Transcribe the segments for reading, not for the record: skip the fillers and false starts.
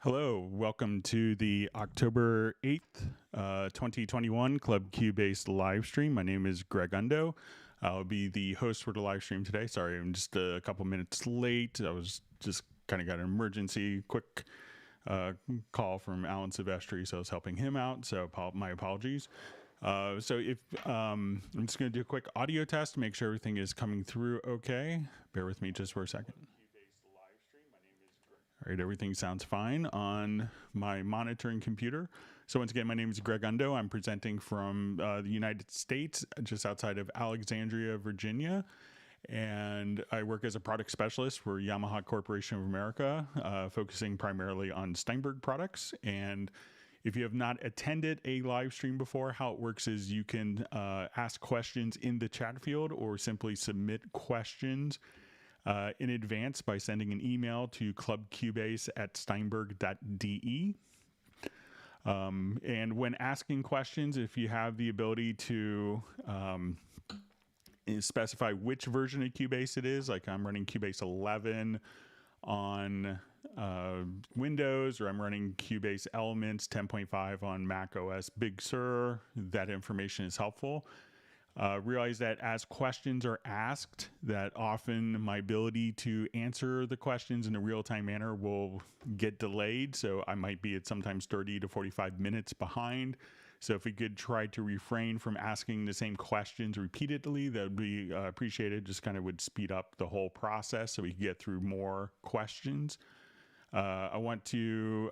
Hello, welcome to the October 8th, 2021 Club Cubase live stream. My name is Greg Undo. I'll be the host for the live stream today. Sorry, I'm just a couple minutes late. I was just kind of got an emergency quick call from Alan Silvestri, so I was helping him out, so my apologies. So if I'm just going to do a quick audio test to make sure everything is coming through okay. Bear with me just for a second. All right, everything sounds fine on my monitoring computer. So once again, my name is Greg Undo. I'm presenting from the United States, just outside of Alexandria, Virginia. And I work as a product specialist for Yamaha Corporation of America, focusing primarily on Steinberg products. And if you have not attended a live stream before, how it works is you can ask questions in the chat field or simply submit questions in advance by sending an email to clubcubase@steinberg.de. And when asking questions, if you have the ability to specify which version of Cubase it is, like I'm running Cubase 11 on Windows, or I'm running Cubase Elements 10.5 on Mac OS Big Sur, that information is helpful. Realize that as questions are asked, that often my ability to answer the questions in a real-time manner will get delayed. So I might be at sometimes 30 to 45 minutes behind. So if we could try to refrain from asking the same questions repeatedly, that would be appreciated. Just kind of would speed up the whole process so we can get through more questions. I want to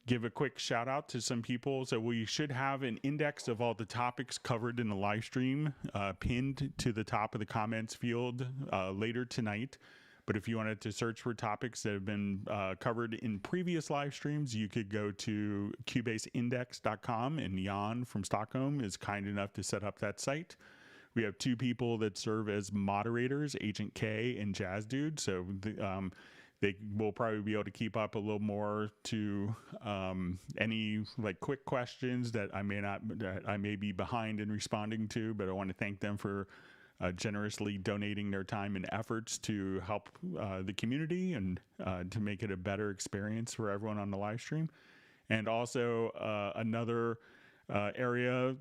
give a quick shout out to some people. So we should have an index of all the topics covered in the live stream pinned to the top of the comments field later tonight. But if you wanted to search for topics that have been covered in previous live streams, you could go to cubaseindex.com, and Jan from Stockholm is kind enough to set up that site. We have two people that serve as moderators, Agent K and Jazz Dude. So they will probably be able to keep up a little more to any like quick questions that I may be behind in responding to, but I want to thank them for generously donating their time and efforts to help the community and to make it a better experience for everyone on the live stream. And also another area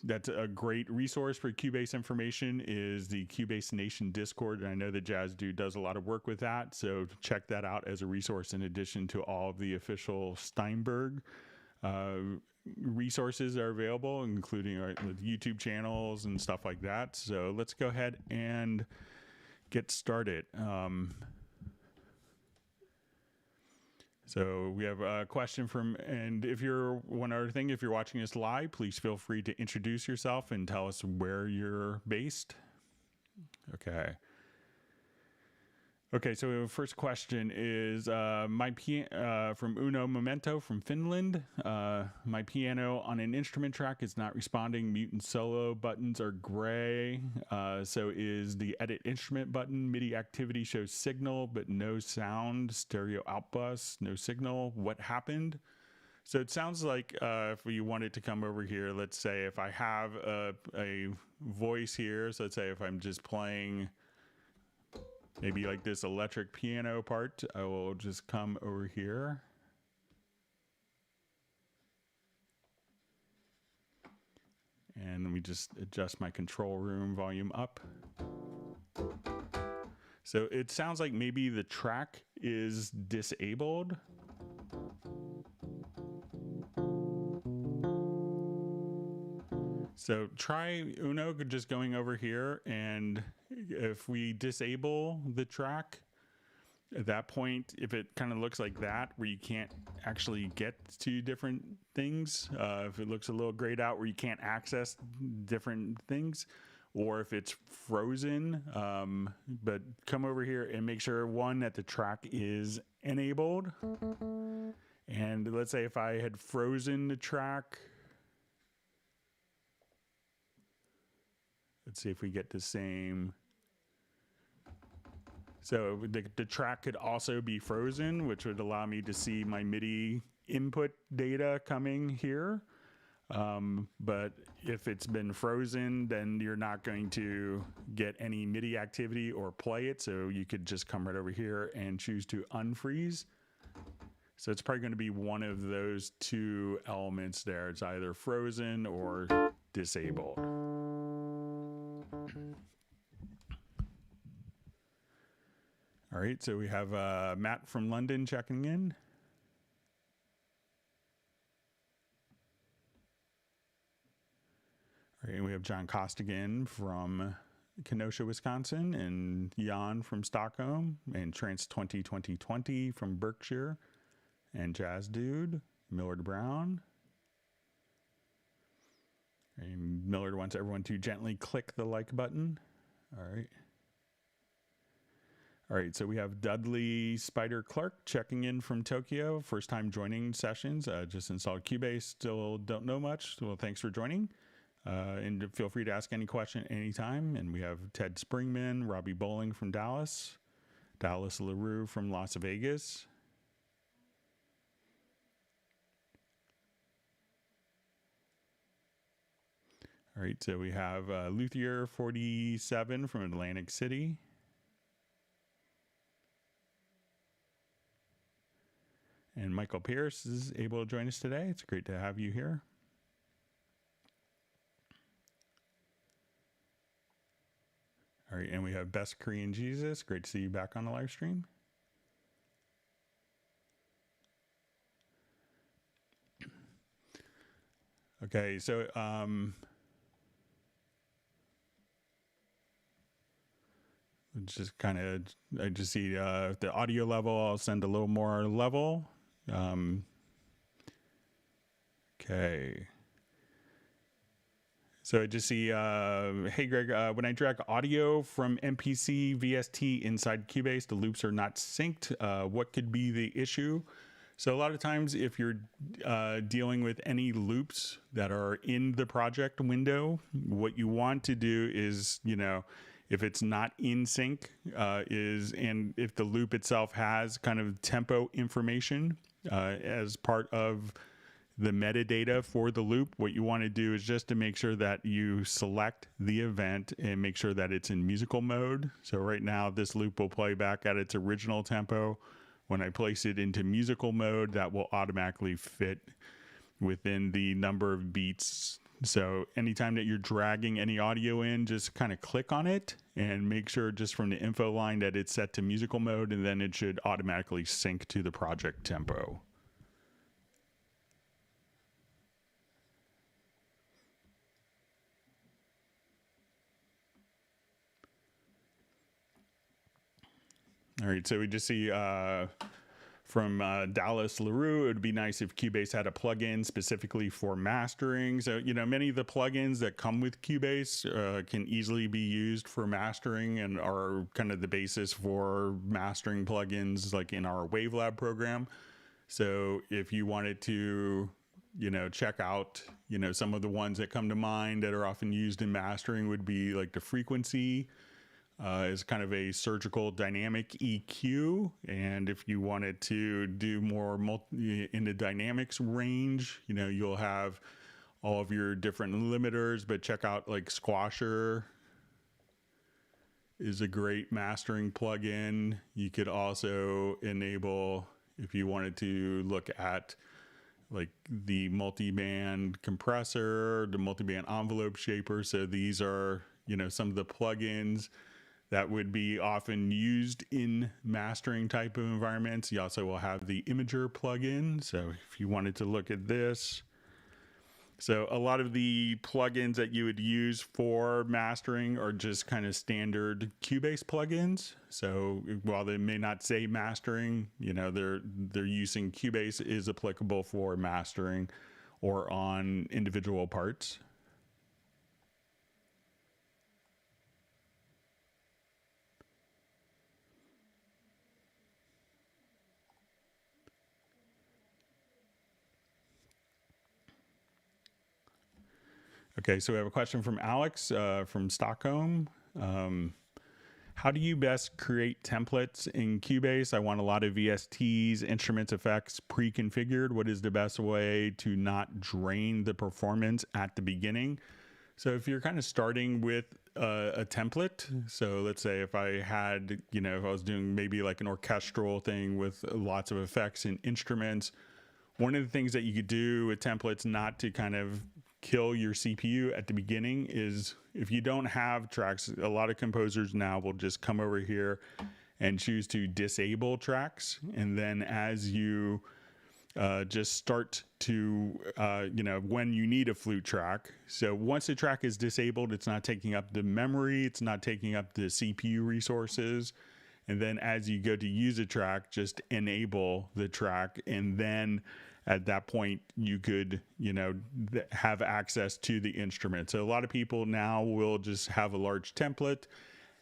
that's a great resource for Cubase information is the Cubase Nation Discord. And I know that Jazz Dude does a lot of work with that, so check that out as a resource in addition to all of the official Steinberg resources that are available, including the YouTube channels and stuff like that. So let's go ahead and get started. So we have a question from, and if you're, one other thing, if you're watching us live, please feel free to introduce yourself and tell us where you're based. Okay. Okay, so the first question is from Uno Momento from Finland. My piano on an instrument track is not responding. Mute and solo buttons are gray. So is the edit instrument button. MIDI activity shows signal, but no sound. Stereo outbus, no signal. What happened? So it sounds like if we wanted to come over here, let's say if I have a voice here, so let's say if I'm just playing maybe like this electric piano part, I will just come over here. And let me just adjust my control room volume up. So it sounds like maybe the track is disabled. So try Uno just going over here, and if we disable the track, at that point, if it kind of looks like that, where you can't actually get to different things, if it looks a little grayed out where you can't access different things, or if it's frozen, but come over here and make sure, one, that the track is enabled. And let's say if I had frozen the track, let's see if we get the same. So the track could also be frozen, which would allow me to see my MIDI input data coming here. But if it's been frozen, then you're not going to get any MIDI activity or play it. So you could just come right over here and choose to unfreeze. So it's probably going to be one of those two elements there. It's either frozen or disabled. All right, so we have Matt from London checking in. All right, and we have John Costigan from Kenosha, Wisconsin, and Jan from Stockholm, and Trance 2020 from Berkshire, and Jazz Dude, Millard Brown. And Millard wants everyone to gently click the like button. All right. All right, so we have Dudley Spider Clark checking in from Tokyo. First time joining sessions. Just installed Cubase. Still don't know much. Well, thanks for joining. And feel free to ask any question anytime. And we have Ted Springman, Robbie Bowling from Dallas, Dallas LaRue from Las Vegas. All right, so we have Luthier 47 from Atlantic City. And Michael Pierce is able to join us today. It's great to have you here. All right, and we have Best Korean Jesus. Great to see you back on the live stream. Okay, so just kind of, I just see the audio level. I'll send a little more level. Okay. So I just see, hey Greg, when I drag audio from MPC VST inside Cubase, the loops are not synced. What could be the issue? So a lot of times if you're dealing with any loops that are in the project window, what you want to do is, you know, if it's not in sync, and if the loop itself has kind of tempo information as part of the metadata for the loop, what you want to do is just to make sure that you select the event and make sure that it's in musical mode. So right now this loop will play back at its original tempo. When I place it into musical mode, that will automatically fit within the number of beats. So anytime that you're dragging any audio in, just kind of click on it and make sure just from the info line that it's set to musical mode, and then it should automatically sync to the project tempo. All right, so we just see from Dallas LaRue, it would be nice if Cubase had a plugin specifically for mastering. So, you know, many of the plugins that come with Cubase can easily be used for mastering and are kind of the basis for mastering plugins like in our Wavelab program. So if you wanted to, you know, check out, you know, some of the ones that come to mind that are often used in mastering would be like the frequency. Is kind of a surgical dynamic EQ, and if you wanted to do more in the dynamics range, you know, you'll have all of your different limiters, but check out like Squasher is a great mastering plugin. You could also enable, if you wanted to look at like the multi-band compressor, the multi-band envelope shaper. So these are, you know, some of the plugins that would be often used in mastering type of environments. You also will have the Imager plugin. So if you wanted to look at this, so a lot of the plugins that you would use for mastering are just kind of standard Cubase plugins. So while they may not say mastering, you know, they're using Cubase is applicable for mastering or on individual parts. Okay, so we have a question from Alex from Stockholm. How do you best create templates in Cubase? I want a lot of VSTs, instruments, effects pre-configured. What is the best way to not drain the performance at the beginning? So if you're kind of starting with a template, so let's say if I had, if I was doing maybe like an orchestral thing with lots of effects and instruments, one of the things that you could do with templates not to kind of kill your CPU at the beginning is if you don't have tracks, a lot of composers now will just come over here and choose to disable tracks. And then as you just start to, when you need a flute track. So once the track is disabled, it's not taking up the memory, it's not taking up the CPU resources. And then as you go to use a track, just enable the track. And then at that point, you could, have access to the instrument. So a lot of people now will just have a large template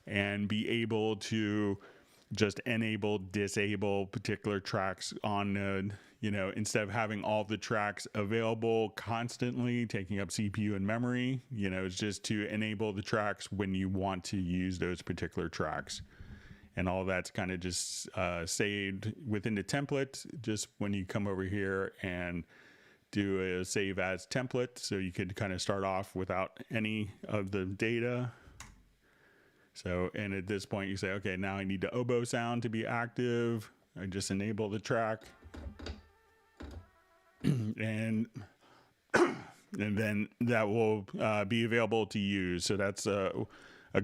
and be able to just enable, disable particular tracks on, instead of having all the tracks available constantly, taking up CPU and memory, it's just to enable the tracks when you want to use those particular tracks. And all that's kind of just saved within the template, just when you come over here and do a save as template. So you could kind of start off without any of the data. So, and at this point you say, okay, now I need the oboe sound to be active. I just enable the track. And then that will be available to use. So that's a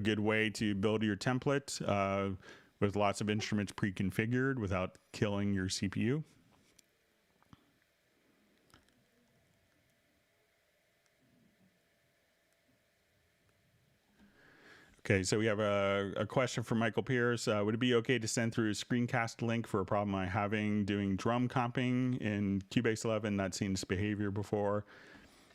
good way to build your template with lots of instruments pre-configured without killing your CPU. Okay, so we have a question from Michael Pierce. Would it be okay to send through a screencast link for a problem I'm having doing drum comping in Cubase 11? Not seen this behavior before.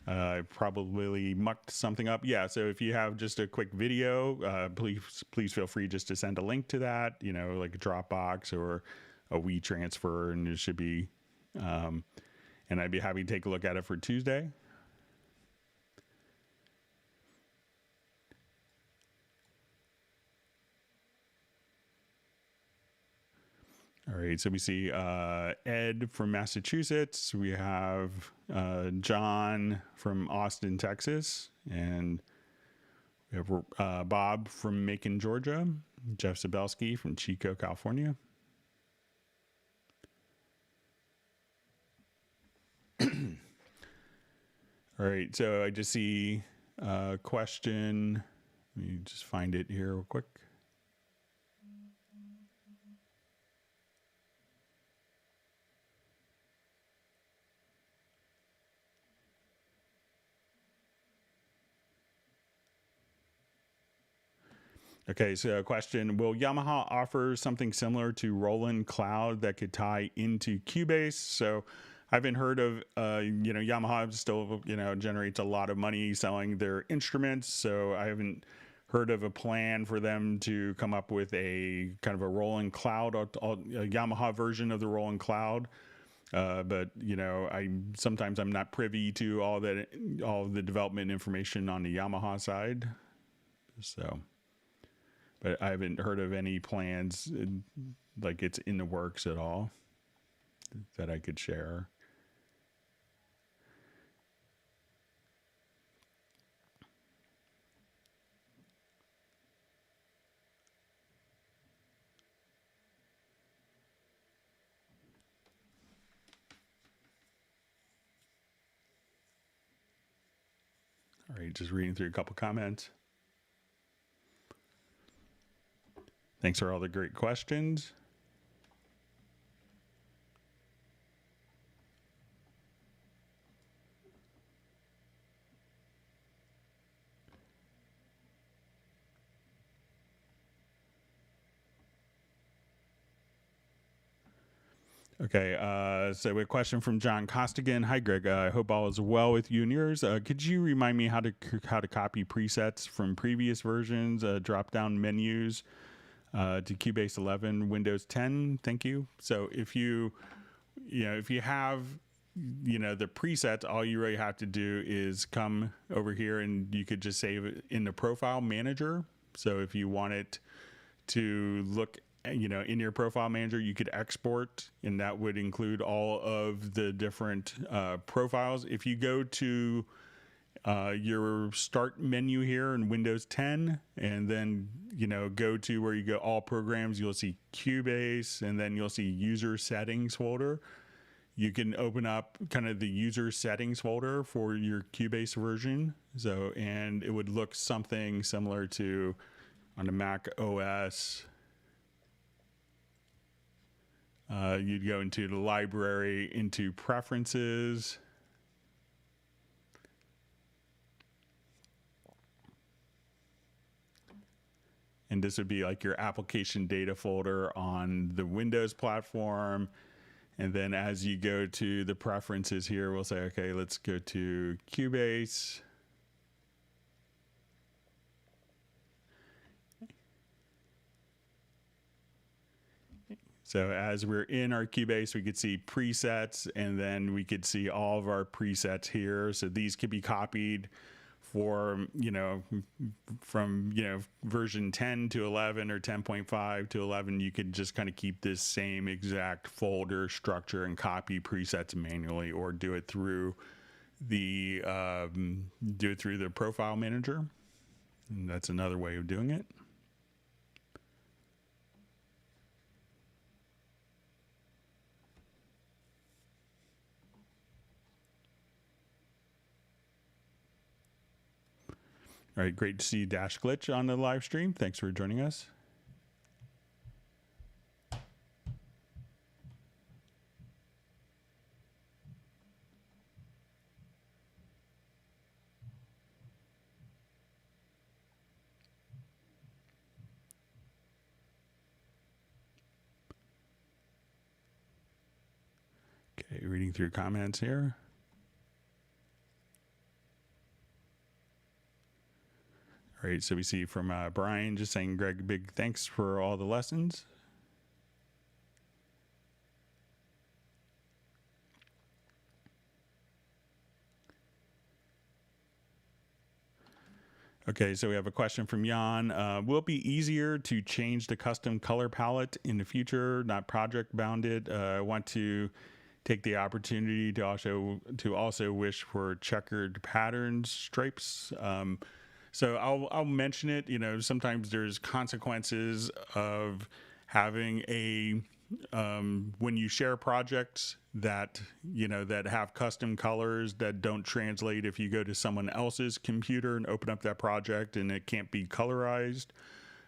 I probably mucked something up. Yeah, so if you have just a quick video, please feel free just to send a link to that, like a Dropbox or a WeTransfer, and it should be, and I'd be happy to take a look at it for Tuesday. All right, so we see Ed from Massachusetts. We have John from Austin, Texas. And we have Bob from Macon, Georgia. Jeff Zabelski from Chico, California. All right, so I just see a question. Let me just find it here real quick. Okay, so a question, will Yamaha offer something similar to Roland Cloud that could tie into Cubase? So I haven't heard of, Yamaha still, generates a lot of money selling their instruments. So I haven't heard of a plan for them to come up with a kind of a Roland Cloud, a Yamaha version of the Roland Cloud. But sometimes I'm not privy to all the development information on the Yamaha side. So. But I haven't heard of any plans, like it's in the works at all, that I could share. All right, just reading through a couple comments. Thanks for all the great questions. Okay, so a question from John Costigan. Hi, Greg. I hope all is well with you and yours. Could you remind me how to copy presets from previous versions, drop-down menus to Cubase 11, Windows 10? Thank you. So if you have the presets, all you really have to do is come over here and you could just save it in the profile manager. So if you want it to look in your profile manager, you could export, and that would include all of the different profiles. If you go to your start menu here in Windows 10, and then, you know, go to where you go all programs, you'll see Cubase, and then you'll see user settings folder. You can open up kind of the user settings folder for your Cubase version. So, and it would look something similar to on the Mac OS. You'd go into the library, into preferences. And this would be like your application data folder on the Windows platform. And then as you go to the preferences here, we'll say, okay, let's go to Cubase. So as we're in our Cubase, we could see presets, and then we could see all of our presets here. So these could be copied for, you know, from, you know, version 10 to 11 or 10.5 to 11. You could just kind of keep this same exact folder structure and copy presets manually, or do it through the profile manager. And that's another way of doing it. All right, great to see Dash Glitch on the live stream. Thanks for joining us. Okay, reading through comments here. All right, so we see from Brian just saying, Greg, big thanks for all the lessons. Okay, so we have a question from Jan. Will it be easier to change the custom color palette in the future, not project bounded? I want to take the opportunity to also wish for checkered patterns, stripes. So I'll mention it. You know, sometimes there's consequences of having a when you share projects that, you know, that have custom colors that don't translate if you go to someone else's computer and open up that project, and it can't be colorized.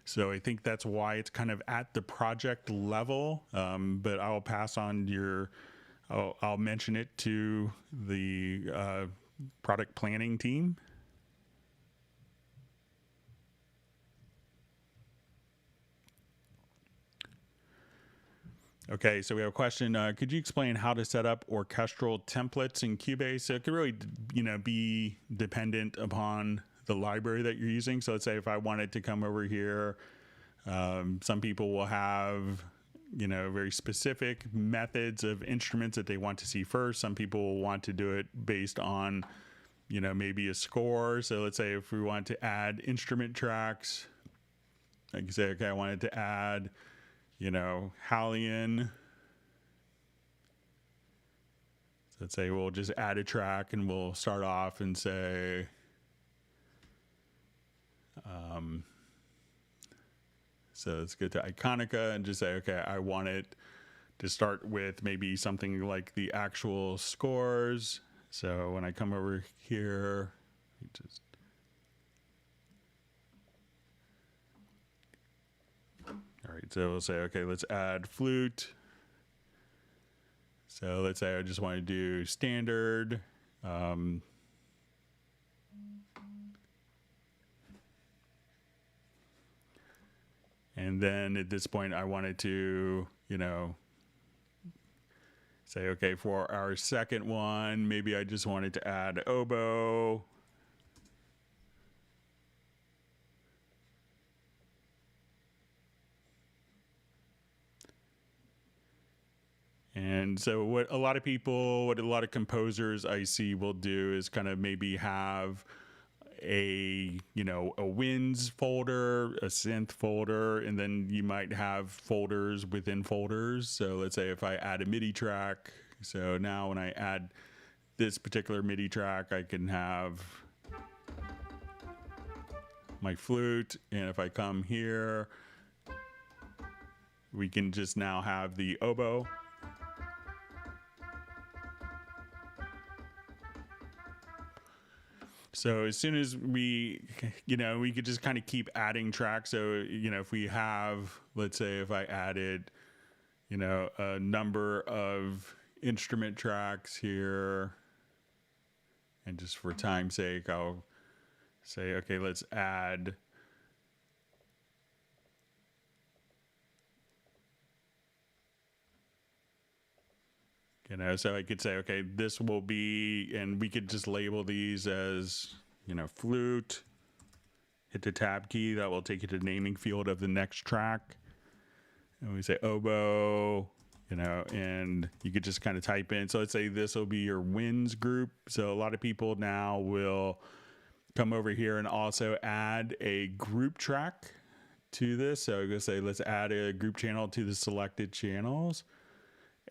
So I think that's why it's kind of at the project level. But I'll pass on your. I'll mention it to the product planning team. Okay, so we have a question. Could you explain how to set up orchestral templates in Cubase? So it could really, you know, be dependent upon the library that you're using. So let's say if I wanted to come over here, some people will have, you know, very specific methods of instruments that they want to see first. Some people will want to do it based on, you know, maybe a score. So let's say if we want to add instrument tracks, I can say, okay, I wanted to add, you know, Halion. So let's say we'll just add a track, and we'll start off and say, so let's go to Iconica and just say, okay, I want it to start with maybe something like the actual scores. So when I come over here, just all right, so we'll say, okay, let's add flute. So let's say I just want to do standard. And then at this point, I wanted to, you know, say, okay, for our second one, maybe I just wanted to add oboe. And so what a lot of composers I see will do is kind of maybe have a, you know, a winds folder, a synth folder, and then you might have folders within folders. So let's say if I add a MIDI track, so now when I add this particular MIDI track, I can have, my flute, and if I come here, we can just now have the oboe. So as soon as we, we could just kind of keep adding tracks. So, if we have, let's say if I added, a number of instrument tracks here, and just for time's sake, I'll say, okay, let's add so I could say, okay, this will be, and we could just label these as, flute, hit the tab key, that will take you to the naming field of the next track. And we say oboe, and you could just kind of type in. So let's say this will be your winds group. So a lot of people now will come over here and also add a group track to this. So I'm going to say, let's add a group channel to the selected channels.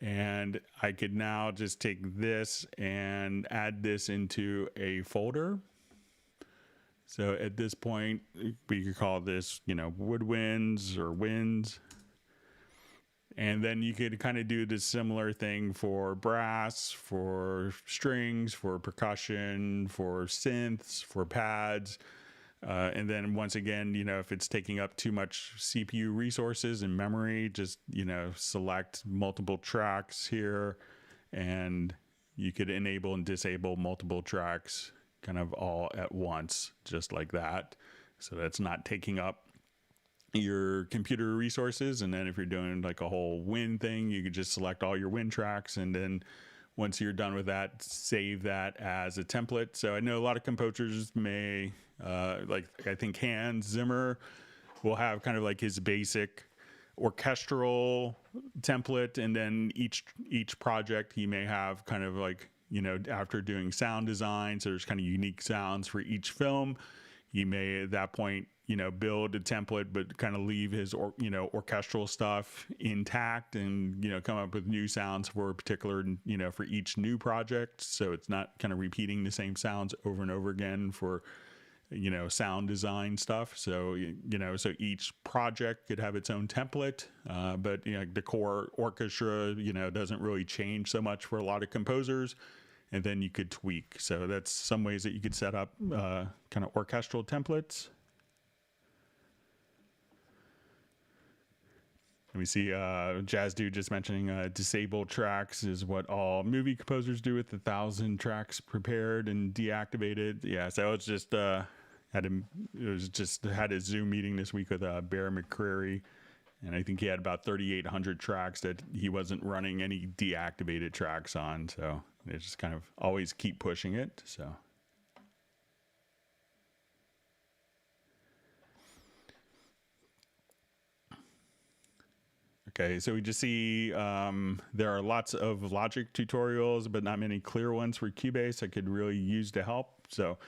And I could now just take this and add this into a folder. So at this point, we could call this, woodwinds or winds. And then you could kind of do the similar thing for brass, for strings, for percussion, for synths, for pads. And then once again, if it's taking up too much CPU resources and memory, just, select multiple tracks here, and you could enable and disable multiple tracks kind of all at once, just like that. So that's not taking up your computer resources. And then if you're doing like a whole wind thing, you could just select all your wind tracks, and then once you're done with that, save that as a template. So I know a lot of composers may, I think Hans Zimmer will have kind of like his basic orchestral template, and then each project he may have kind of like, after doing sound design, so there's kind of unique sounds for each film, he may at that point, build a template, but kind of leave his, orchestral stuff intact, and, come up with new sounds for a particular, for each new project. So it's not kind of repeating the same sounds over and over again for, sound design stuff. So, so each project could have its own template, but, the core orchestra, doesn't really change so much for a lot of composers. And then you could tweak. So that's some ways that you could set up kind of orchestral templates. And we see Jazz Dude just mentioning disabled tracks is what all movie composers do with 1,000 tracks prepared and deactivated. Yeah, so it's just had a Zoom meeting this week with Bear McCreary, and I think he had about 3,800 tracks that he wasn't running any deactivated tracks on. So they just kind of always keep pushing it. So. Okay, so we just see there are lots of Logic tutorials, but not many clear ones for Cubase I could really use to help. So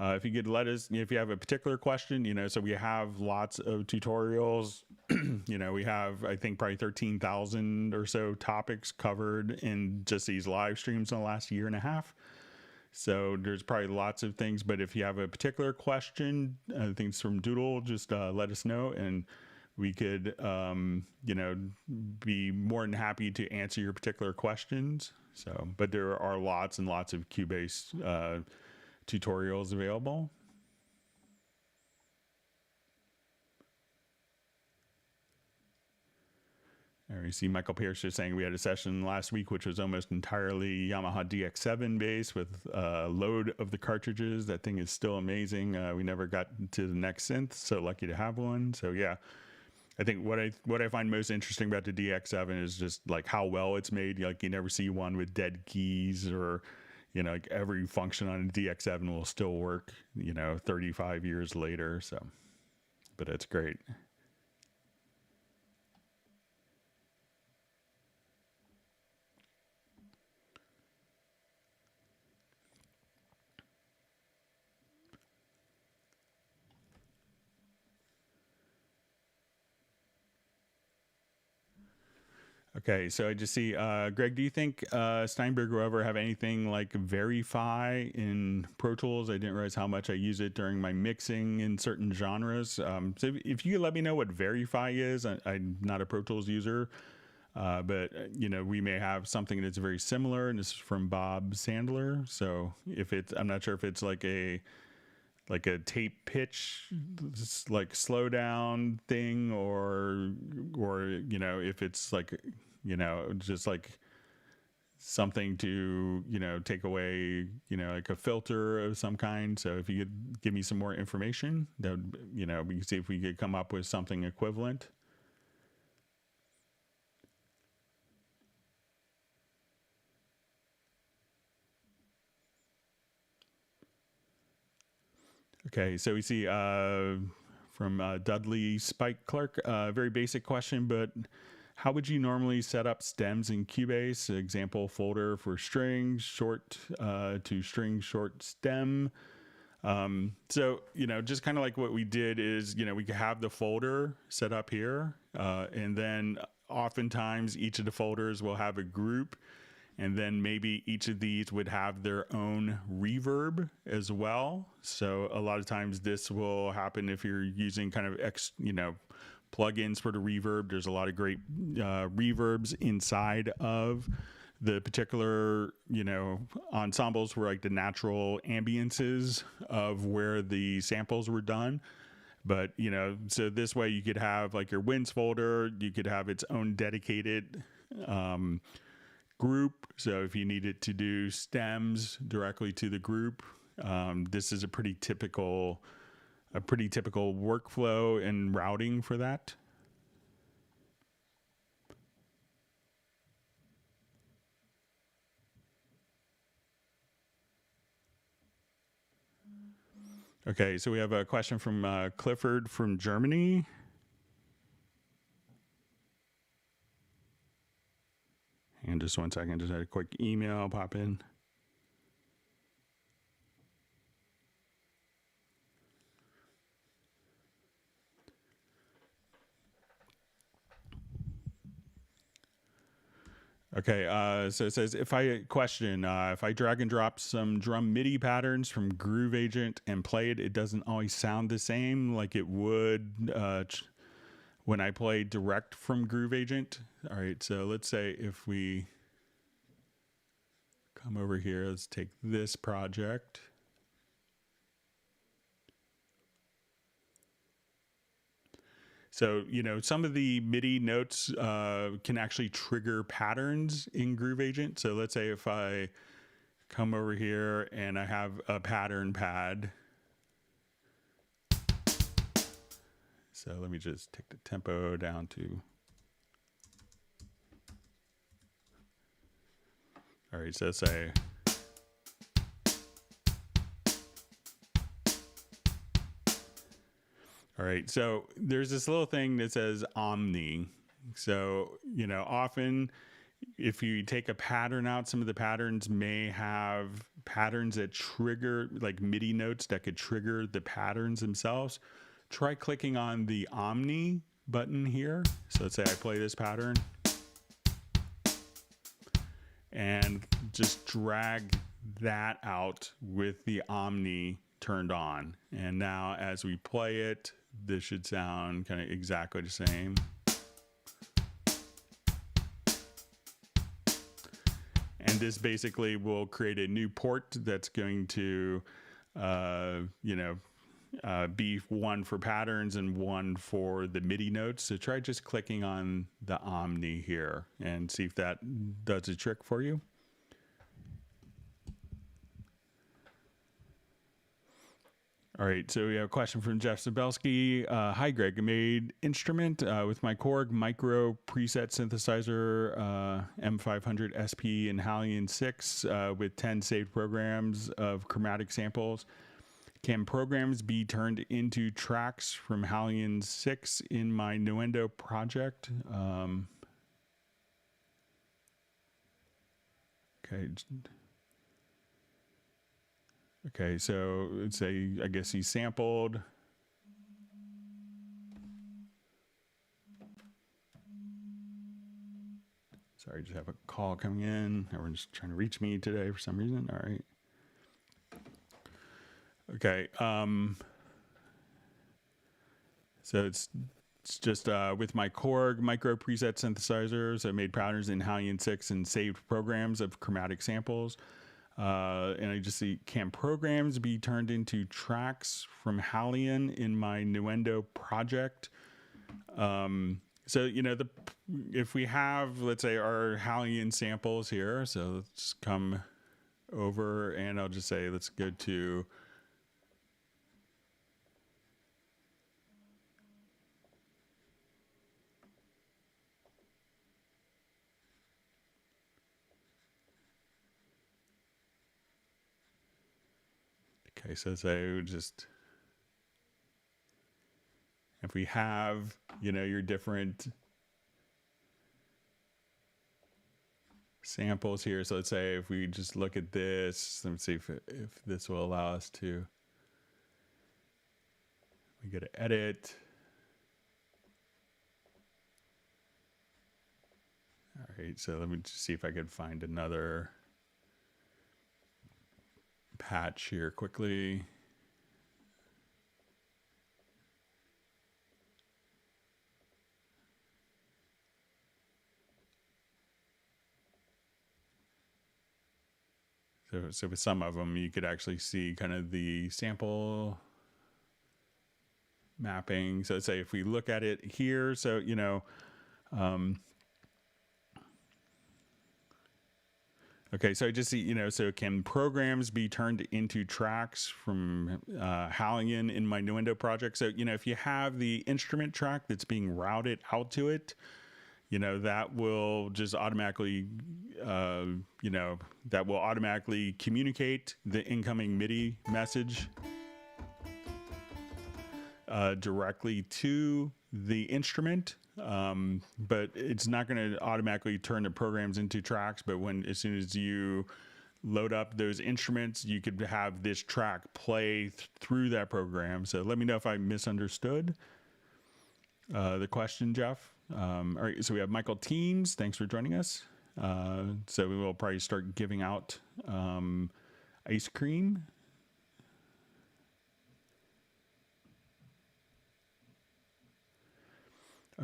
if you could let us, if you have a particular question, so we have lots of tutorials. We have, I think, probably 13,000 or so topics covered in just these live streams in the last year and a half. So there's probably lots of things, but if you have a particular question, things from Doodle, just let us know, and we could, be more than happy to answer your particular questions. So, but there are lots and lots of Cubase tutorials available. There you see Michael Pierce just saying we had a session last week, which was almost entirely Yamaha DX7 bass with a load of the cartridges. That thing is still amazing. We never got to the next synth, so lucky to have one. So yeah. I think what I find most interesting about the DX7 is just like how well it's made. Like you never see one with dead keys, or like every function on a DX7 will still work 35 years later. So, but it's great. Okay, so I just see, Greg, do you think Steinberg will ever have anything like Verify in Pro Tools? I didn't realize how much I use it during my mixing in certain genres. So if you could let me know what Verify is, I'm not a Pro Tools user, but you know, we may have something that's very similar, and this is from Bob Sandler. So if it's, I'm not sure if it's like a tape pitch, like slow down thing, or you know, if it's like, you know, just like something to, you know, take away, you know, like a filter of some kind. So if you could give me some more information, that would, you know, we can see if we could come up with something equivalent. Okay, so we see from Dudley Spike Clark, very basic question, but how would you normally set up stems in Cubase? Example folder for strings, short to string short stem. So, you know, just kind of like what we did is, you know, we could have the folder set up here, and then oftentimes each of the folders will have a group, and then maybe each of these would have their own reverb as well. So a lot of times this will happen if you're using kind of you know, plugins for the reverb. There's a lot of great reverbs inside of the particular, you know, ensembles where like the natural ambiances of where the samples were done. But, you know, so this way you could have like your winds folder, you could have its own dedicated group. So if you needed to do stems directly to the group, this is a pretty typical workflow and routing for that. Okay, so we have a question from Clifford from Germany. And just one second, just had a quick email pop in. Okay, so it says, if I drag and drop some drum MIDI patterns from Groove Agent and play it, it doesn't always sound the same like it would when I play direct from Groove Agent. All right, so let's say if we come over here, let's take this project. So, you know, some of the MIDI notes can actually trigger patterns in Groove Agent. So let's say if I come over here and I have a pattern pad. So let me just take the tempo down to. All right, so let's say. All right, so there's this little thing that says Omni. So, you know, often if you take a pattern out, some of the patterns may have patterns that trigger, like MIDI notes that could trigger the patterns themselves. Try clicking on the Omni button here. So let's say I play this pattern and just drag that out with the Omni turned on. And now as we play it, this should sound kind of exactly the same. And this basically will create a new port that's going to, you know, be one for patterns and one for the MIDI notes. So try just clicking on the Omni here and see if that does a trick for you. All right, so we have a question from Jeff Zabelski. Hi, Greg. I made instrument with my Korg micro preset synthesizer M500 SP and Halion 6 with 10 saved programs of chromatic samples. Can programs be turned into tracks from Halion 6 in my Nuendo project? Okay. Okay, so let's say, I guess he sampled. Sorry, I just have a call coming in. Everyone's trying to reach me today for some reason. All right. Okay. So it's just with my Chord micro preset synthesizers. I made patterns in Halion 6 and saved programs of chromatic samples. And I just see, can programs be turned into tracks from Halion in my Nuendo project? So, you know, if we have, let's say, our Halion samples here, so let's come over and I'll just say, let's go to okay, so say just if we have, you know, your different samples here. So let's say if we just look at this, let's see if this will allow us to, we go to edit. All right, so let me just see if I could find another patch here quickly. So with some of them, you could actually see kind of the sample mapping. So let's say if we look at it here, so, you know, okay, so I just see, you know, so can programs be turned into tracks from Halion in my Nuendo project? So, you know, if you have the instrument track that's being routed out to it, you know, that will just automatically, you know, that will automatically communicate the incoming MIDI message directly to the instrument. But it's not going to automatically turn the programs into tracks. But as soon as you load up those instruments, you could have this track play through that program. So let me know if I misunderstood the question, Jeff. All right, so we have Michael Teams. Thanks for joining us. So we will probably start giving out ice cream.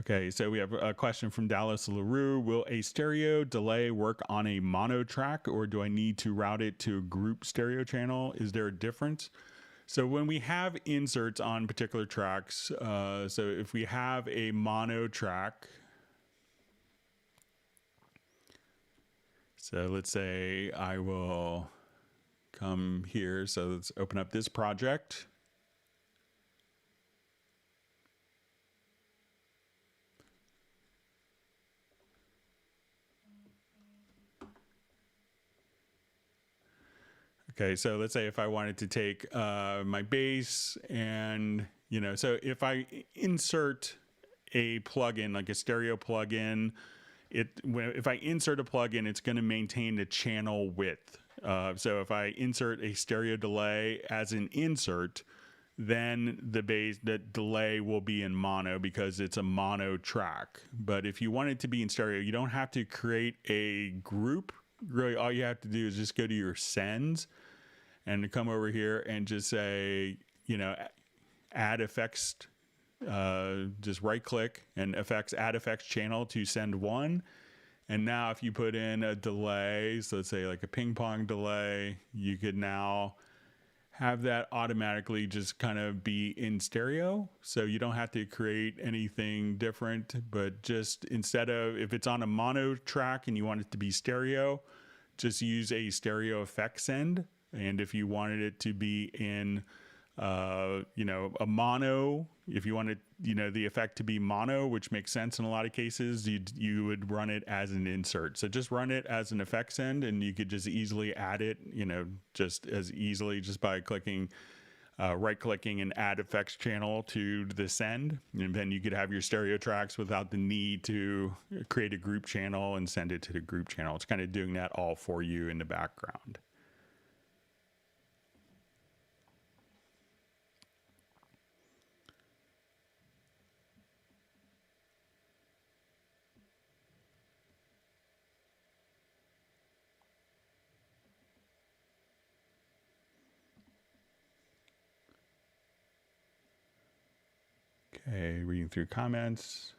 Okay, so we have a question from Dallas LaRue. Will a stereo delay work on a mono track, or do I need to route it to a group stereo channel? Is there a difference? So when we have inserts on particular tracks, so if we have a mono track, so let's say I will come here. So let's open up this project. Okay, so let's say if I wanted to take my bass and, you know, so if I insert a plugin, like a stereo plugin, if I insert a plugin, it's going to maintain the channel width. So if I insert a stereo delay as an insert, then the delay will be in mono because it's a mono track. But if you want it to be in stereo, you don't have to create a group. Really, all you have to do is just go to your sends and come over here and just say, you know, add effects, just right click and add effects channel to send one. And now if you put in a delay, so let's say like a ping pong delay, you could now have that automatically just kind of be in stereo. So you don't have to create anything different, but just instead of, if it's on a mono track and you want it to be stereo, just use a stereo effect send. And if you wanted it to be in, you know, a mono, if you wanted, you know, the effect to be mono, which makes sense in a lot of cases, you would run it as an insert. So just run it as an effect send, and you could just easily add it, you know, just as easily just by clicking, right clicking and add effects channel to the send. And then you could have your stereo tracks without the need to create a group channel and send it to the group channel. It's kind of doing that all for you in the background. Okay, reading through comments.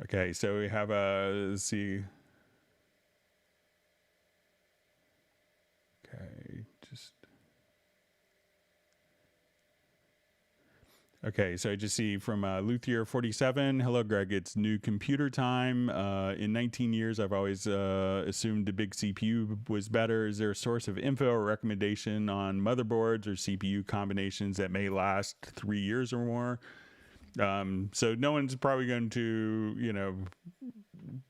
Okay, so we have a, let's see. Okay, just. Okay, so I just see from Luthier47. Hello, Greg. It's new computer time. In 19 years, I've always assumed a big CPU was better. Is there a source of info or recommendation on motherboards or CPU combinations that may last 3 years or more? So no one's probably going to,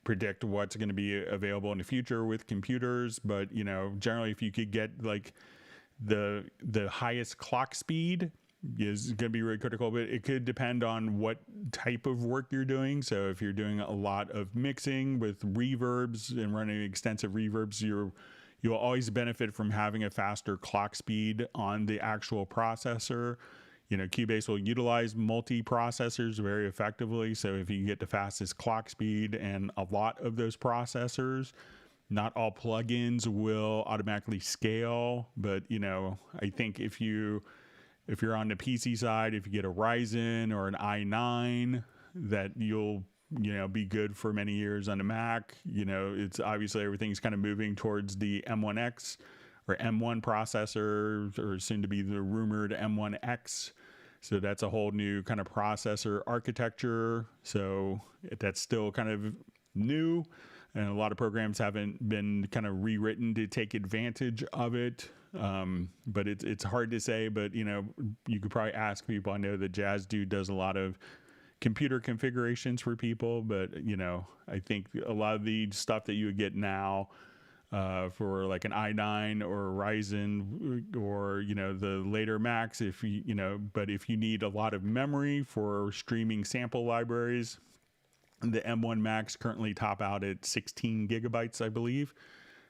predict what's going to be available in the future with computers, but generally, if you could get like the highest clock speed is going to be really critical, but it could depend on what type of work you're doing. So if you're doing a lot of mixing with reverbs and running extensive reverbs, you'll always benefit from having a faster clock speed on the actual processor. Cubase will utilize multi-processors very effectively. So if you get the fastest clock speed and a lot of those processors, not all plugins will automatically scale. But, I think if you're on the PC side, if you get a Ryzen or an i9, that you'll, be good for many years on the Mac. It's obviously everything's kind of moving towards the M1X or M1 processor, or soon to be the rumored M1X. So that's a whole new kind of processor architecture. So that's still kind of new, and a lot of programs haven't been kind of rewritten to take advantage of it. But it's hard to say, but you could probably ask people. I know that Jazz Dude does a lot of computer configurations for people, but I think a lot of the stuff that you would get now for like an i9 or a Ryzen or the later Macs, but if you need a lot of memory for streaming sample libraries, the M1 Macs currently top out at 16 gigabytes, I believe.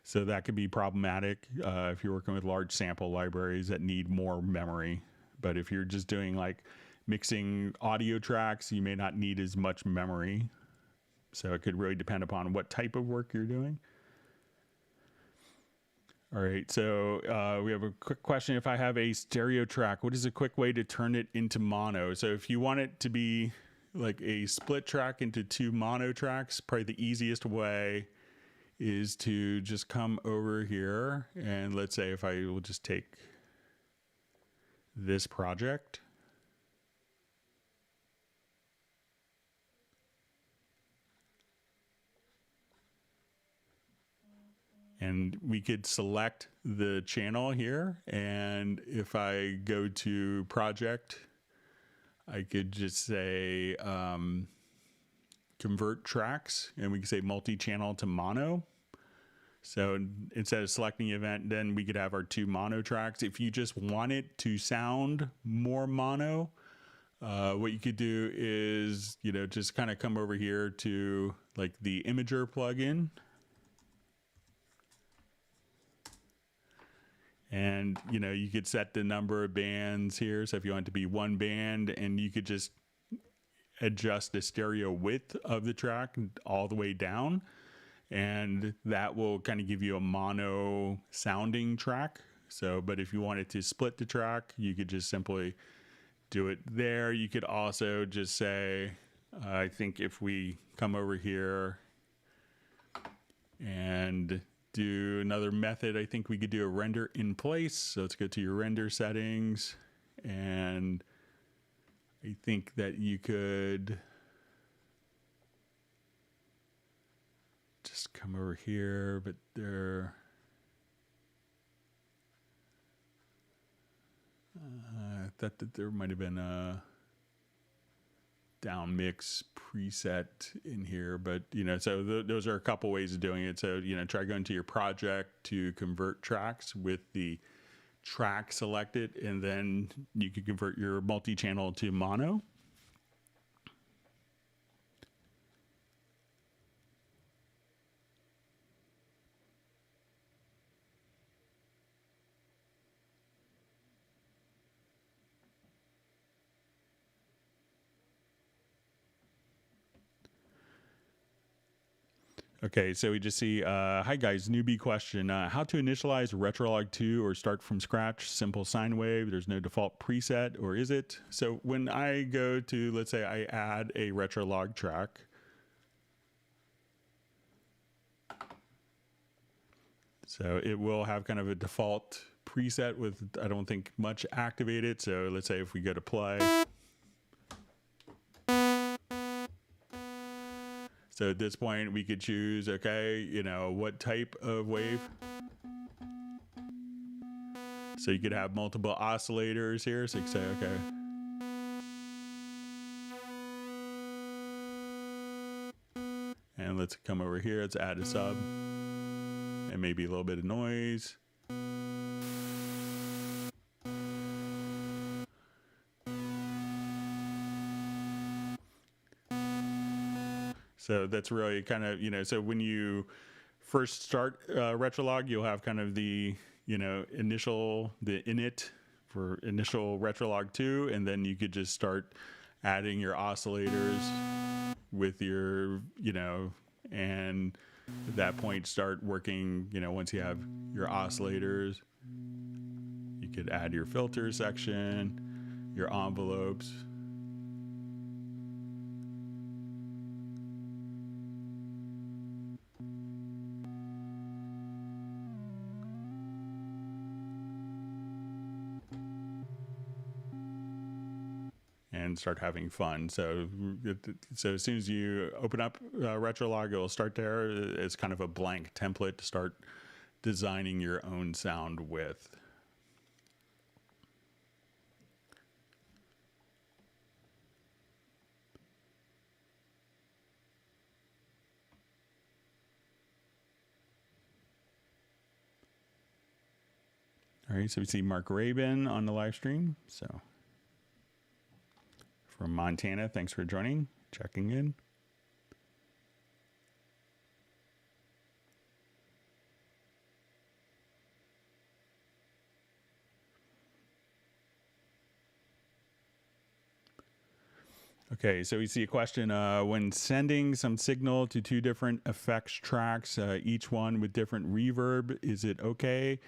So that could be problematic if you're working with large sample libraries that need more memory. But if you're just doing like mixing audio tracks, you may not need as much memory. So it could really depend upon what type of work you're doing. All right, so we have a quick question. If I have a stereo track, what is a quick way to turn it into mono? So if you want it to be like a split track into 2 mono tracks, probably the easiest way is to just come over here, and let's say if I will just take this project, and we could select the channel here, and if I go to project, I could just say convert tracks, and we can say multi-channel to mono. So instead of selecting event, then we could have our 2 mono tracks. If you just want it to sound more mono, what you could do is, just kind of come over here to like the Imager plugin. And, you could set the number of bands here. So if you want it to be 1 band, and you could just adjust the stereo width of the track all the way down. And that will kind of give you a mono sounding track. So, but if you wanted to split the track, you could just simply do it there. You could also just say, I think if we come over here and do another method, I think we could do a render in place. So let's go to your render settings, and I think that you could just come over here, but there, I thought that there might have been a down mix preset in here, but so those are a couple ways of doing it. So try going to your project to convert tracks with the track selected, and then you can convert your multi-channel to mono. Okay, so we just see, hi guys, newbie question. How to initialize Retrologue 2 or start from scratch? Simple sine wave, there's no default preset, or is it? So when I go to, let's say I add a Retrologue track. So it will have kind of a default preset with, I don't think, much activated. So let's say if we go to play. So at this point we could choose, okay, you know, what type of wave. So you could have multiple oscillators here. So you can say, okay. And let's come over here, let's add a sub. And maybe a little bit of noise. So that's really kind of, you know, so when you first start Retrologue, you'll have kind of the, you know, the init for initial Retrologue 2, and then you could just start adding your oscillators with your, you know, and at that point start working, you know, once you have your oscillators, you could add your filter section, your envelopes. And start having fun. So as soon as you open up Retrologue, it'll start there. It's kind of a blank template to start designing your own sound with. All right, so we see Mark Rabin on the live stream. So from Montana, thanks for joining, checking in. Okay, so we see a question, when sending some signal to two different effects tracks, each one with different reverb, is it okay?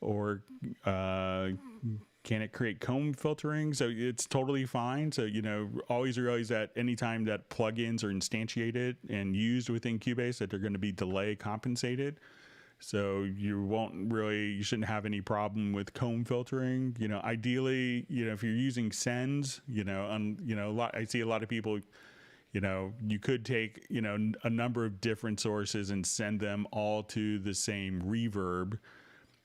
Or can it create comb filtering? So it's totally fine. So, you know, always realize that anytime that plugins are instantiated and used within Cubase, that they're going to be delay compensated. So you shouldn't have any problem with comb filtering. You know, ideally, you know, if you're using sends, you know, I see a lot of people, you know, you could take, you know, a number of different sources and send them all to the same reverb.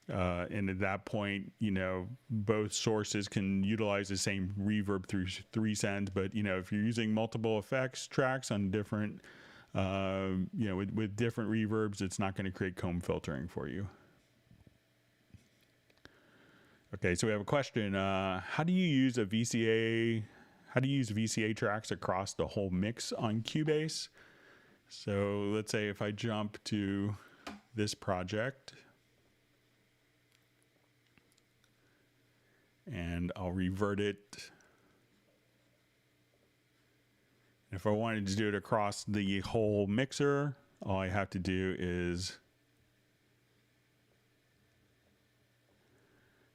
And at that point, you know, both sources can utilize the same reverb through 3 sends. But, you know, if you're using multiple effects tracks on different, you know, with different reverbs, it's not going to create comb filtering for you. Okay, so we have a question. How do you use a VCA? How do you use VCA tracks across the whole mix on Cubase? So let's say if I jump to this project, and I'll revert it. If I wanted to do it across the whole mixer, all I have to do is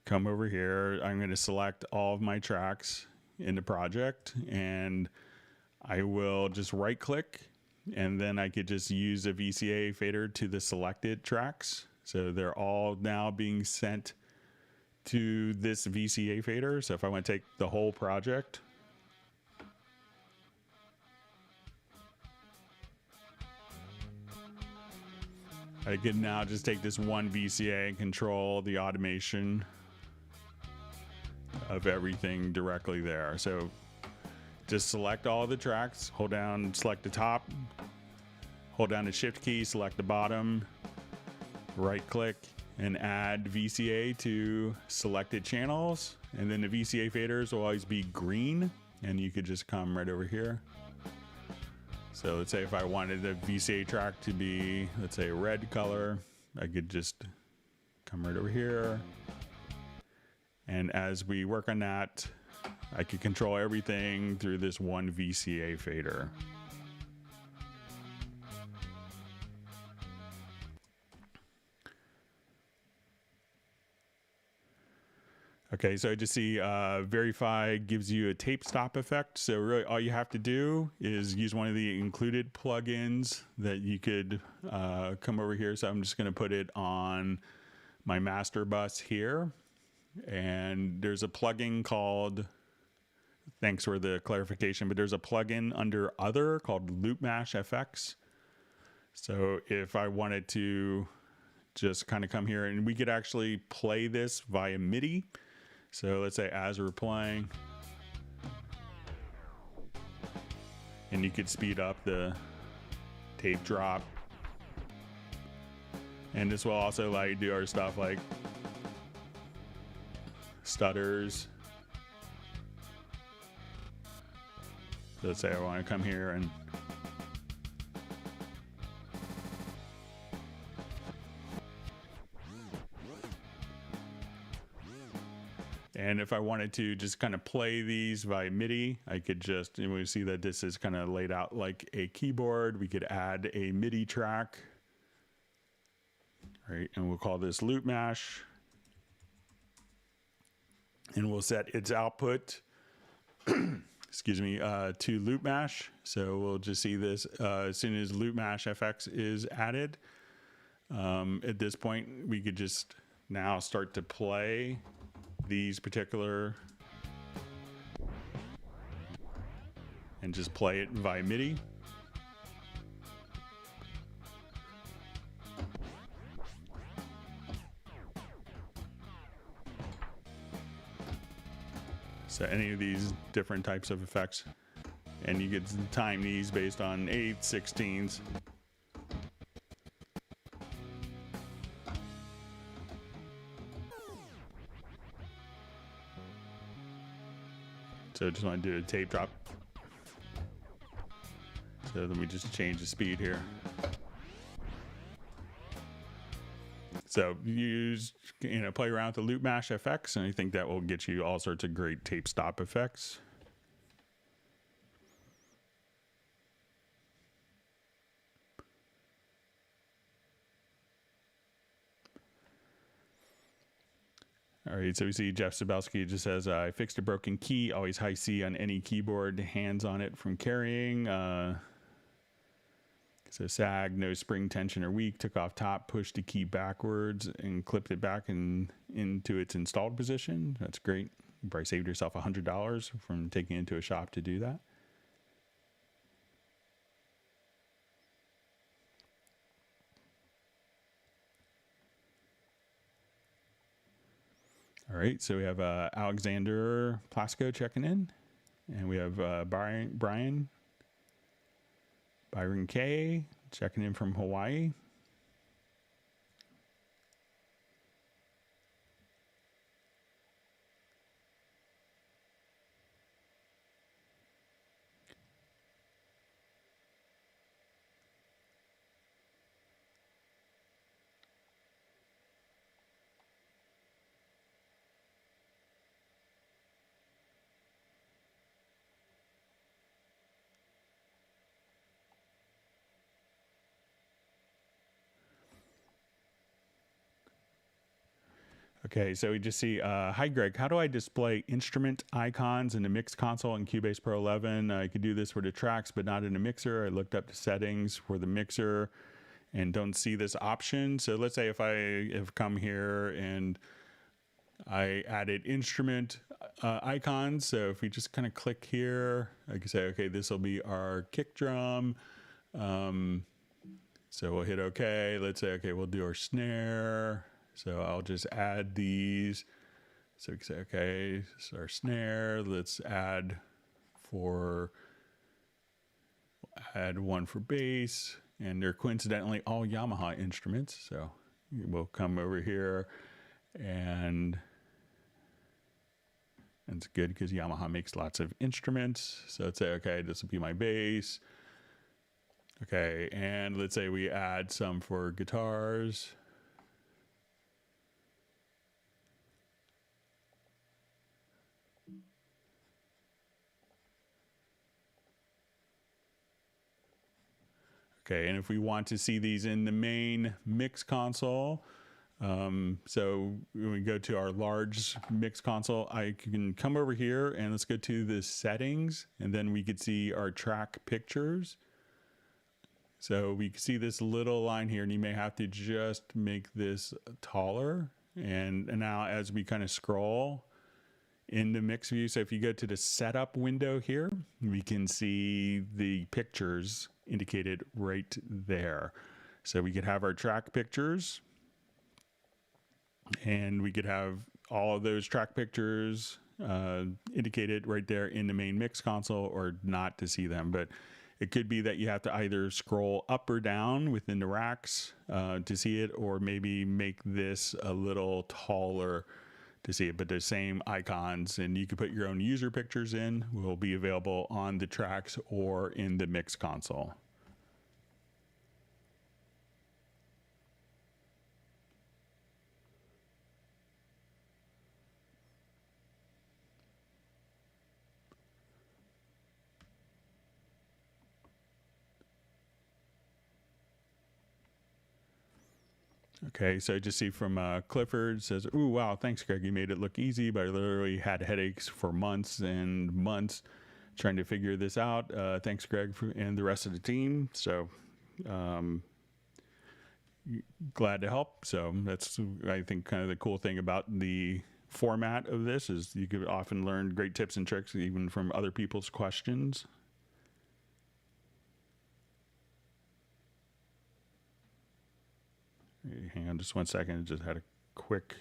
come over here. I'm going to select all of my tracks in the project, and I will just right click, and then I could just use a VCA fader to the selected tracks. So they're all now being sent to this VCA fader. So if I want to take the whole project, I can now just take this one VCA and control the automation of everything directly there. So just select all the tracks, hold down, select the top, hold down the shift key, select the bottom, right click, and add VCA to selected channels. And then the VCA faders will always be green, and you could just come right over here. So let's say if I wanted the VCA track to be, let's say, a red color, I could just come right over here. And as we work on that, I could control everything through this one VCA fader. Okay, so I just see Verify gives you a tape stop effect. So really all you have to do is use one of the included plugins that you could come over here. So I'm just going to put it on my master bus here. And there's a plugin called, thanks for the clarification, but there's a plugin under Other called Loop Mash FX. So if I wanted to just kind of come here, and we could actually play this via MIDI. So let's say as we're playing, and you could speed up the tape drop. And this will also allow you to do our stuff like stutters. So let's say I want to come here and if I wanted to just kind of play these via MIDI, I could just, and we see that this is kind of laid out like a keyboard. We could add a MIDI track, right? And we'll call this Loop Mash. And we'll set its output, excuse me, to Loop Mash. So we'll just see this as soon as Loop Mash FX is added. At this point, we could just now start to play these particular and just play it via MIDI. So any of these different types of effects, and you could time these based on 8/16. So just want to do a tape drop. So then we just change the speed here. So use, play around with the Loop Mash FX, and I think that will get you all sorts of great tape stop effects. All right, so we see Jeff Sabelski just says, I fixed a broken key, always high C on any keyboard, hands on it from carrying. So sag, no spring tension or weak, took off top, pushed the key backwards and clipped it back into its installed position. That's great. You probably saved yourself $100 from taking it into a shop to do that. All right, so we have Alexander Plasko checking in, and we have Byron K checking in from Hawaii. Okay, so we just see, hi Greg, how do I display instrument icons in the mix console in Cubase Pro 11? I could do this for the tracks, but not in the mixer. I looked up the settings for the mixer and don't see this option. So let's say if I have come here and I added instrument icons. So if we just kind of click here, I can say, okay, this will be our kick drum. So we'll hit okay. Let's say, okay, we'll do our snare. So I'll just add these. So we can say, okay, this is our snare. Let's add one for bass. And they're coincidentally all Yamaha instruments. So we'll come over here, and it's good because Yamaha makes lots of instruments. So let's say, okay, this will be my bass. Okay, and let's say we add some for guitars. Okay, and if we want to see these in the main mix console, So when we go to our large mix console, I can come over here and let's go to the settings, and then we could see our track pictures. So we can see this little line here, and you may have to just make this taller. And now as we kind of scroll in the mix view, so if you go to the setup window here, we can see the pictures indicated right there. So we could have our track pictures, and we could have all of those track pictures indicated right there in the main mix console, or not to see them. But it could be that you have to either scroll up or down within the racks to see it, or maybe make this a little taller to see it. But the same icons, and you can put your own user pictures in, will be available on the tracks or in the mix console. Okay, so I just see from Clifford says, "Ooh, wow, thanks, Greg. You made it look easy, but I literally had headaches for months and months trying to figure this out. Thanks, Greg, and the rest of the team." So glad to help. So that's, I think, kind of the cool thing about the format of this is you could often learn great tips and tricks even from other people's questions. Hang on just 1 second. Just had a quick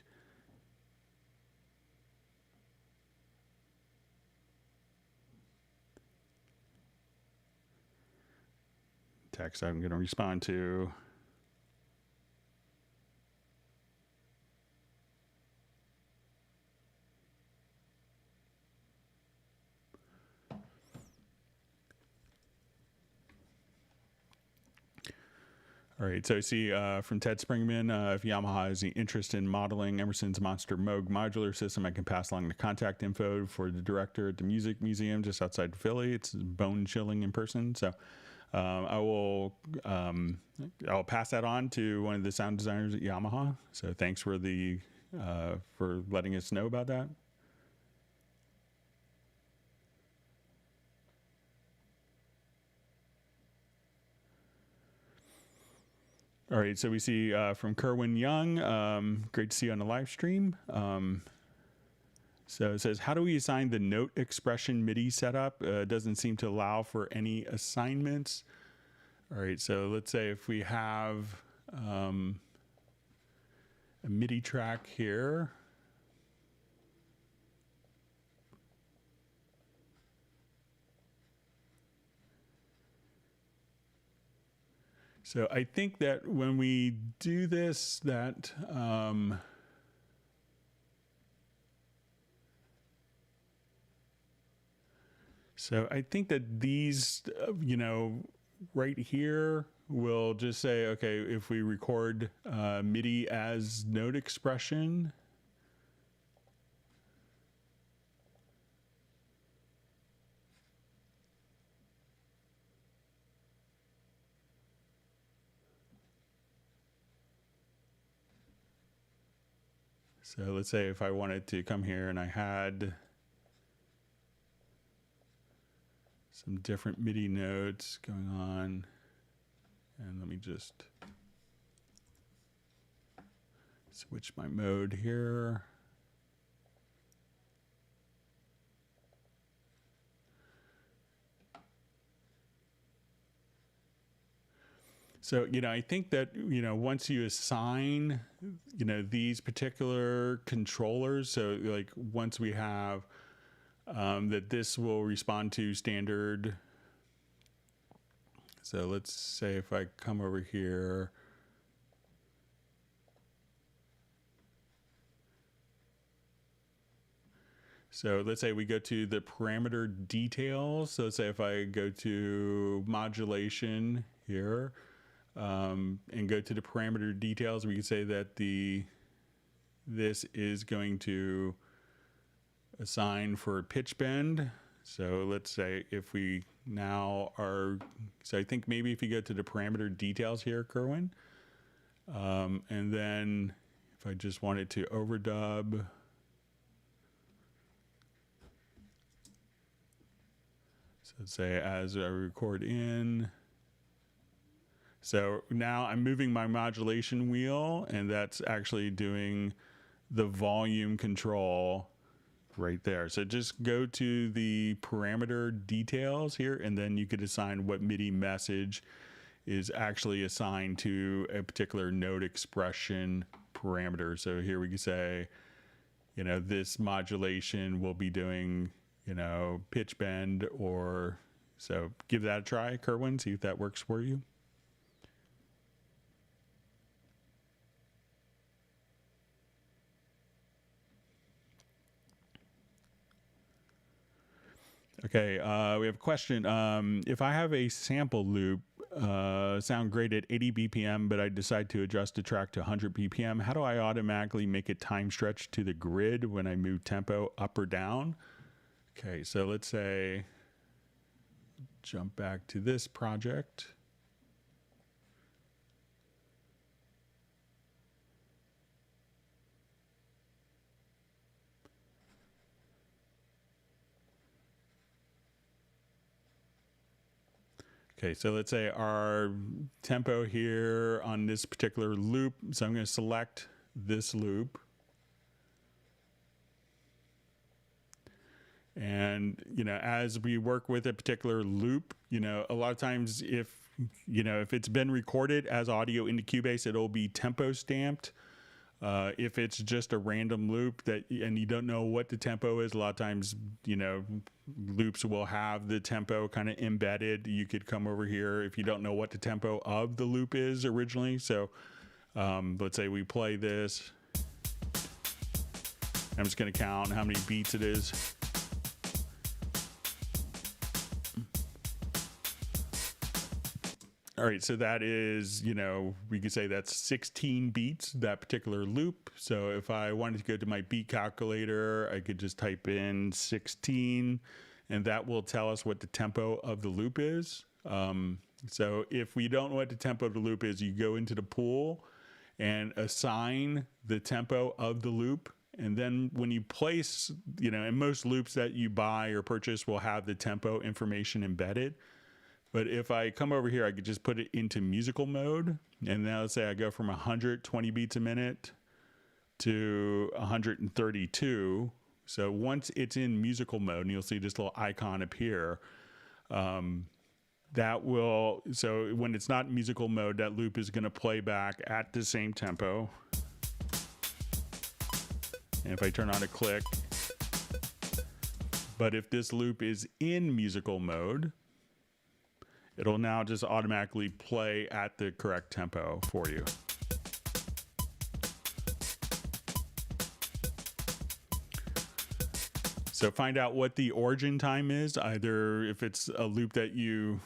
text I'm going to respond to. All right, so I see from Ted Springman, if Yamaha has any interest in modeling Emerson's Monster Moog modular system, I can pass along the contact info for the director at the Music Museum just outside Philly. It's bone chilling in person. So I'll pass that on to one of the sound designers at Yamaha. So thanks for for letting us know about that. All right, so we see from Kerwin Young, great to see you on the live stream. So it says, how do we assign the note expression MIDI setup? It doesn't seem to allow for any assignments. All right, so let's say if we have a MIDI track here. So I think that when we do this, that so I think that these, right here, will just say, okay, if we record MIDI as note expression, so let's say if I wanted to come here and I had some different MIDI notes going on, and let me just switch my mode here. So, I think that, once you assign, these particular controllers, so like once we have that this will respond to standard. So let's say if I come over here, so let's say we go to the parameter details. So let's say if I go to modulation here, and go to the parameter details, we can say that this is going to assign for pitch bend. So let's say if we now are, so I think maybe if you go to the parameter details here, Kerwin, and then If I just wanted to overdub, so say as I record in. So now I'm moving my modulation wheel, and that's actually doing the volume control right there. So just go to the parameter details here, and then you could assign what MIDI message is actually assigned to a particular note expression parameter. So here we can say, you know, this modulation will be doing, you know, pitch bend, or so give that a try, Kerwin, see if that works for you. Okay, we have a question. If I have a sample loop sound great at 80 BPM, but I decide to adjust the track to 100 BPM, how do I automatically make it time stretch to the grid when I move tempo up or down? Okay, so let's say, jump back to this project. Okay, so let's say our tempo here on this particular loop. So I'm going to select this loop. And, you know, as we work with a particular loop, you know, a lot of times if it's been recorded as audio into Cubase, it'll be tempo stamped. If it's just a random loop and you don't know what the tempo is, a lot of times, you know, loops will have the tempo kind of embedded. You could come over here if you don't know what the tempo of the loop is originally. So let's say we play this. I'm just going to count how many beats it is. All right, so that is, you know, we could say that's 16 beats, that particular loop. So if I wanted to go to my beat calculator, I could just type in 16, and that will tell us what the tempo of the loop is. So if we don't know what the tempo of the loop is, you go into the pool and assign the tempo of the loop. And then when you place, you know, and most loops that you buy or purchase will have the tempo information embedded. But if I come over here, I could just put it into musical mode. And now let's say I go from 120 beats a minute to 132. So once it's in musical mode, and you'll see this little icon appear, that will, so when it's not in musical mode, that loop is going to play back at the same tempo. And if I turn on a click, but if this loop is in musical mode, it'll now just automatically play at the correct tempo for you. So find out what the origin time is. Either if it's a loop that you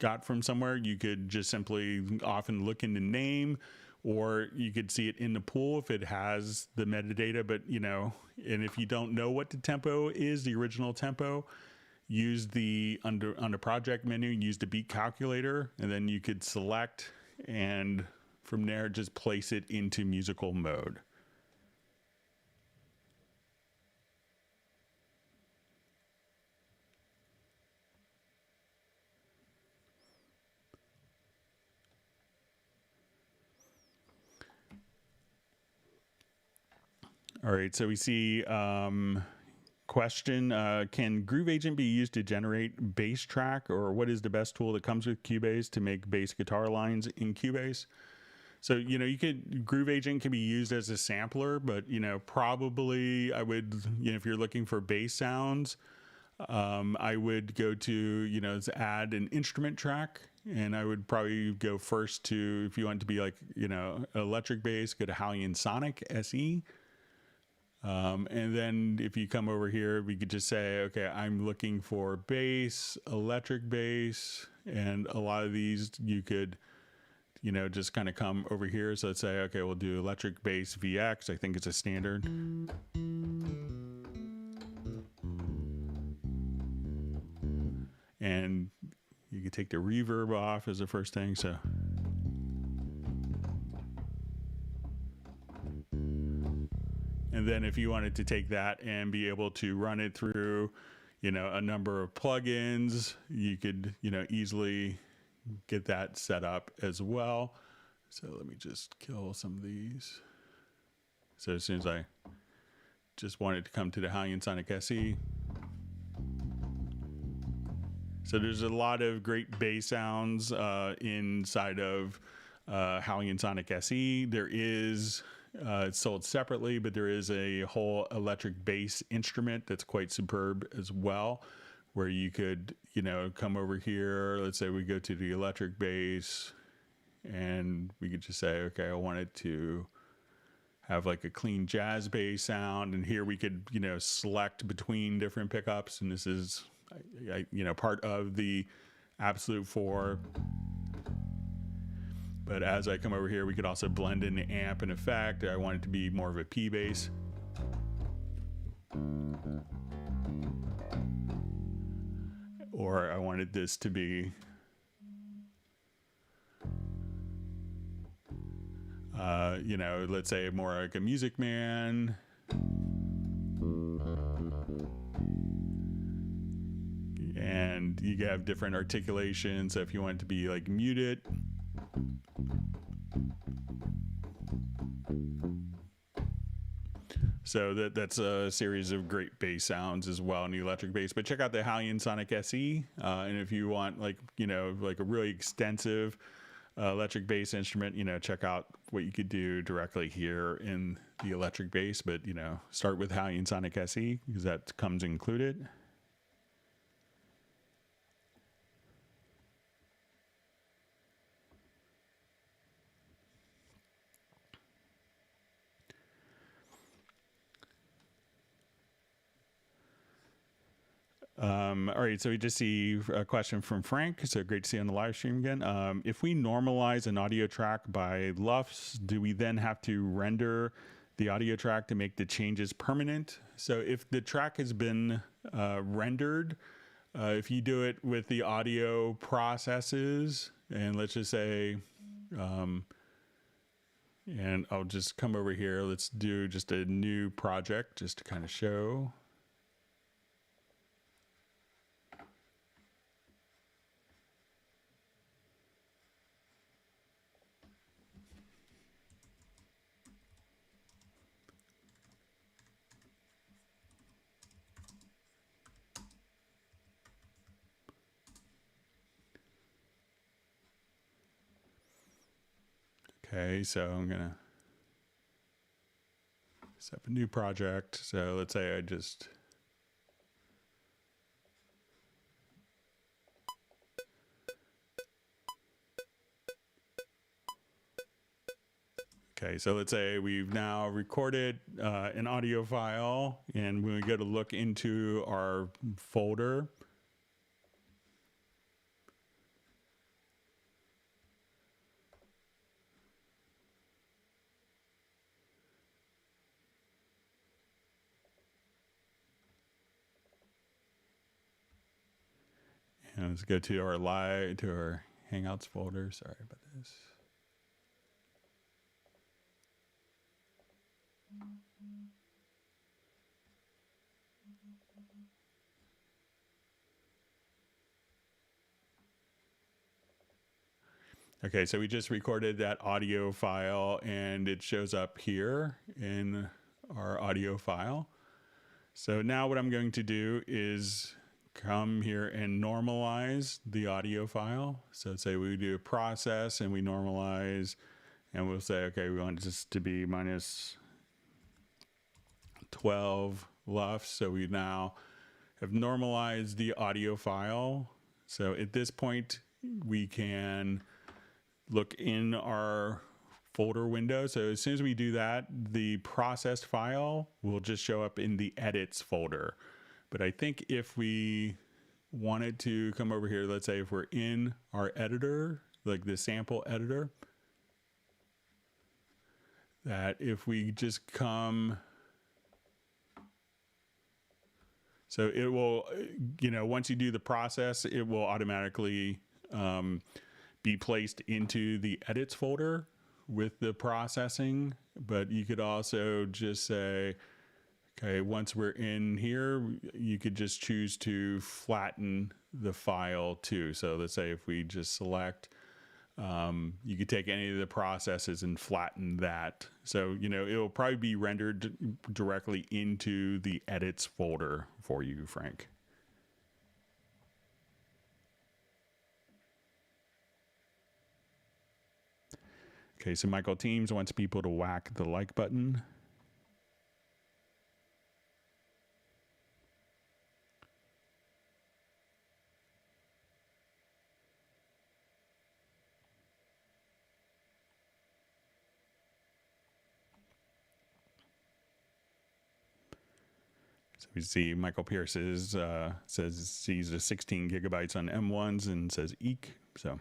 got from somewhere, you could just simply often look in the name, or you could see it in the pool if it has the metadata. But, you know, and if you don't know what the tempo is, the original tempo, use the under project menu, use the beat calculator, and then you could select, and from there just place it into musical mode. All right, so we see question, can Groove Agent be used to generate bass track, or what is the best tool that comes with Cubase to make bass guitar lines in Cubase? So, you know, Groove Agent can be used as a sampler, but, you know, probably I would, you know, if you're looking for bass sounds, I would go to, you know, add an instrument track, and I would probably go first to, if you want to be like, you know, electric bass, go to Halion Sonic SE. And then if you come over here, we could just say, okay, I'm looking for bass, electric bass, and a lot of these you could, you know, just kind of come over here. So let's say, okay, we'll do electric bass VX. I think it's a standard. And you could take the reverb off as the first thing. So And then if you wanted to take that and be able to run it through, you know, a number of plugins, you could, you know, easily get that set up as well. So let me just kill some of these. So as soon as I just wanted to come to the Halion Sonic SE. So there's a lot of great bass sounds inside of Halion Sonic SE. There is, it's sold separately, but there is a whole electric bass instrument that's quite superb as well, where you could, you know, come over here. Let's say we go to the electric bass and we could just say, okay, I want it to have like a clean jazz bass sound. And here we could, you know, select between different pickups. And this is, you know, part of the Absolute 4. But as I come over here, we could also blend in the amp and effect. I want it to be more of a P bass. Or I wanted this to be you know, let's say more like a Music Man. And you have different articulations. So if you want it to be like muted, so that's a series of great bass sounds as well in the electric bass. But check out the Halion Sonic SE, and if you want, like, you know, like a really extensive electric bass instrument, you know, check out what you could do directly here in the electric bass. But, you know, start with Halion Sonic SE because that comes included. All right, so we just see a question from Frank. So great to see you on the live stream again. If we normalize an audio track by LUFS, do we then have to render the audio track to make the changes permanent? So if the track has been rendered, if you do it with the audio processes, and let's just say, and I'll just come over here, let's do just a new project just to kind of show. Okay, so I'm gonna set up a new project. So let's say I just okay, so let's say we've now recorded an audio file, and when we go to look into our folder, and let's go to our Hangouts folder. Sorry about this. Okay, so we just recorded that audio file and it shows up here in our audio file. So now what I'm going to do is come here and normalize the audio file. So say we do a process and we normalize, and we'll say, okay, we want this to be minus 12 LUFS. So we now have normalized the audio file. So at this point, we can look in our folder window. So as soon as we do that, the processed file will just show up in the edits folder. But I think if we wanted to come over here, let's say if we're in our editor, like the sample editor, that if we just come, so it will, you know, once you do the process, it will automatically be placed into the edits folder with the processing but you could also just say, okay, once we're in here, you could just choose to flatten the file too. So let's say if we just select, you could take any of the processes and flatten that. So, you know, it'll probably be rendered directly into the edits folder for you, Frank. Okay, so Michael Teams wants people to whack the like button. So we see Michael Pierce sees the 16 gigabytes on M1s and says eek. So.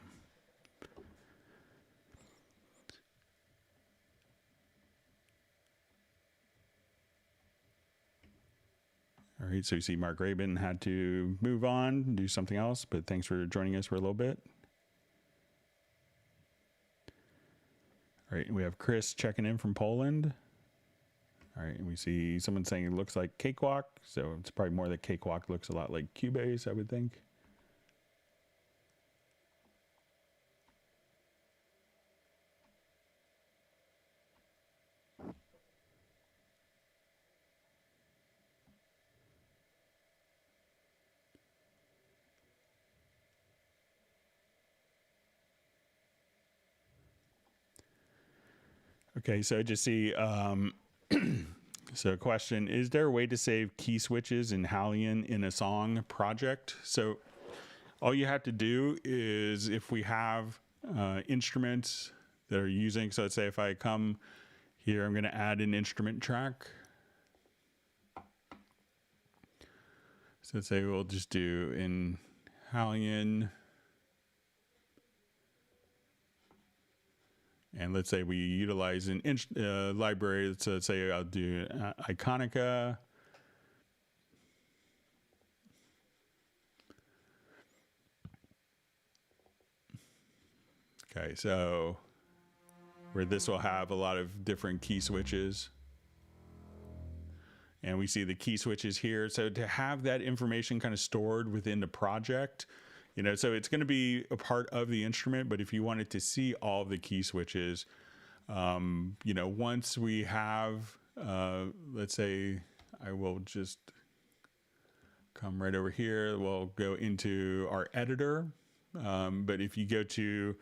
All right, so you see Mark Rabin had to move on, do something else, but thanks for joining us for a little bit. All right, we have Chris checking in from Poland. All right, and we see someone saying it looks like Cakewalk, so it's probably more that Cakewalk looks a lot like Cubase, I would think. Okay, so I just see, so question, is there a way to save key switches in Halion in a song project? So all you have to do is, if we have instruments that are using, so let's say if I come here, I'm going to add an instrument track. So let's say we'll just do in Halion. And let's say we utilize an library. So let's say I'll do Iconica. Okay, so where this will have a lot of different key switches. And we see the key switches here. So to have that information kind of stored within the project, you know, so it's going to be a part of the instrument, but if you wanted to see all of the key switches, you know, once we have, let's say I will just come right over here. We'll go into our editor. But if you go to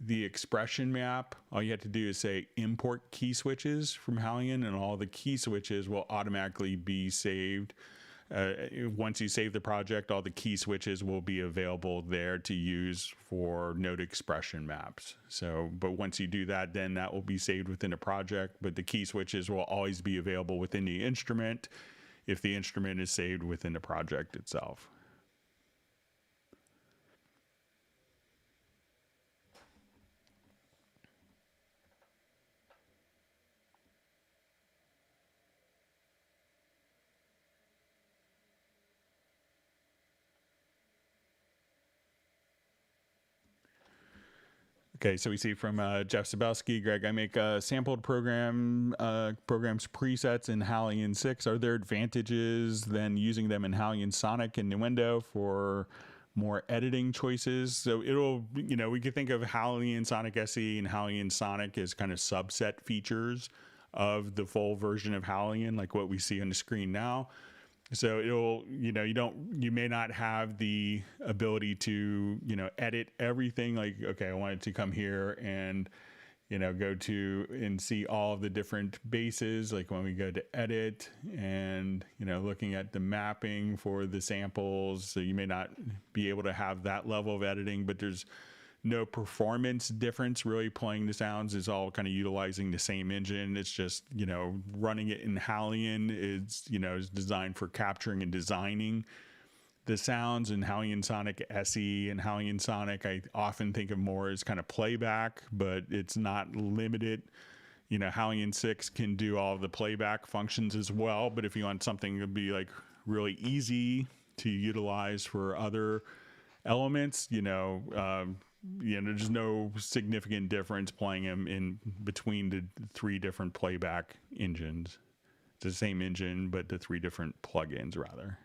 the expression map, all you have to do is say import key switches from Halion, and all the key switches will automatically be saved. Once you save the project, all the key switches will be available there to use for note expression maps. So, but once you do that, then that will be saved within a project, but the key switches will always be available within the instrument if the instrument is saved within the project itself. Okay, so we see from Jeff Sabelski, Greg, I make sampled programs presets in Halion 6. Are there advantages than using them in Halion Sonic and Nuendo for more editing choices? So it'll, you know, we could think of Halion Sonic SE and Halion Sonic as kind of subset features of the full version of Halion, like what we see on the screen now. So it'll, you know, you may not have the ability to, you know, edit everything. Like, okay, I wanted to come here and, you know, go to and see all of the different bases. Like when we go to edit and, you know, looking at the mapping for the samples. So you may not be able to have that level of editing, but there's no performance difference really playing the sounds. Is all kind of utilizing the same engine. It's just, you know, running it in Halion is, you know, is designed for capturing and designing the sounds. And Halion Sonic SE and Halion Sonic, I often think of more as kind of playback, but it's not limited. You know, Halion 6 can do all of the playback functions as well, but if you want something to be like really easy to utilize for other elements, you know, there's no significant difference playing them in between the three different playback engines. It's the same engine, but the three different plugins rather.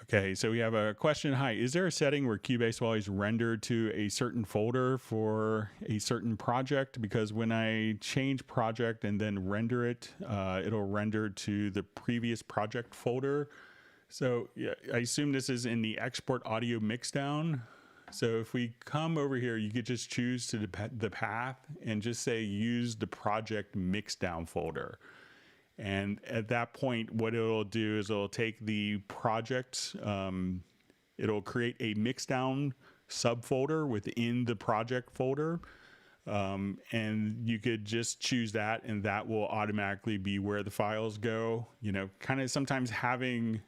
Okay, so we have a question. Hi, is there a setting where Cubase will always render to a certain folder for a certain project? Because when I change project and then render it, it'll render to the previous project folder. So yeah, I assume this is in the export audio mixdown. So if we come over here, you could just choose to the path and just say use the project mixdown folder. And at that point, what it'll do is it'll take the project, it'll create a mixdown subfolder within the project folder. And you could just choose that, and that will automatically be where the files go. Kind of sometimes having,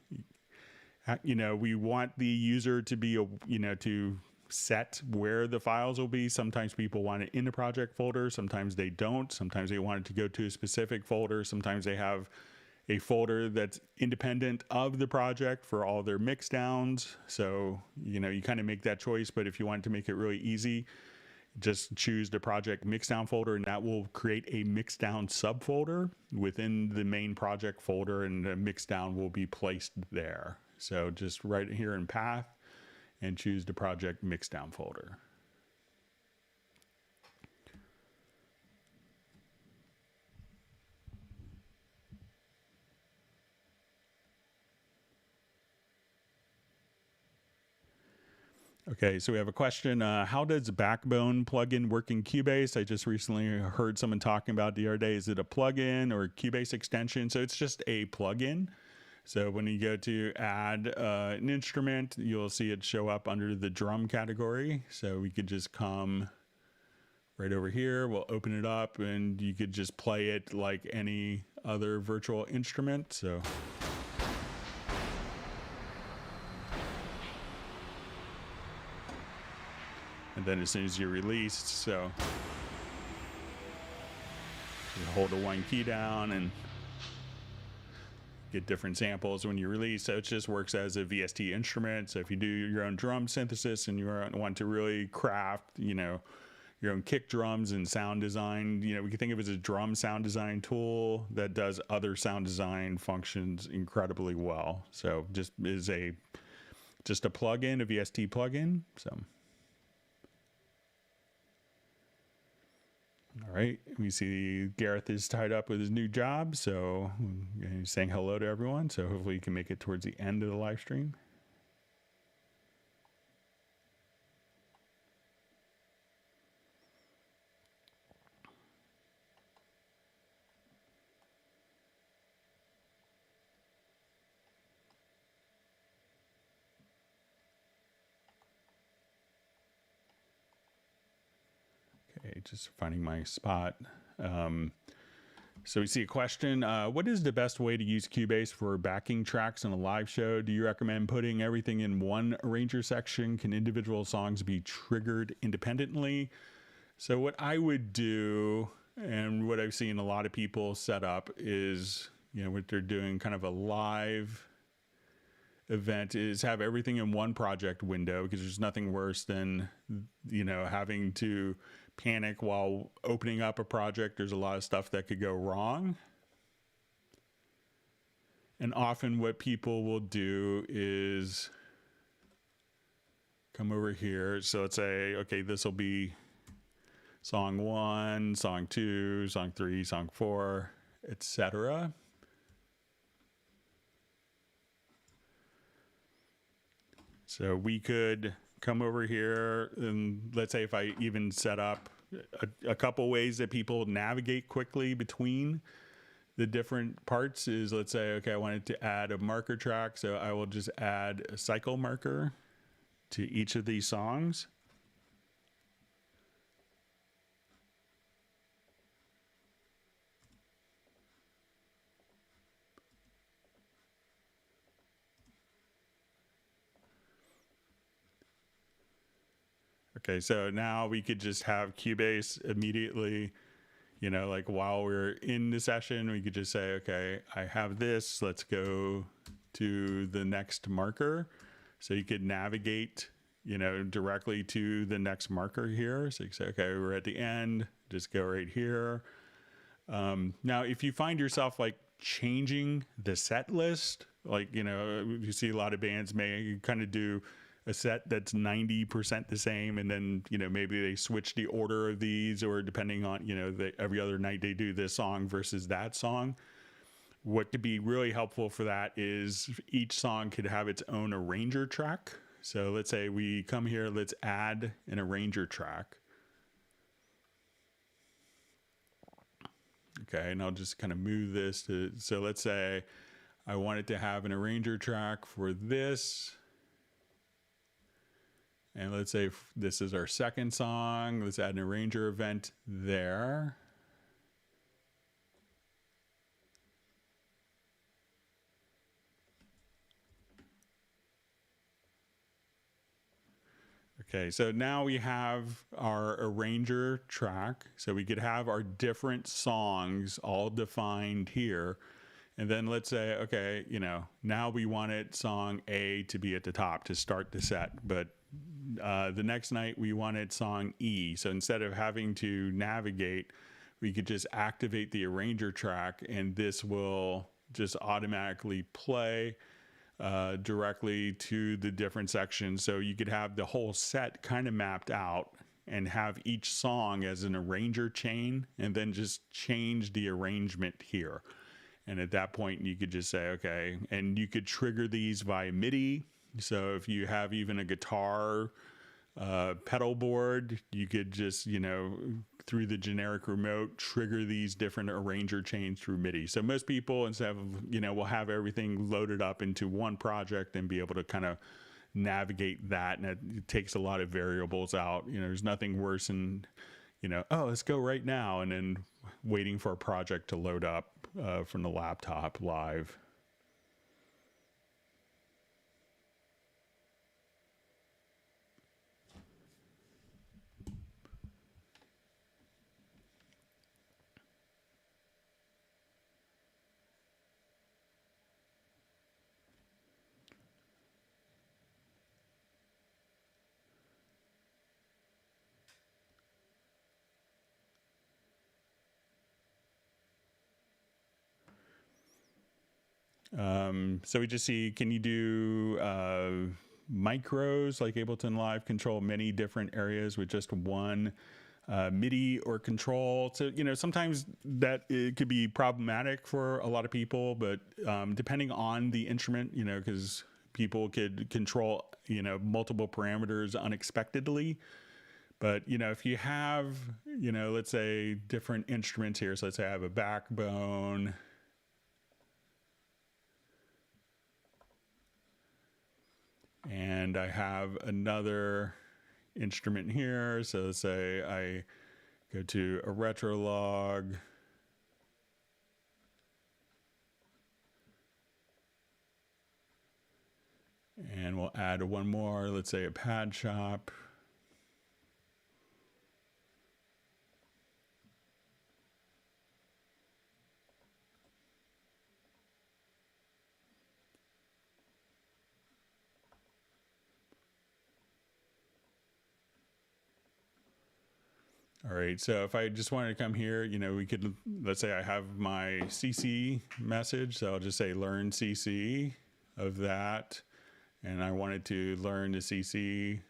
we want the user to be, to set where the files will be. Sometimes people want it in the project folder. Sometimes they don't. Sometimes they want it to go to a specific folder. Sometimes they have a folder that's independent of the project for all their mix downs. So, you kind of make that choice. But if you want to make it really easy, just choose the project mixdown folder, and that will create a mixdown subfolder within the main project folder, and the mixdown will be placed there. So just right here in path, and choose the project mixdown folder. Okay, so we have a question. How does Backbone plugin work in Cubase? I just recently heard someone talking about the other day. Is it a plugin or a Cubase extension? So it's just a plugin. So when you go to add an instrument, you'll see it show up under the drum category. So we could just come right over here. We'll open it up, and you could just play it like any other virtual instrument. So and then as soon as you release, so you hold the one key down and get different samples when you release. So it just works as a VST instrument. So if you do your own drum synthesis and you want to really craft, your own kick drums and sound design, we can think of it as a drum sound design tool that does other sound design functions incredibly well. So just a plugin, a VST plugin. So. All right, we see Gareth is tied up with his new job, so he's saying hello to everyone. So hopefully you can make it towards the end of the live stream. Okay, just finding my spot. So we see a question. What is the best way to use Cubase for backing tracks in a live show? Do you recommend putting everything in one arranger section? Can individual songs be triggered independently? So what I would do, and what I've seen a lot of people set up is, what they're doing kind of a live event, is have everything in one project window, because there's nothing worse than, having to panic while opening up a project. There's a lot of stuff that could go wrong. And often what people will do is come over here. So let's say, okay, this will be song 1, song 2, song 3, song 4, etc. So we could come over here, and let's say if I even set up a couple ways that people navigate quickly between the different parts is, let's say, okay, I wanted to add a marker track, so I will just add a cycle marker to each of these songs. Okay, so now we could just have Cubase immediately, You know, like while we're in the session, we could just say, okay, I have this, let's go to the next marker. So you could navigate, you know, directly to the next marker here. So you can say, okay, we're at the end, just go right here. Now, if you find yourself like changing the set list, like, you know, you see a lot of bands may kind of do a set that's 90% the same, and then, you know, maybe they switch the order of these, or depending on, you know, every other night they do this song versus that song. What could be really helpful for that is each song could have its own arranger track. So let's say we come here, let's add an arranger track. Okay, and I'll just kind of move this to, so let's say I wanted to have an arranger track for this. And let's say this is our second song. Let's add an arranger event there. Okay, so now we have our arranger track. So we could have our different songs all defined here. And then let's say, okay, you know, now we wanted song A to be at the top to start the set, but the next night we wanted song E. So instead of having to navigate, we could just activate the arranger track, and this will just automatically play directly to the different sections. So you could have the whole set kind of mapped out and have each song as an arranger chain, and then just change the arrangement here. And at that point, you could just say, okay, and you could trigger these via MIDI. So if you have even a guitar pedal board, you could just, you know, through the generic remote, trigger these different arranger chains through MIDI. So most people, instead of, you know, will have everything loaded up into one project and be able to kind of navigate that. And it takes a lot of variables out. You know, there's nothing worse than, you know, oh, let's go right now, and then waiting for a project to load up from the laptop live. So we just see, can you do micros, like Ableton Live control many different areas with just one MIDI or control? So, you know, sometimes that it could be problematic for a lot of people, but depending on the instrument, you know, because people could control, you know, multiple parameters unexpectedly. But, you know, if you have, you know, let's say different instruments here, so let's say I have a backbone, and I have another instrument here. So let's say I go to a Retrologue, and we'll add one more, let's say a pad shop. All right, so if I just wanted to come here, you know, we could, let's say I have my CC message, so I'll just say learn CC of that, and I wanted to learn the CC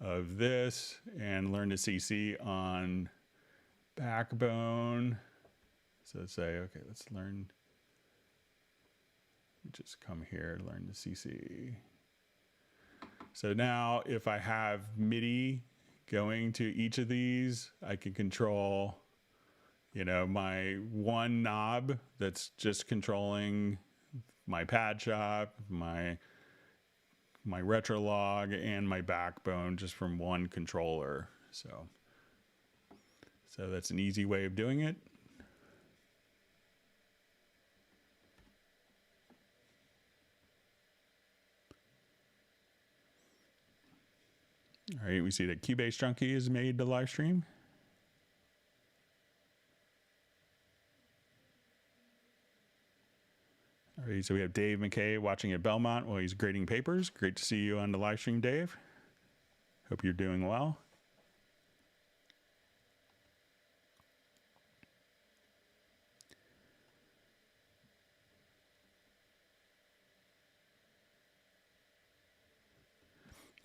of this and learn the CC on backbone. So let's say, okay, let's learn, just come here, learn the CC. So now if I have MIDI going to each of these, I can control, you know, my one knob that's just controlling my pad shop, my Retrologue, and my backbone just from one controller. So that's an easy way of doing it. All right, we see that Cubase Junkie has made the live stream. right, so we have Dave McKay watching at Belmont while he's grading papers. Great to see you on the live stream, Dave. Hope you're doing well.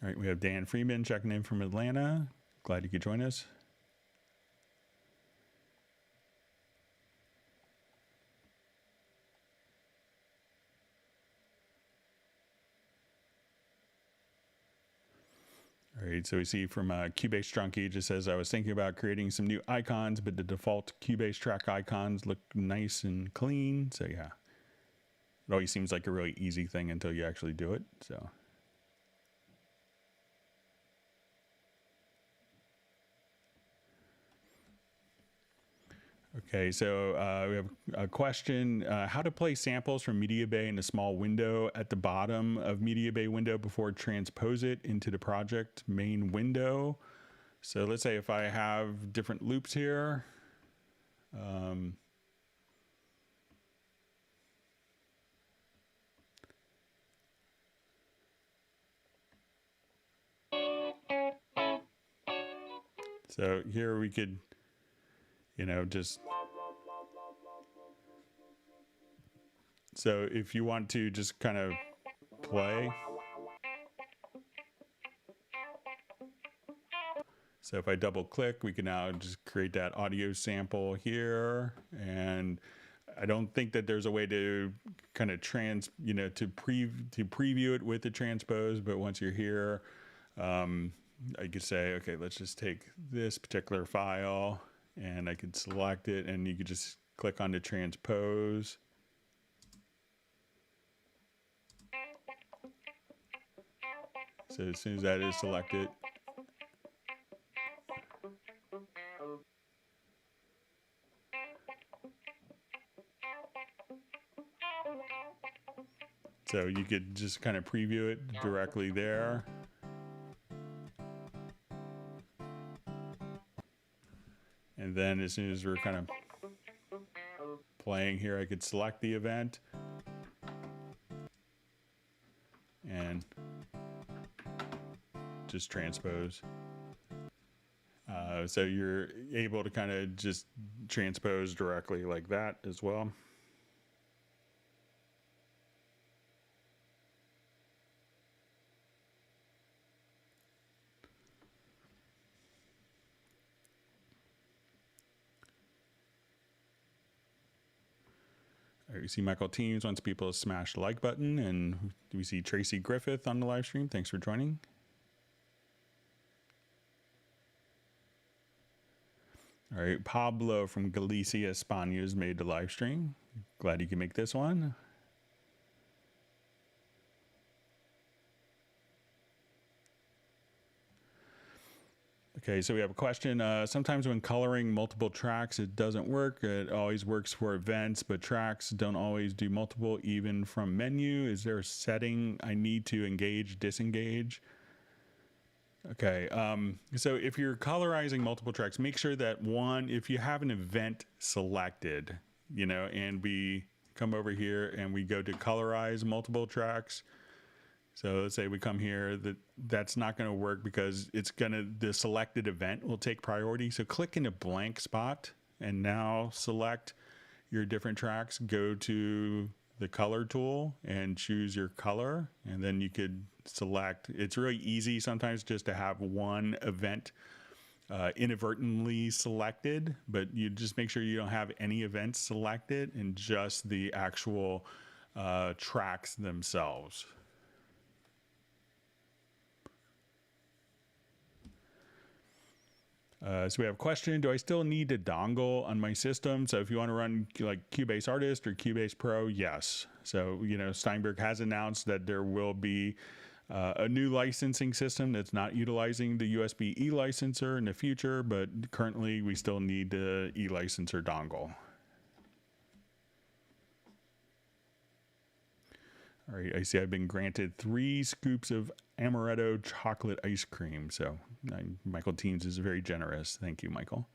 All right, we have Dan Freeman checking in from Atlanta. Glad you could join us. All right, so we see from Cubase Drunky just says, I was thinking about creating some new icons, but the default Cubase track icons look nice and clean. So yeah, it always seems like a really easy thing until you actually do it. So. Okay, so we have a question, how to play samples from MediaBay in a small window at the bottom of MediaBay window before transpose it into the project main window. So let's say if I have different loops here, so here we could, you know, just, so if you want to just kind of play. So if I double click, we can now just create that audio sample here. And I don't think that there's a way to kind of to preview it with the transpose, but once you're here, I could say, okay, let's just take this particular file and I could select it and you could just click on the transpose. So as soon as that is selected, so you could just kind of preview it directly there. And then as soon as we're kind of playing here, I could select the event and just transpose. So you're able to kind of just transpose directly like that as well. All right, we see Michael Teams wants people to smash the like button, and we see Tracy Griffith on the live stream. Thanks for joining. All right, Pablo from Galicia, España has made the live stream. Glad you can make this one. Okay, so we have a question. Sometimes when coloring multiple tracks, it doesn't work. It always works for events, but tracks don't always do multiple, even from menu. Is there a setting I need to engage, disengage? Okay, so if you're colorizing multiple tracks, make sure that if you have an event selected, you know, and we come over here and we go to colorize multiple tracks. So let's say we come here, that's not going to work because the selected event will take priority. So click in a blank spot and now select your different tracks, go to the color tool and choose your color. And then you could select, it's really easy sometimes just to have one event inadvertently selected, but you just make sure you don't have any events selected and just the actual tracks themselves. So we have a question, do I still need a dongle on my system? So if you want to run like Cubase Artist or Cubase Pro, yes. So, you know, Steinberg has announced that there will be a new licensing system that's not utilizing the USB e-licenser in the future, but currently we still need the e-licenser dongle. All right, I see I've been granted 3 scoops of amaretto chocolate ice cream. So Michael Teams is very generous. Thank you, Michael.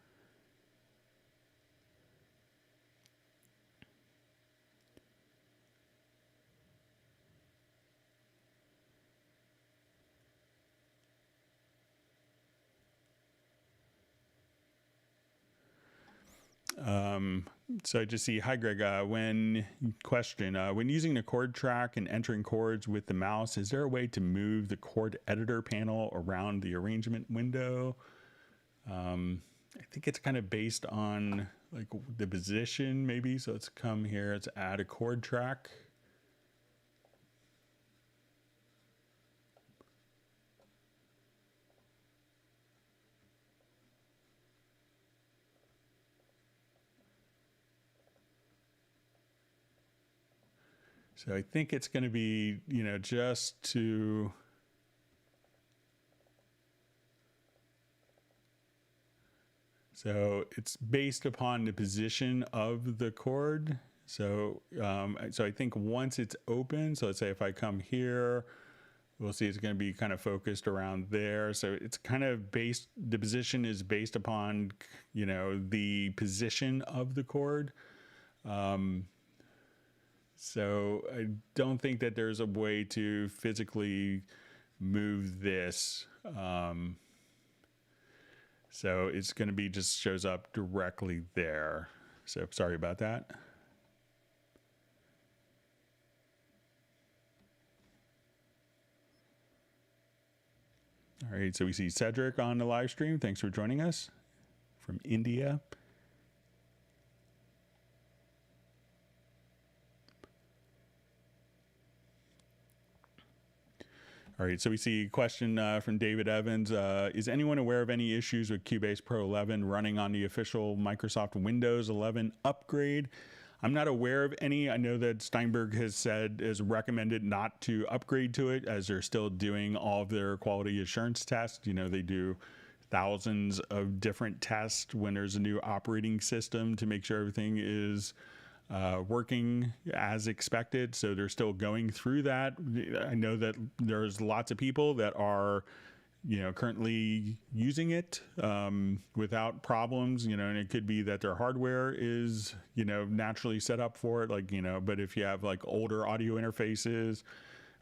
So I just see, hi Greg, when using the chord track and entering chords with the mouse, is there a way to move the chord editor panel around the arrangement window? I think it's kind of based on like the position maybe. So let's come here, let's add a chord track. So I think it's going to be, you know, just to so it's based upon the position of the chord. So so I think once it's open, so let's say if I come here, we'll see it's going to be kind of focused around there. So it's kind of based, the position is based upon, you know, the position of the chord. So I don't think that there's a way to physically move this. So it's going to be just shows up directly there. So sorry about that. All right, so we see Cedric on the live stream. Thanks for joining us from India. All right, so we see a question from David Evans. Is anyone aware of any issues with Cubase Pro 11 running on the official Microsoft Windows 11 upgrade? I'm not aware of any. I know that Steinberg has recommended not to upgrade to it as they're still doing all of their quality assurance tests. You know, they do thousands of different tests when there's a new operating system to make sure everything is working as expected. So they're still going through that. I know that there's lots of people that are, you know, currently using it without problems, you know, and it could be that their hardware is, you know, naturally set up for it. Like, you know, but if you have like older audio interfaces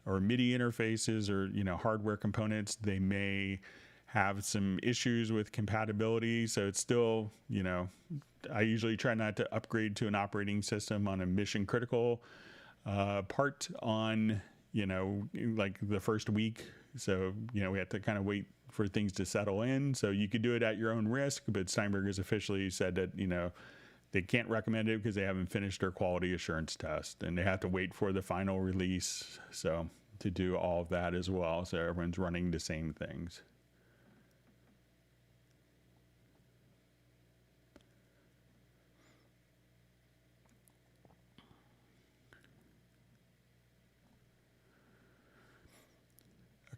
or MIDI interfaces or, you know, hardware components, they may have some issues with compatibility. So it's still, you know, I usually try not to upgrade to an operating system on a mission critical part on, you know, like the first week. So, you know, we have to kind of wait for things to settle in. So you could do it at your own risk, but Steinberg has officially said that, you know, they can't recommend it because they haven't finished their quality assurance test and they have to wait for the final release. So to do all of that as well. So everyone's running the same things.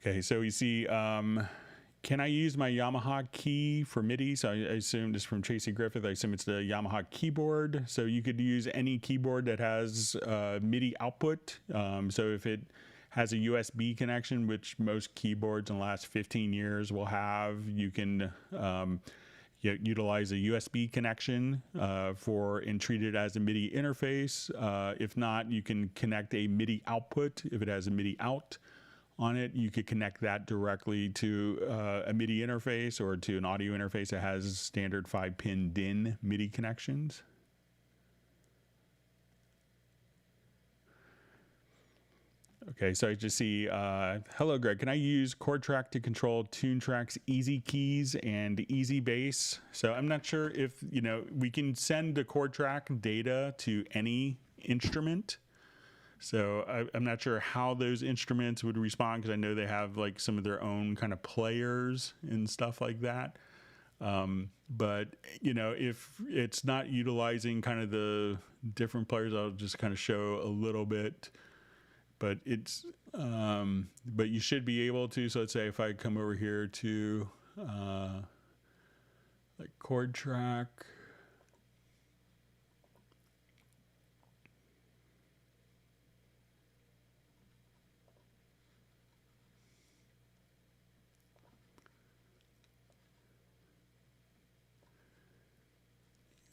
Okay, so we see, can I use my Yamaha key for MIDI? So I assume this from Tracy Griffith, I assume it's the Yamaha keyboard. So you could use any keyboard that has MIDI output. So if it has a USB connection, which most keyboards in the last 15 years will have, you can utilize a USB connection and treat it as a MIDI interface. If not, you can connect a MIDI output. If it has a MIDI out on it, you could connect that directly to a MIDI interface or to an audio interface that has standard 5-pin DIN MIDI connections. Okay, so I just see, hello Greg, can I use Chord Track to control Tune Track's easy keys and easy bass? So I'm not sure if, you know, we can send the Chord Track data to any instrument. So I'm not sure how those instruments would respond because I know they have like some of their own kind of players and stuff like that. But, you know, if it's not utilizing kind of the different players, I'll just kind of show a little bit. But it's, but you should be able to. So let's say if I come over here to like Chord Track.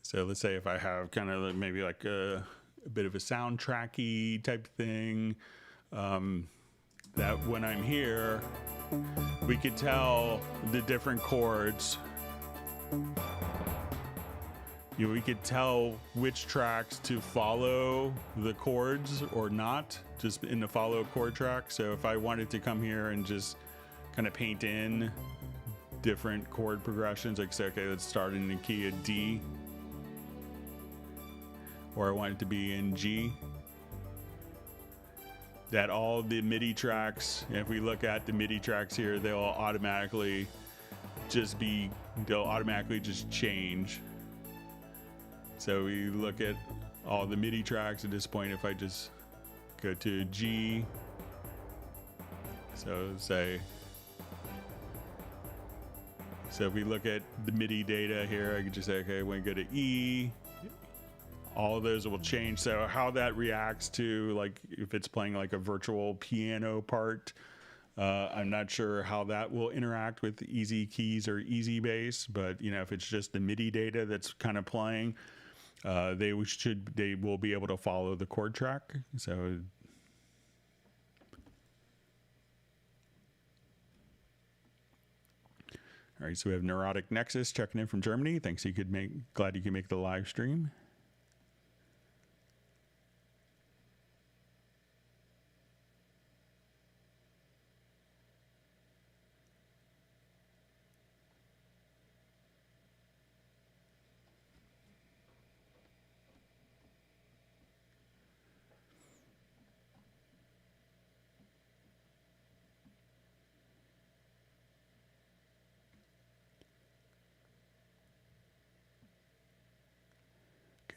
So let's say if I have kind of maybe like a bit of a soundtracky type thing, that when I'm here, we could tell the different chords we could tell which tracks to follow the chords or not, just in the follow chord track. So if I wanted to come here and just kind of paint in different chord progressions, like say, okay, let's start in the key of D, or I want it to be in G, that all the MIDI tracks, if we look at the MIDI tracks here, they'll automatically just change. So we look at all the MIDI tracks at this point. If I just go to G, so if we look at the MIDI data here, I can just say, okay, when I go to E, all of those will change. So how that reacts to, like, if it's playing like a virtual piano part, I'm not sure how that will interact with easy keys or easy bass, but if it's just the MIDI data that's kind of playing, they will be able to follow the chord track. So all right, so we have Neurotic Nexus checking in from Germany. Thanks, glad you could make the live stream.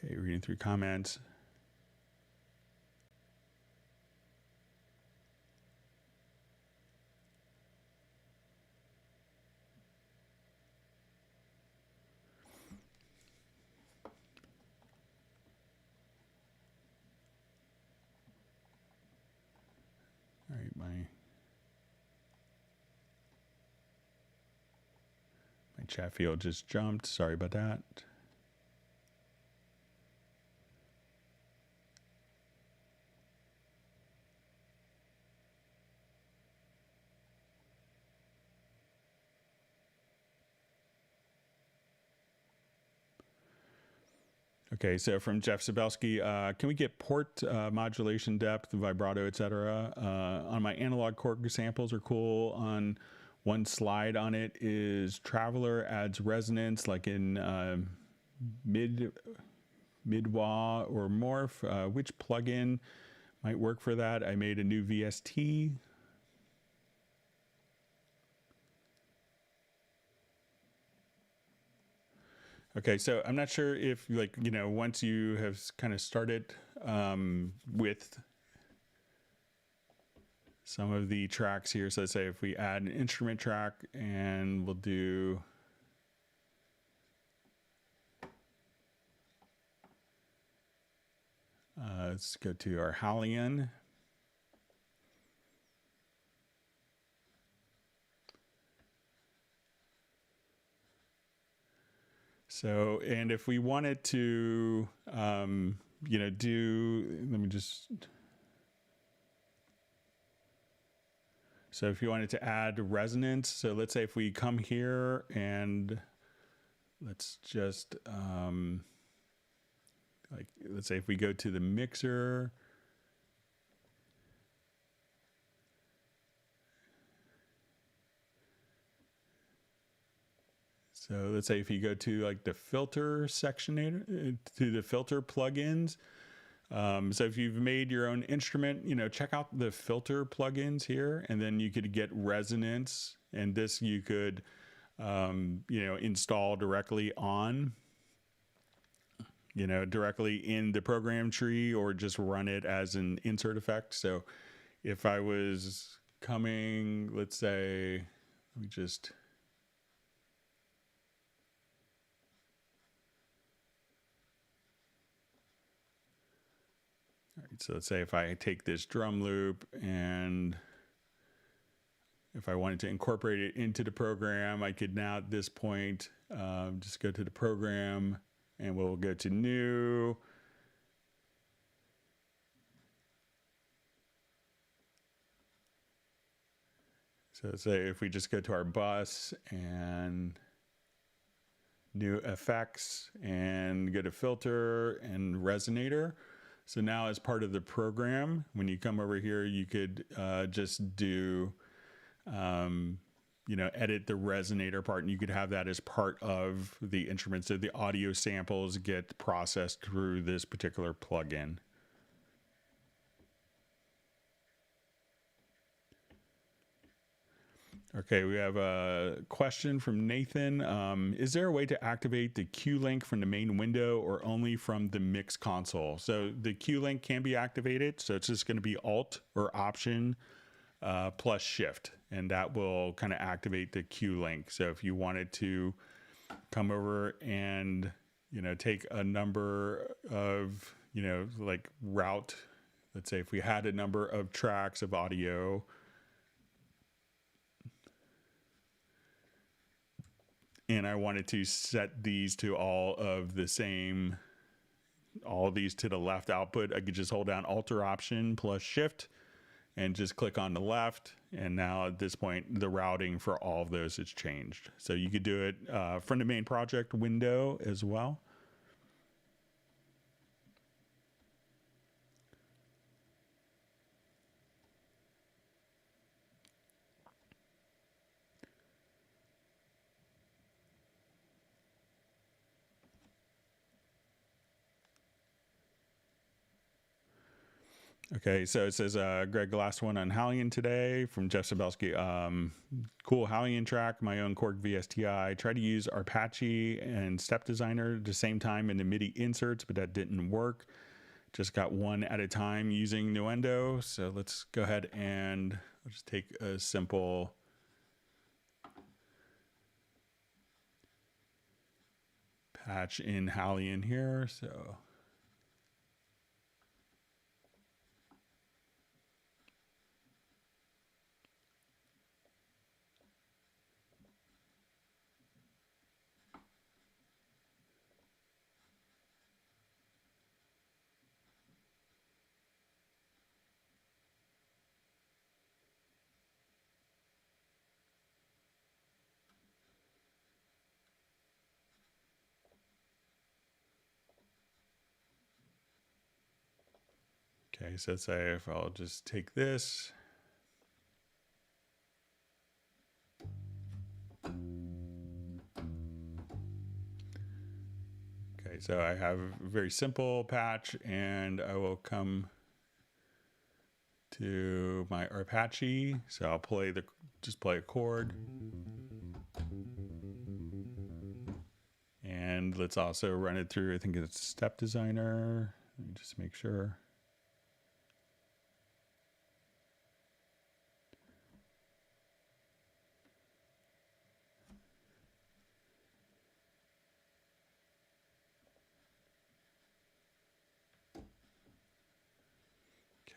Okay, reading through comments. All right, my chat field just jumped. Sorry about that. Okay, so from Jeff Sabelski, can we get port modulation depth, vibrato, etc.? On my analog chord samples are cool. On one slide on it is Traveler adds resonance, like in mid-wah or morph. Which plugin might work for that? I made a new VST. Okay, so I'm not sure if, like, once you have kind of started with some of the tracks here. So let's say if we add an instrument track, and we'll do let's go to our Halion. So, and if we wanted to, let me just, so if you wanted to add resonance, so let's say if we come here and let's just, let's say if we go to the mixer, so let's say if you go to like the filter section, to the filter plugins. So if you've made your own instrument, check out the filter plugins here, and then you could get resonance, and this you could, install directly on, directly in the program tree, or just run it as an insert effect. So if I was coming, let's say, let me just, all right, so let's say if I take this drum loop, and if I wanted to incorporate it into the program, I could now at this point just go to the program, and we'll go to new. So say if we just go to our bus, and new effects and go to filter and resonator. So now as part of the program, when you come over here, you could just do, you know, edit the resonator part, and you could have that as part of the instrument. So the audio samples get processed through this particular plugin. Okay, we have a question from Nathan. Is there a way to activate the Q link from the main window or only from the mix console? So the Q link can be activated. So it's just going to be Alt or Option plus Shift, and that will kind of activate the Q link. So if you wanted to come over and, you know, take a number of, you know, like route, let's say if we had a number of tracks of audio, and I wanted to set these to all of the same, all these to the left output, I could just hold down Alt or Option plus Shift and just click on the left. And now at this point, the routing for all of those has changed. So you could do it from the main project window as well. Okay, so it says, Greg, the last one on Halion today from Jeff Sabelski. Cool Halion track, my own Chord VSTI. Tried to use Apache and Step Designer at the same time in the MIDI inserts, but that didn't work. Just got one at a time using Nuendo. So let's go ahead and I'll just take a simple patch in Halion here. So okay, so let's say if I'll just take this. Okay, so I have a very simple patch, and I will come to my Apache. So I'll play just play a chord. And let's also run it through, I think it's Step Designer. Let me just make sure.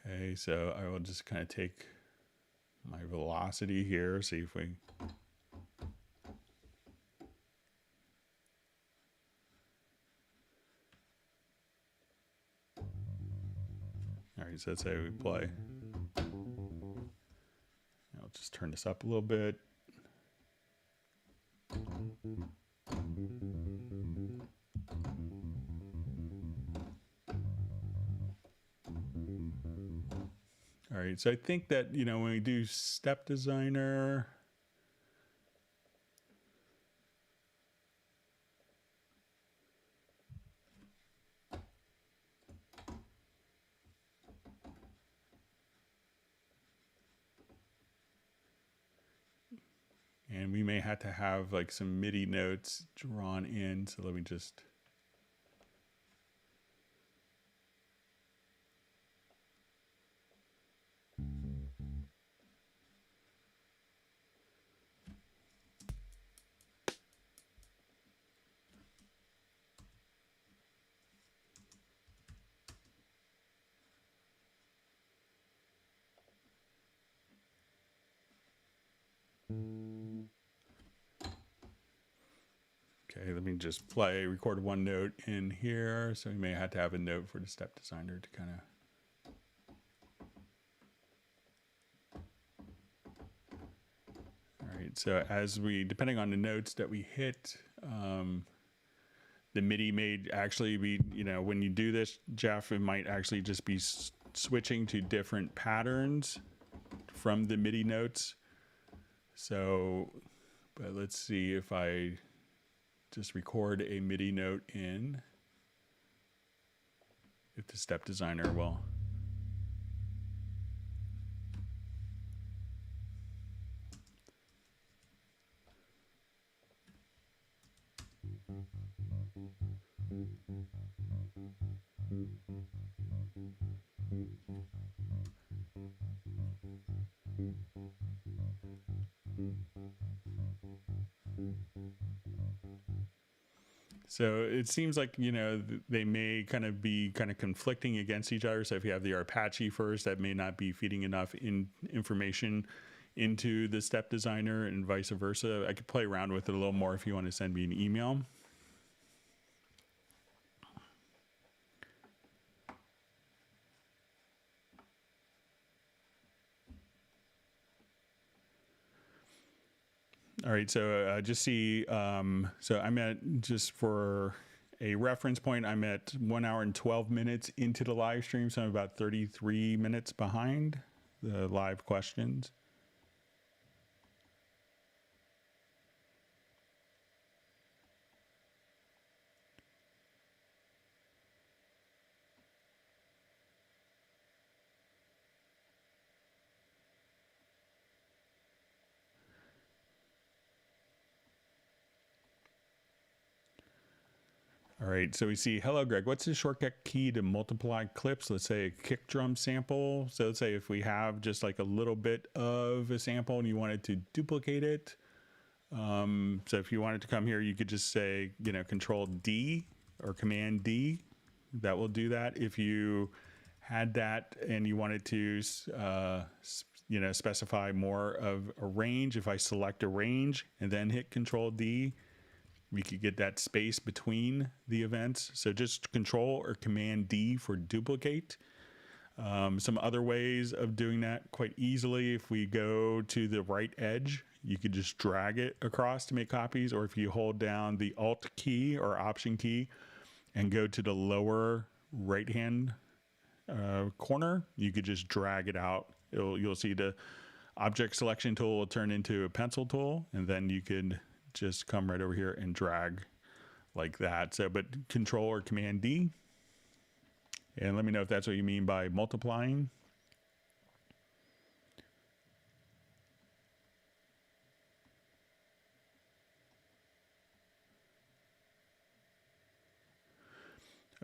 Okay, so I will just kind of take my velocity here, see if we... All right, so let's say we play. I'll just turn this up a little bit. All right, so I think that, you know, when we do Step Designer, and we may have to have like some MIDI notes drawn in, so let me just... Okay, let me just record one note in here. So we may have to have a note for the Step Designer to kind of... All right, so as depending on the notes that we hit, the MIDI may actually be, when you do this, Jeff, it might actually just be switching to different patterns from the MIDI notes. So, but let's see if I just record a MIDI note in, if the step designer will. So it seems like, they may kind of be conflicting against each other. So if you have the Apache first, that may not be feeding enough information into the step designer, and vice versa. I could play around with it a little more if you want to send me an email. All right, so just see, so I'm at, just for a reference point, I'm at 1 hour and 12 minutes into the live stream, so I'm about 33 minutes behind the live questions. All right, so we see, hello, Greg, what's the shortcut key to multiply clips? Let's say a kick drum sample. So let's say if we have just like a little bit of a sample and you wanted to duplicate it. So if you wanted to come here, you could just say, Control D or Command D. That will do that. If you had that and you wanted to, specify more of a range, if I select a range and then hit Control D, we could get that space between the events. So just Control or Command D for duplicate. Some other ways of doing that quite easily, if we go to the right edge, you could just drag it across to make copies, or if you hold down the Alt key or Option key and go to the lower right hand corner, you could just drag it out. You'll see the object selection tool will turn into a pencil tool, and then you could just come right over here and drag like that. So, but Control or Command D. And let me know if that's what you mean by multiplying.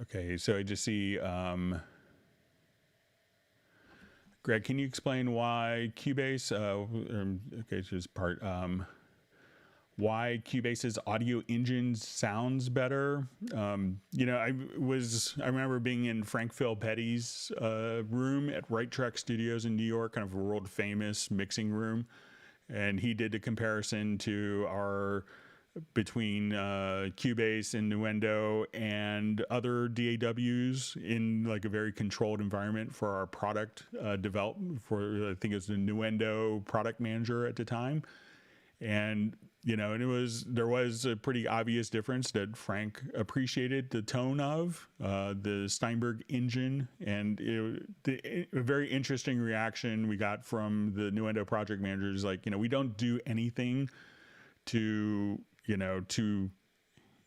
Okay, so I just see, Greg, can you explain why Cubase, okay, so this part, why Cubase's audio engine sounds better? I remember being in Frank Phil Petty's room at Right Track Studios in New York, kind of a world famous mixing room. And he did a comparison to between Cubase and Nuendo and other DAWs in like a very controlled environment for our product development for, I think it was the Nuendo product manager at the time. And and there was a pretty obvious difference that Frank appreciated the tone of the Steinberg engine, and a very interesting reaction we got from the Nuendo project managers. Like, we don't do anything to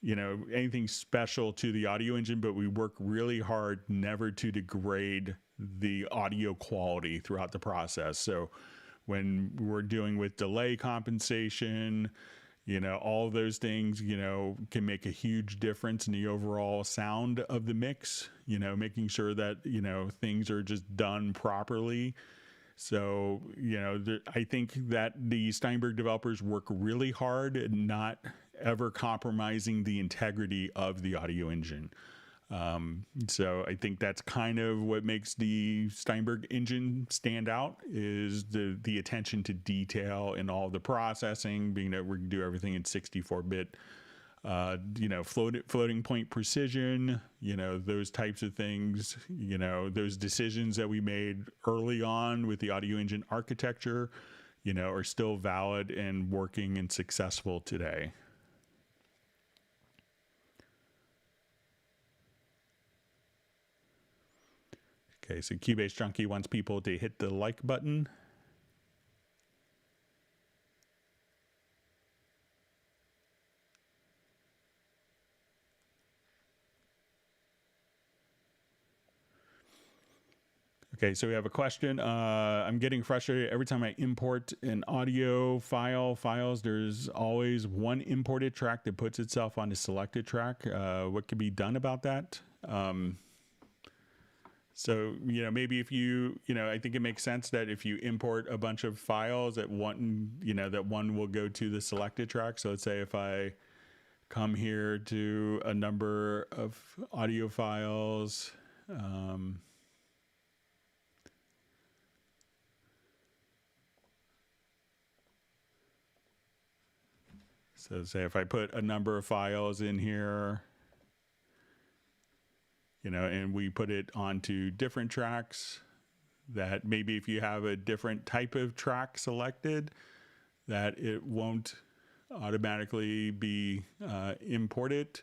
anything special to the audio engine, but we work really hard never to degrade the audio quality throughout the process. So when we're dealing with delay compensation, all of those things, can make a huge difference in the overall sound of the mix, making sure that, things are just done properly. So, I think that the Steinberg developers work really hard at not ever compromising the integrity of the audio engine. So I think that's kind of what makes the Steinberg engine stand out, is the attention to detail in all the processing, being that we can do everything in 64-bit, floating point precision, those types of things, those decisions that we made early on with the audio engine architecture, are still valid and working and successful today. Okay, so Cubase Junkie wants people to hit the like button. Okay, so we have a question. I'm getting frustrated every time I import an audio files. There's always one imported track that puts itself on the selected track. What could be done about that? So, maybe if I think it makes sense that if you import a bunch of files that one will go to the selected track. So let's say if I come here to a number of audio files, so say if I put a number of files in here, and we put it onto different tracks, that maybe if you have a different type of track selected, that it won't automatically be imported.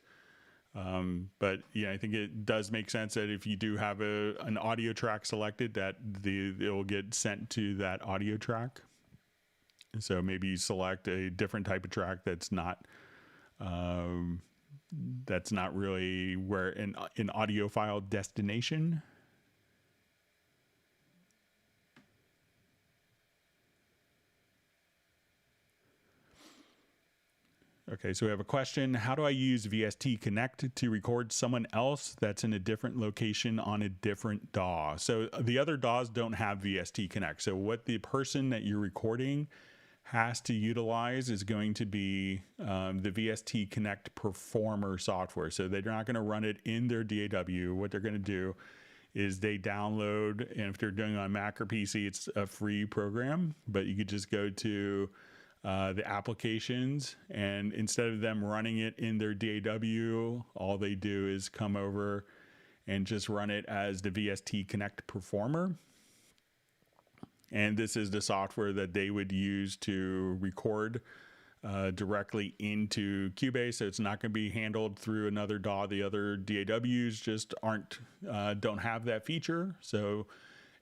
But I think it does make sense that if you do have an audio track selected, that it will get sent to that audio track. So maybe you select a different type of track that's not really where an audio file destination. Okay, so we have a question. How do I use VST Connect to record someone else that's in a different location on a different DAW? So the other DAWs don't have VST Connect. So what the person that you're recording has to utilize is going to be the VST Connect Performer software. So they're not going to run it in their DAW. What they're going to do is they download, and if they're doing it on Mac or PC, it's a free program, but you could just go to the applications, and instead of them running it in their DAW, all they do is come over and just run it as the VST Connect Performer. And this is the software that they would use to record directly into Cubase. So it's not going to be handled through another DAW. The other DAWs just don't have that feature. So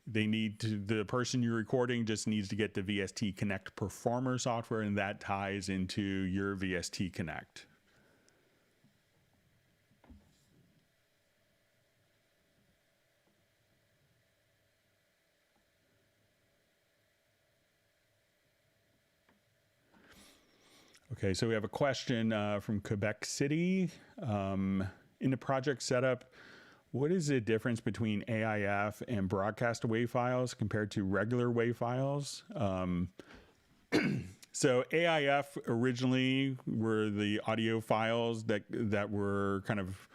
the person you're recording just needs to get the VST Connect Performer software, and that ties into your VST Connect. Okay, so we have a question from Quebec City. In the project setup, what is the difference between AIF and broadcast WAV files compared to regular WAV files? So AIF originally were the audio files that were kind of,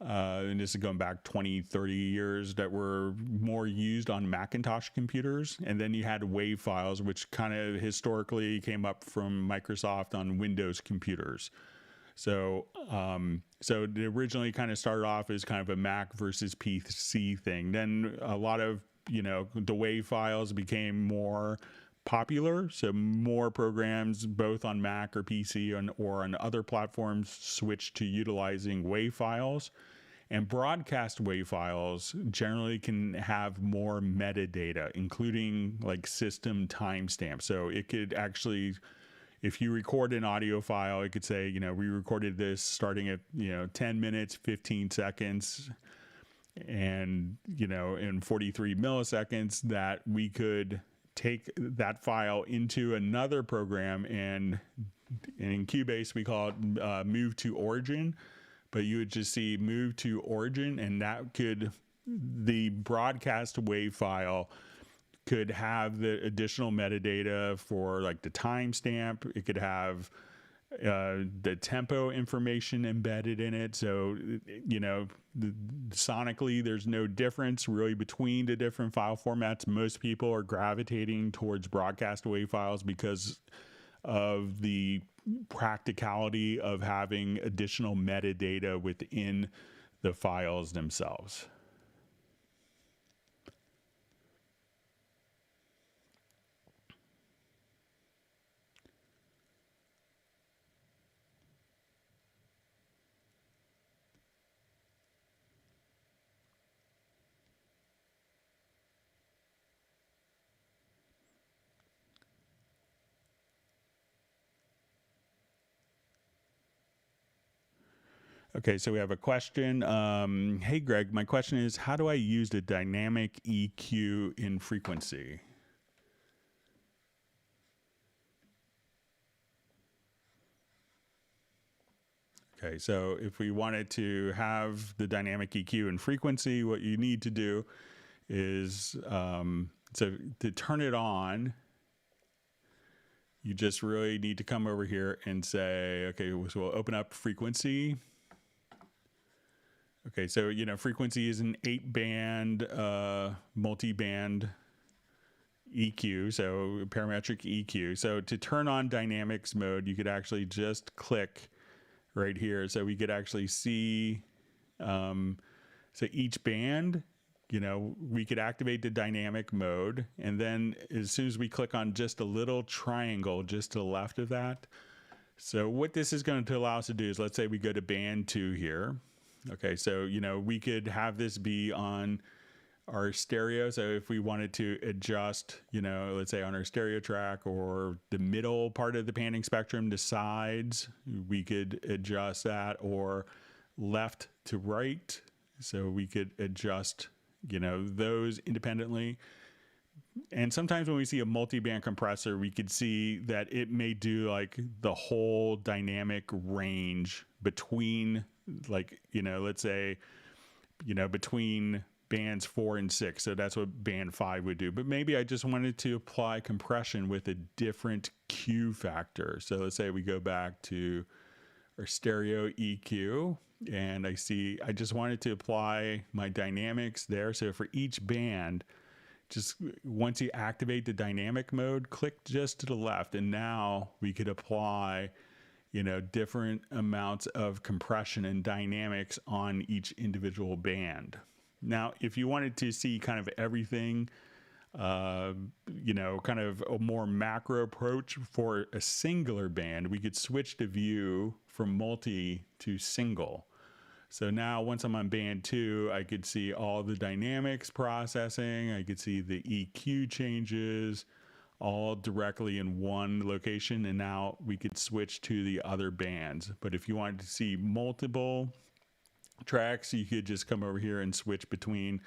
and this is going back 20, 30 years, that were more used on Macintosh computers. And then you had WAV files, which kind of historically came up from Microsoft on Windows computers. So, so it originally kind of started off as kind of a Mac versus PC thing. Then a lot of, the WAV files became more popular. So more programs, both on Mac or PC or on other platforms, switched to utilizing WAV files. And broadcast WAV files generally can have more metadata, including like system timestamps. So it could actually, if you record an audio file, it could say, we recorded this starting at, 10 minutes, 15 seconds, and, in 43 milliseconds, that we could take that file into another program, and in Cubase, we call it move to origin. But you would just see move to origin, and the broadcast WAV file could have the additional metadata for like the timestamp. It could have the tempo information embedded in it. So, sonically, there's no difference really between the different file formats. Most people are gravitating towards broadcast WAV files because of the practicality of having additional metadata within the files themselves. Okay, so we have a question. Hey, Greg, my question is, how do I use the dynamic EQ in frequency? Okay, so if we wanted to have the dynamic EQ in frequency, what you need to do is, so to turn it on, you just really need to come over here and say, okay, so we'll open up frequency. Okay, so, you know, frequency is an 8-band, multi-band EQ, so parametric EQ. So to turn on dynamics mode, you could actually just click right here. So we could actually see, so each band, you know, we could activate the dynamic mode. And then as soon as we click on just a little triangle just to the left of that. So what this is going to allow us to do is, let's say we go to band 2 here. Okay, so, you know, we could have this be on our stereo. So if we wanted to adjust, you know, let's say on our stereo track or the middle part of the panning spectrum, the sides, we could adjust that, or left to right. So we could adjust, you know, those independently. And sometimes when we see a multi-band compressor, we could see that it may do like the whole dynamic range between, like, you know, let's say, you know, between bands 4 and 6. So that's what band 5 would do. But maybe I just wanted to apply compression with a different Q factor. So let's say we go back to our stereo EQ, and I see I just wanted to apply my dynamics there. So for each band, just once you activate the dynamic mode, click just to the left, and now we could apply, you know, different amounts of compression and dynamics on each individual band. Now, if you wanted to see kind of everything, you know, kind of a more macro approach for a singular band, we could switch the view from multi to single. So now once I'm on band 2, I could see all the dynamics processing. I could see the EQ changes all directly in one location. And now we could switch to the other bands. But if you wanted to see multiple tracks, you could just come over here and switch between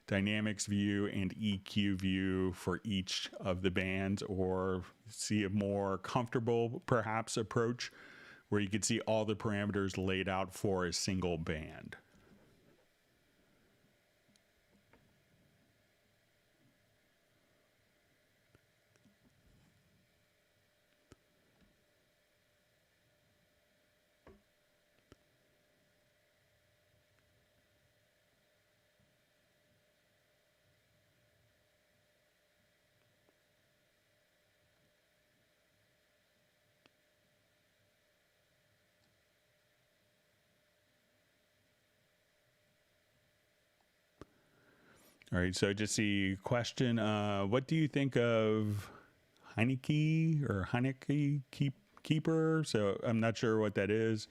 dynamics view and EQ view for each of the bands, or see a more comfortable perhaps approach where you could see all the parameters laid out for a single band. All right, so just the question, what do you think of Heineke Keeper? So I'm not sure what that is.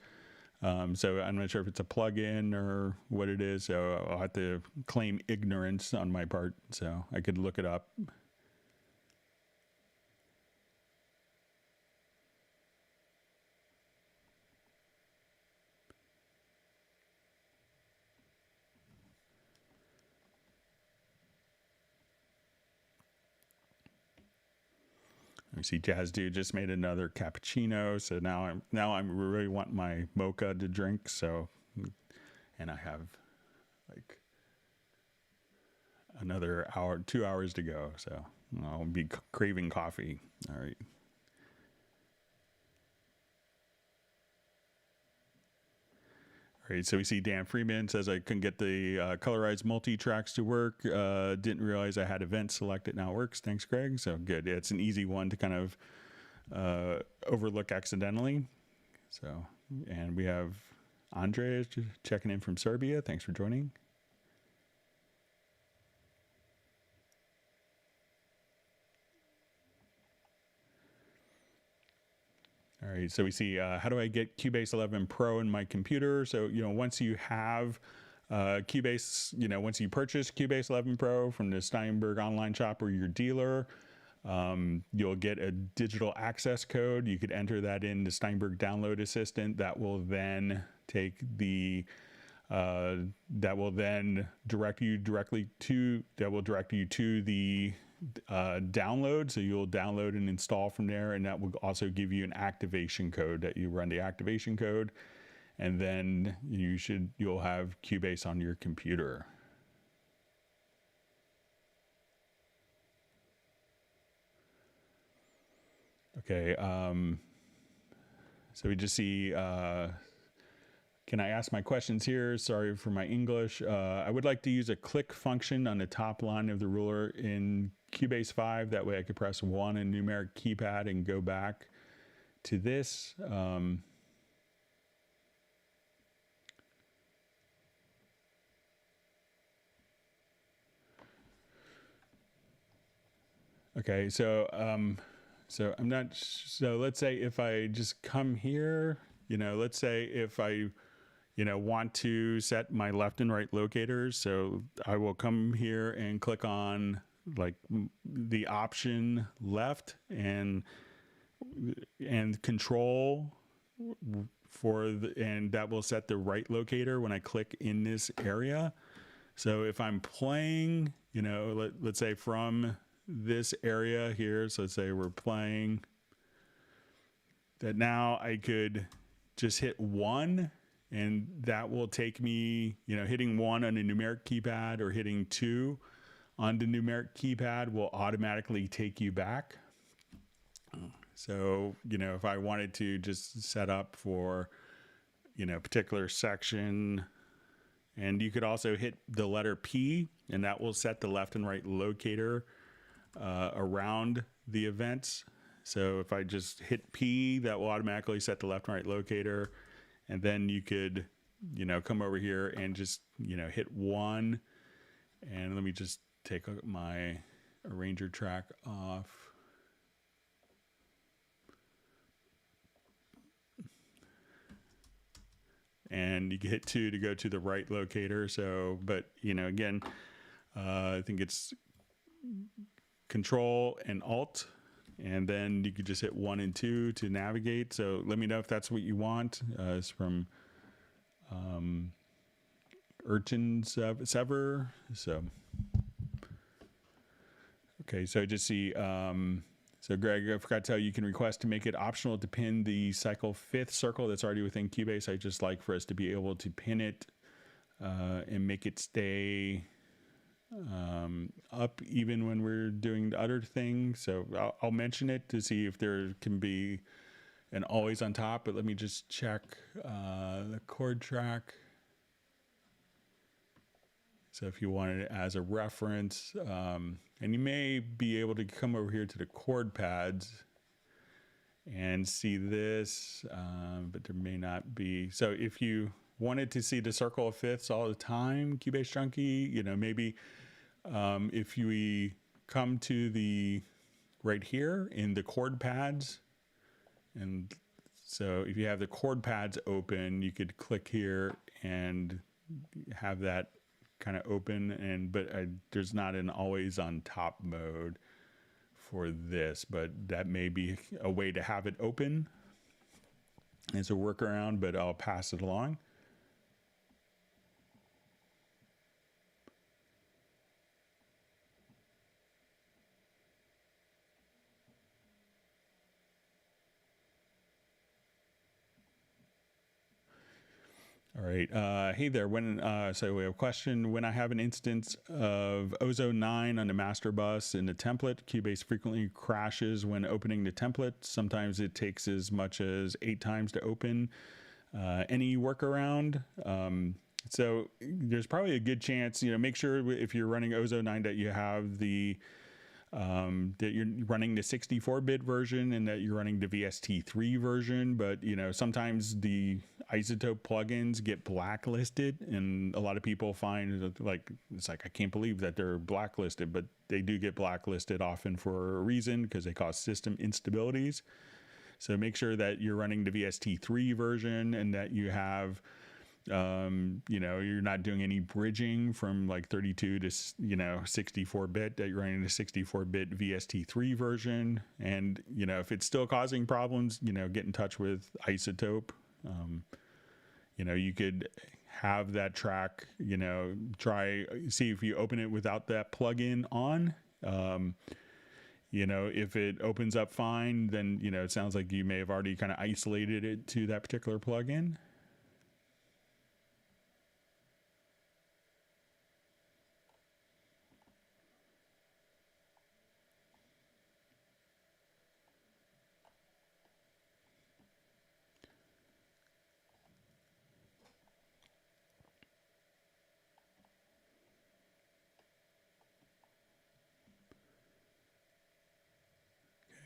So I'm not sure if it's a plugin or what it is. So I'll have to claim ignorance on my part. So I could look it up. You see, Jazz Dude just made another cappuccino, so now I'm really want my mocha to drink. So, and I have like another hour, 2 hours to go. So I'll be craving coffee. All right. All right, so we see Dan Freeman says I couldn't get the colorized multi-tracks to work. Didn't realize I had event selected. Now it works. Thanks, Greg. So good. Yeah, it's an easy one to kind of overlook accidentally. So, and we have Andres checking in from Serbia. Thanks for joining. All right, so we see how do I get Cubase 11 Pro in my computer? So, you know, once you have Cubase, you know, once you purchase Cubase 11 Pro from the Steinberg online shop or your dealer, You'll get a digital access code. You could enter that in the Steinberg download assistant. That will then take the that will then direct you to the download. So you'll download and install from there, and that will also give you an activation code that you run the activation code, and then you'll have Cubase on your computer. Okay, so we just see, can I ask my questions here? Sorry for my English. I would like to use a click function on the top line of the ruler in Cubase 5. That way I could press 1 in numeric keypad and go back to this. Okay, so let's say if I just come here, let's say if I, want to set my left and right locators. So I will come here and click on like the option left and control and that will set the right locator when I click in this area. So if I'm playing, let's say from this area here, so let's say we're playing that, now I could just hit 1 and that will take me, hitting 1 on a numeric keypad or hitting 2 on the numeric keypad will automatically take you back. So, if I wanted to just set up for, particular section, and you could also hit the letter P and that will set the left and right locator around the events. So if I just hit P, that will automatically set the left and right locator. And then you could, come over here and just, hit 1. And let me just take my arranger track off. And you can hit 2 to go to the right locator. So, but, again, I think it's Control and Alt, and then you could just hit 1 and 2 to navigate. So let me know if that's what you want. It's from Urchin Sever. So, okay, so just see, so Greg, I forgot to tell you, you can request to make it optional to pin the cycle 5th circle that's already within Cubase. I just like for us to be able to pin it and make it stay up even when we're doing the other thing. So I'll mention it to see if there can be an always on top, but let me just check the chord track. So if you wanted it as a reference, and you may be able to come over here to the chord pads and see this, but there may not be. So if you wanted to see the circle of fifths all the time, Cubase Junkie, maybe if we come to the right here in the chord pads, and so if you have the chord pads open, you could click here and have that kind of open, but there's not an always on top mode for this, but that may be a way to have it open as a workaround, but I'll pass it along. All right. Hey there. So we have a question. When I have an instance of Ozo 9 on the master bus in the template, Cubase frequently crashes when opening the template. Sometimes it takes as much as 8 times to open. Any workaround? So there's probably a good chance, make sure if you're running Ozo 9 that you have that you're running the 64-bit version and that you're running the VST3 version, but sometimes the isotope plugins get blacklisted, and a lot of people find it's like I can't believe that they're blacklisted, but they do get blacklisted often for a reason, because they cause system instabilities. So make sure that you're running the VST3 version and that you have You know, you're not doing any bridging from like 32 to, you know, 64-bit, that you're running a 64-bit VST3 version. And, you know, if it's still causing problems, you know, get in touch with Isotope. You know, you could have that track, you know, see if you open it without that plugin on. You know, if it opens up fine, then, you know, it sounds like you may have already kind of isolated it to that particular plugin.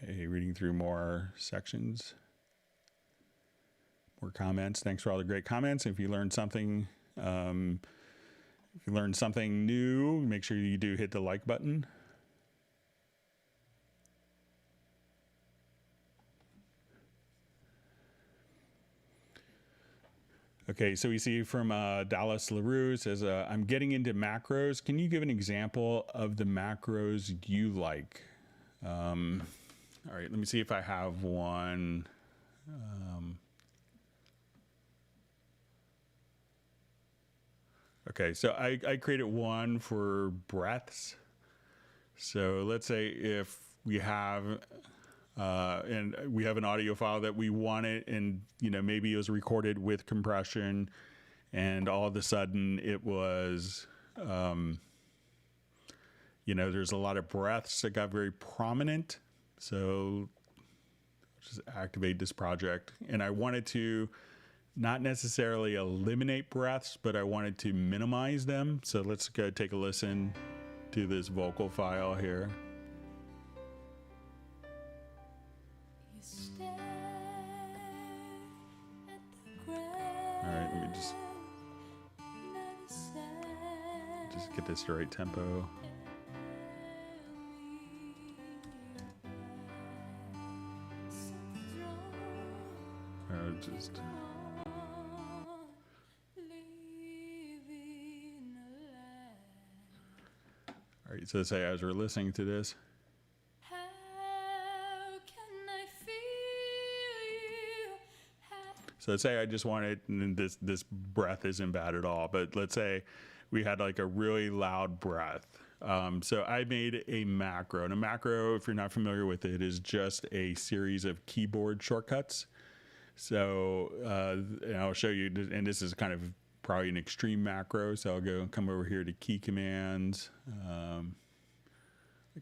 Okay, reading through more sections, more comments. Thanks for all the great comments. If you learned something, new, make sure you do hit the like button. Okay, so we see from Dallas LaRue says, I'm getting into macros. Can you give an example of the macros you like? All right, let me see if I have one. Okay, so I created one for breaths. So let's say if we have, and we have an audio file that we want it, and, you know, maybe it was recorded with compression, and all of a sudden it was, you know, there's a lot of breaths that got very prominent. So just activate this project. And I wanted to not necessarily eliminate breaths, but I wanted to minimize them. So let's go take a listen to this vocal file here. All right, let me just get this the right tempo. Just all right, so say as we're listening to this, so let's say I just wanted, and this breath isn't bad at all, but let's say we had like a really loud breath. So I made a macro, and a macro, if you're not familiar with it, is just a series of keyboard shortcuts. So and I'll show you, and this is kind of probably an extreme macro. So I'll come over here to key commands. I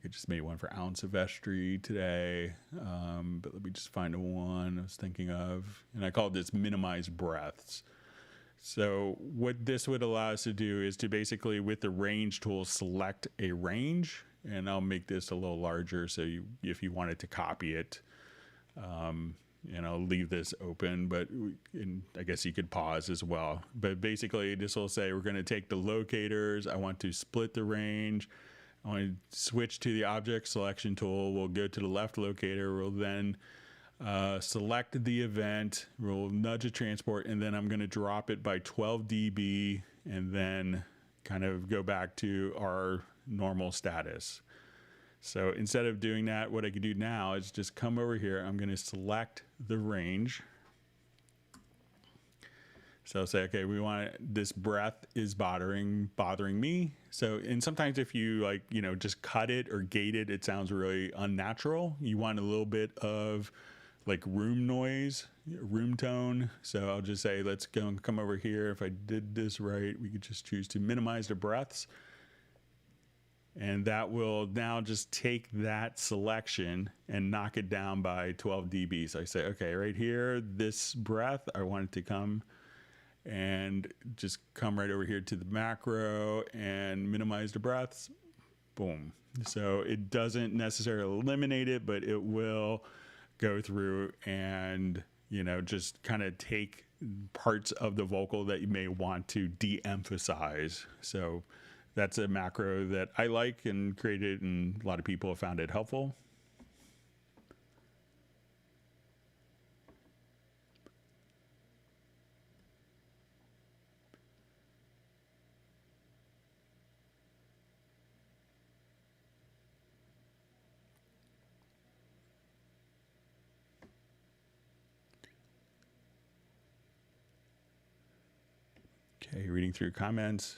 just made one for ounce of vestry today, but let me just find one I was thinking of, and I called this minimize breaths. So what this would allow us to do is to basically, with the range tool, select a range, and I'll make this a little larger so if you wanted to copy it, and I'll leave this open, but I guess you could pause as well. But basically this will say we're going to take the locators. I want to split the range. I want to switch to the object selection tool. We'll go to the left locator. We'll then select the event. We'll nudge a transport, and then I'm going to drop it by 12 dB and then kind of go back to our normal status. So instead of doing that, what I could do now is just come over here. I'm going to select the range. So I'll say, okay, we want this breath is bothering me. So, and sometimes if you like, you know, just cut it or gate it, it sounds really unnatural. You want a little bit of like room noise, room tone. So I'll just say, let's go and come over here. If I did this right, we could just choose to minimize the breaths. And that will now just take that selection and knock it down by 12 dB. So I say, okay, right here, this breath, I want it to come and just come right over here to the macro and minimize the breaths. Boom. So it doesn't necessarily eliminate it, but it will go through and, you know, just kind of take parts of the vocal that you may want to de-emphasize. So that's a macro that I like and created, and a lot of people have found it helpful. Okay, reading through comments.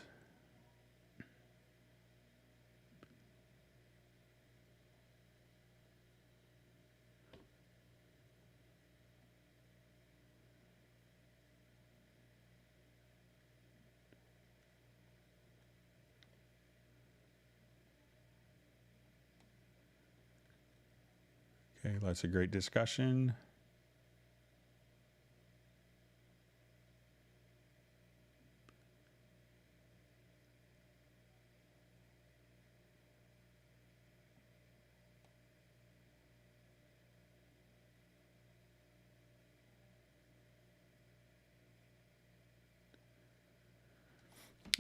Okay, lots of great discussion.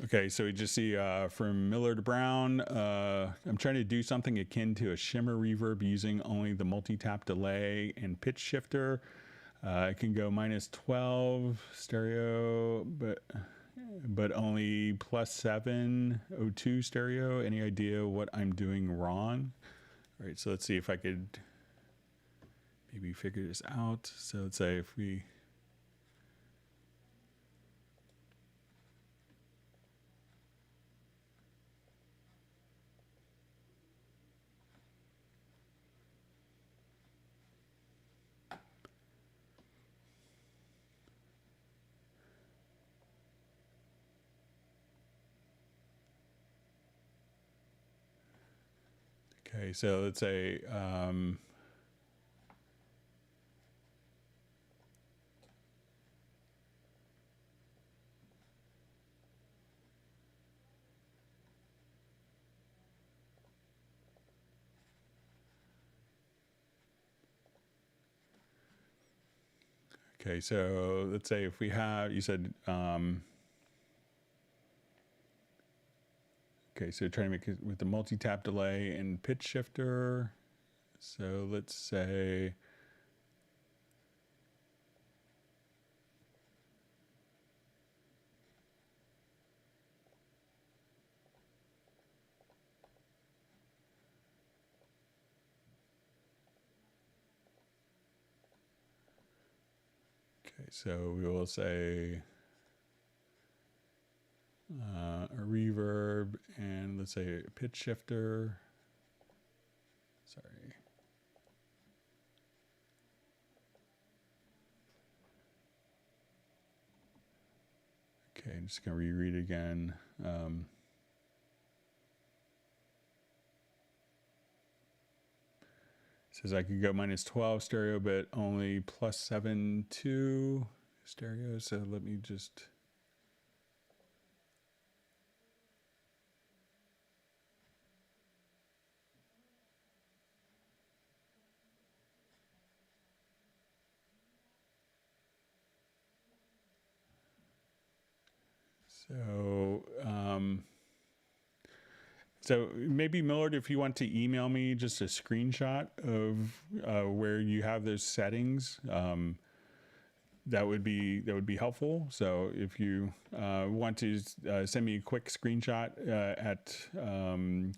Okay, so we just see from Miller to Brown, I'm trying to do something akin to a shimmer reverb using only the multi-tap delay and pitch shifter. It can go -12 stereo, but only +7 O2 stereo. Any idea what I'm doing wrong? All right, so let's see if I could maybe figure this out. So let's say if we... Okay, so let's say okay, so let's say if we have, you said okay, so trying to make it with the multi-tap delay and pitch shifter. So let's say okay, so we will say a reverb and let's say a pitch shifter. Sorry. Okay, I'm just gonna reread again. Says I could go -12 stereo, but only +7 stereo. So let me just. So maybe Millard, if you want to email me just a screenshot of where you have those settings, that would be helpful. So if you want to send me a quick screenshot at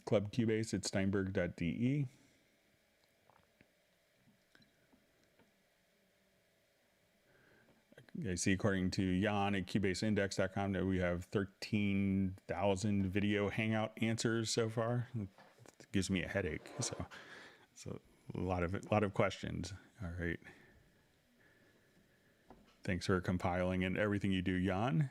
Club Cubase at steinberg.de. I see, according to Jan at cubaseindex.com, that we have 13,000 video hangout answers so far. It gives me a headache. So a lot of questions. All right. Thanks for compiling and everything you do, Jan.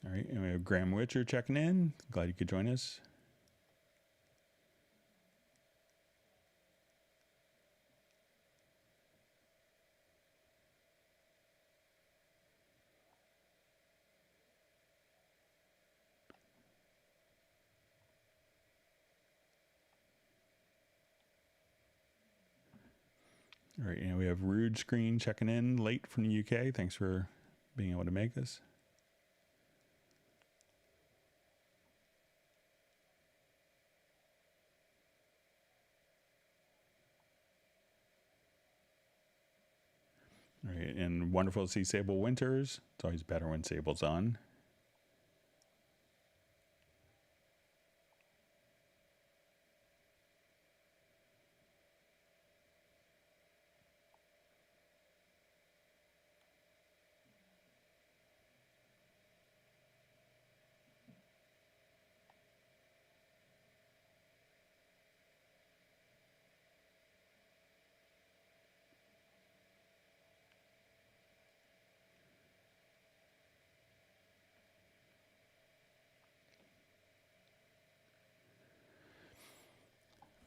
All right, and we have Graham Witcher checking in. Glad you could join us. All right, and we have Rude Screen checking in late from the UK. Thanks for being able to make this. All right, and wonderful to see Sable Winters. It's always better when Sable's on.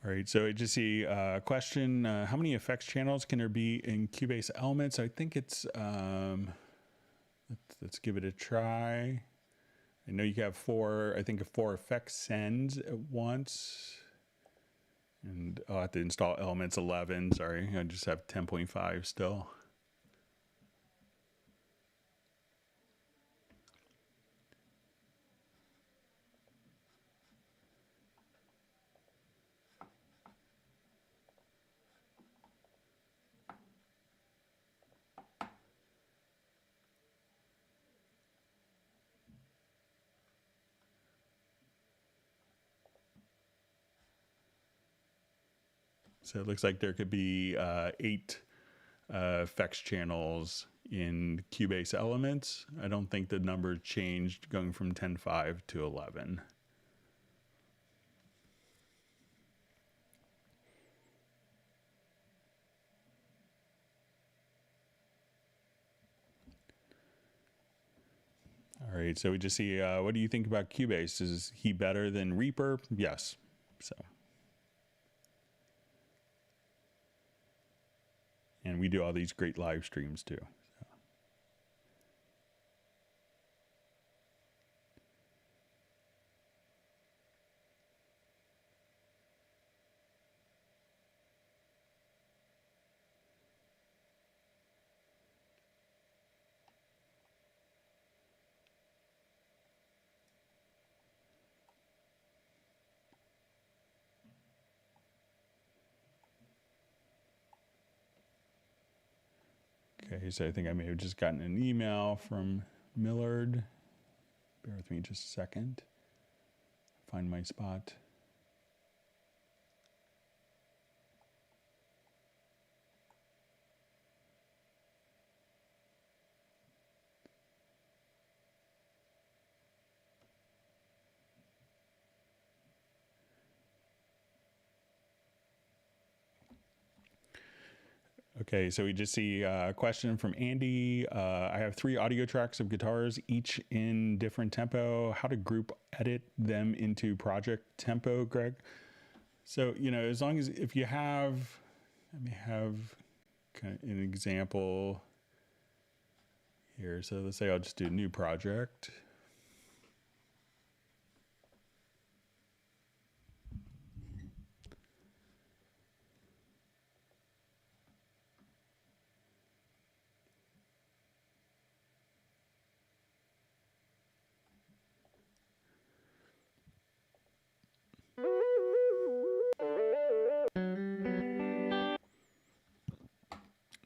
All right, so I just see a question. How many effects channels can there be in Cubase Elements? I think it's, let's give it a try. I know you have four, I think 4 effect sends at once. And I'll have to install Elements 11. Sorry, I just have 10.5 still. So it looks like there could be 8 effects channels in Cubase Elements. I don't think the number changed going from 10.5 to 11. All right, so we just see, what do you think about Cubase? Is he better than Reaper? Yes. So. And we do all these great live streams too. So. Okay, so I think I may have just gotten an email from Millard. Bear with me just a second. Find my spot. Okay, so we just see a question from Andy. I have 3 audio tracks of guitars, each in different tempo. How to group edit them into project tempo, Greg? So, you know, as long as, if you have, let me have kind of an example here. So let's say I'll just do a new project.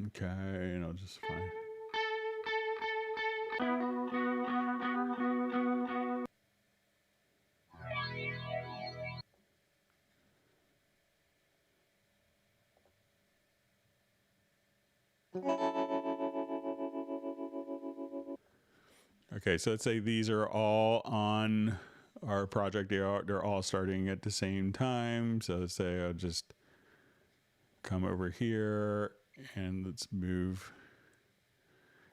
Okay, and I'll just find. Okay, so let's say these are all on our project. They're all starting at the same time. So let's say I'll just come over here and let's move.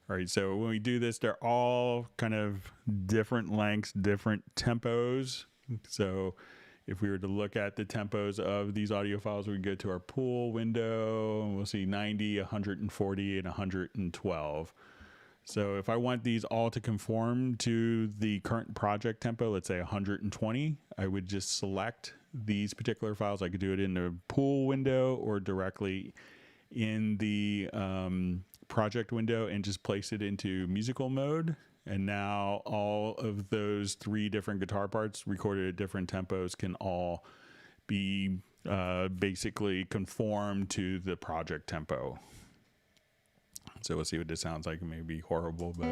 All right, so when we do this, they're all kind of different lengths, different tempos. So if we were to look at the tempos of these audio files, we go to our pool window and we'll see 90, 140, and 112. So if I want these all to conform to the current project tempo, let's say 120, I would just select these particular files. I could do it in the pool window or directly in the project window and just place it into musical mode. And now all of those 3 different guitar parts recorded at different tempos can all be basically conform to the project tempo. So we'll see what this sounds like. It may be horrible, but.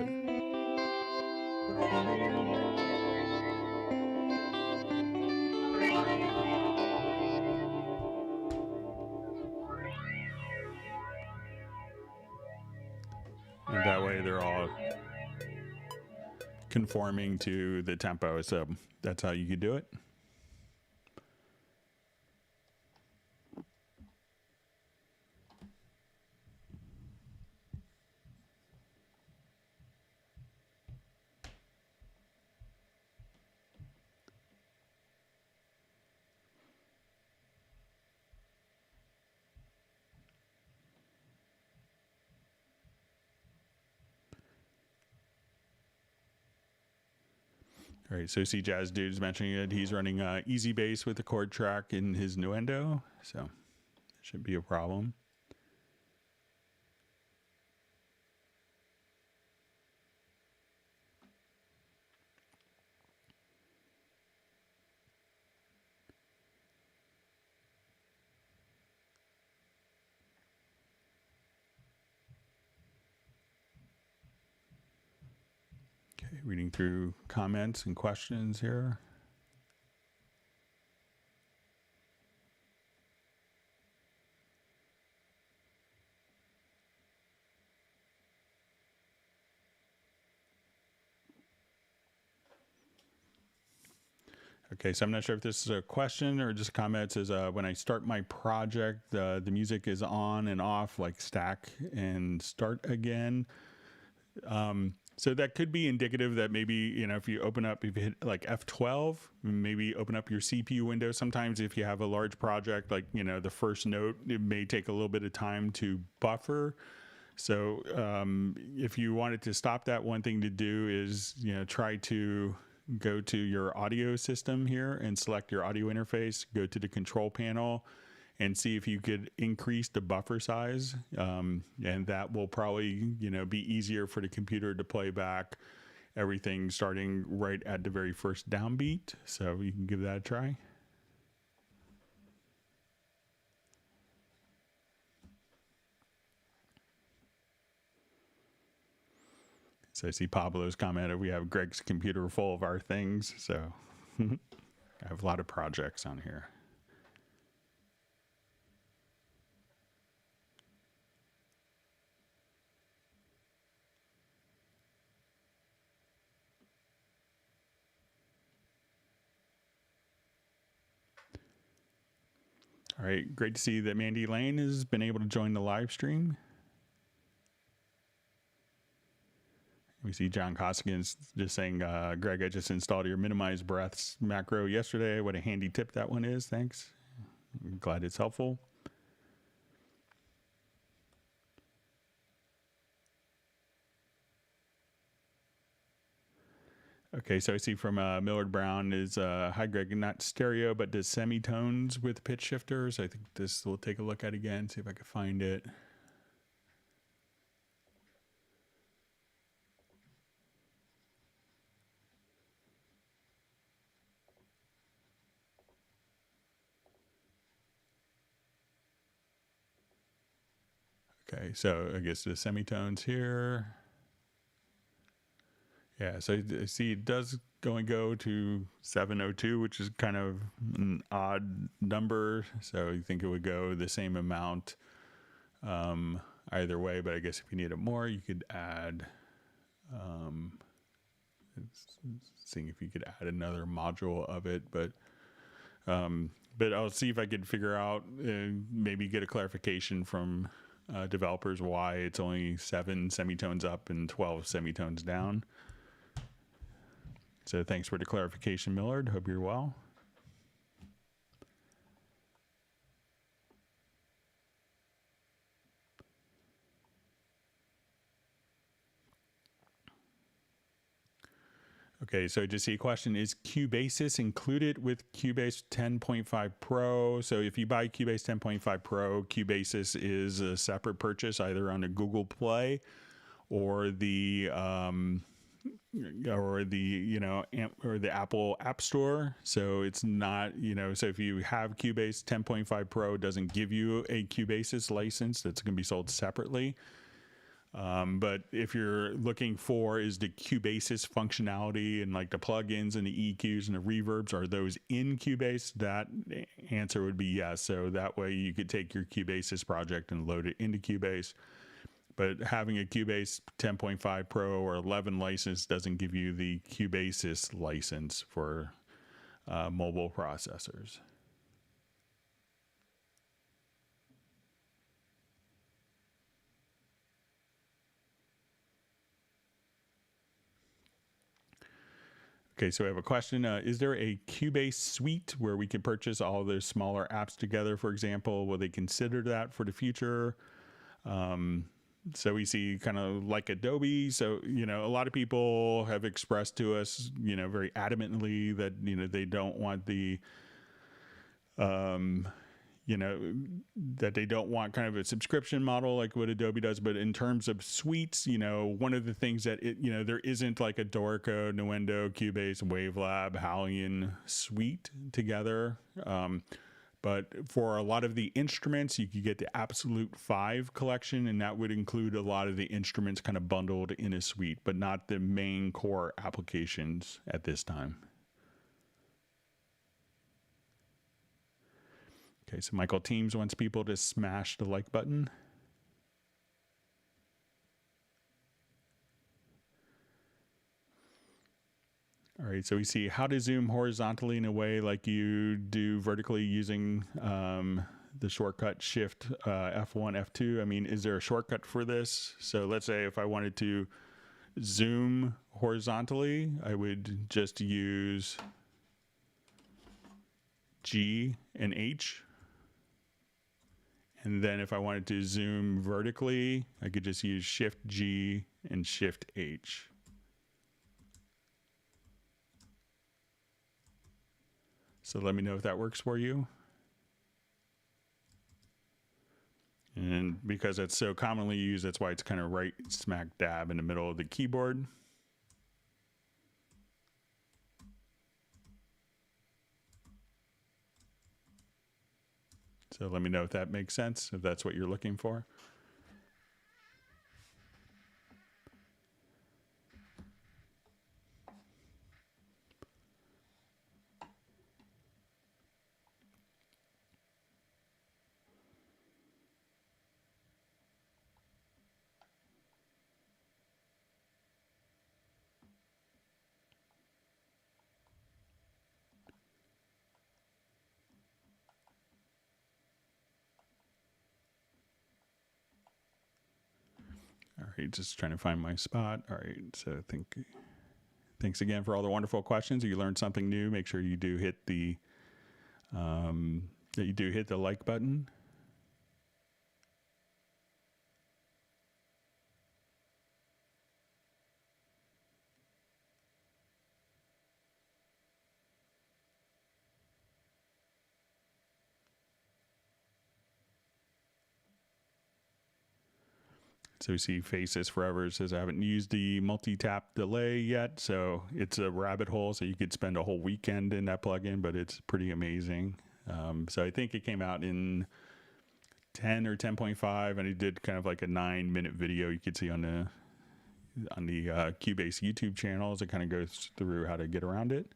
And that way they're all conforming to the tempo. So that's how you could do it. All right, so see Jazz Dude's mentioning it. He's running easy bass with the chord track in his Nuendo, so it shouldn't be a problem. Okay, reading through comments and questions here. Okay, so I'm not sure if this is a question or just a comment. It says, when I start my project, the music is on and off, like stack and start again. So that could be indicative that maybe, you know, if you hit like F12, maybe open up your CPU window. Sometimes if you have a large project, like, you know, the first note, it may take a little bit of time to buffer. So if you wanted to stop that, one thing to do is, you know, try to go to your audio system here and select your audio interface, go to the control panel and see if you could increase the buffer size. And that will probably, you know, be easier for the computer to play back everything starting right at the very first downbeat. So you can give that a try. So I see Pablo's commented, we have Greg's computer full of our things. So I have a lot of projects on here. All right, great to see that Mandy Lane has been able to join the live stream. We see John Costigan's just saying, Greg, I just installed your minimize breaths macro yesterday. What a handy tip that one is. Thanks. I'm glad it's helpful. Okay, so I see from Millard Brown is, hi Greg, not stereo, but does semitones with pitch shifters. I think this we'll take a look at again, see if I can find it. Okay, so I guess the semitones here. Yeah, so I see it does go to 702, which is kind of an odd number. So you think it would go the same amount either way, but I guess if you need it more, you could add, seeing if you could add another module of it, but I'll see if I could figure out, maybe get a clarification from developers why it's only 7 semitones up and 12 semitones down. So thanks for the clarification, Millard. Hope you're well. Okay, so just see a question, is Cubase included with Cubase 10.5 Pro? So if you buy Cubase 10.5 Pro, Cubase is a separate purchase either on the Google Play or the the Apple App Store. So it's not, so if you have Cubase 10.5 Pro, it doesn't give you a Cubase license. That's going to be sold separately. But if you're looking for is the Cubase's functionality and like the plugins and the EQs and the reverbs, are those in Cubase? That answer would be yes. So that way you could take your Cubase's project and load it into Cubase. But having a Cubase 10.5 Pro or 11 license doesn't give you the Cubase's license for mobile processors. Okay, so we have a question. Is there a Cubase suite where we can purchase all those smaller apps together, for example? Will they consider that for the future? So we see kind of like Adobe. So, you know, a lot of people have expressed to us, you know, very adamantly that, you know, they don't want the, you know, that they don't want kind of a subscription model like what Adobe does. But in terms of suites, you know, one of the things that you know, there isn't like a Dorico, Nuendo, Cubase, Wavelab, Halion suite together. But for a lot of the instruments, you could get the Absolute 5 collection, and that would include a lot of the instruments kind of bundled in a suite, but not the main core applications at this time. Okay, so Michael Teams wants people to smash the like button. All right, so we see how to zoom horizontally in a way like you do vertically using the shortcut Shift F1, F2. I mean, is there a shortcut for this? So let's say if I wanted to zoom horizontally, I would just use G and H. And then if I wanted to zoom vertically, I could just use Shift G and Shift H. So let me know if that works for you. And because it's so commonly used, that's why it's kind of right smack dab in the middle of the keyboard. So let me know if that makes sense, if that's what you're looking for. All right, just trying to find my spot. All right, so thanks again for all the wonderful questions. If you learned something new, make sure you do hit the like button. So we see Faces Forever says, I haven't used the multi-tap delay yet, so it's a rabbit hole, so you could spend a whole weekend in that plugin, but it's pretty amazing. So I think it came out in 10 or 10.5, and it did kind of like a 9-minute video you could see on the Cubase YouTube channels. It kind of goes through how to get around it.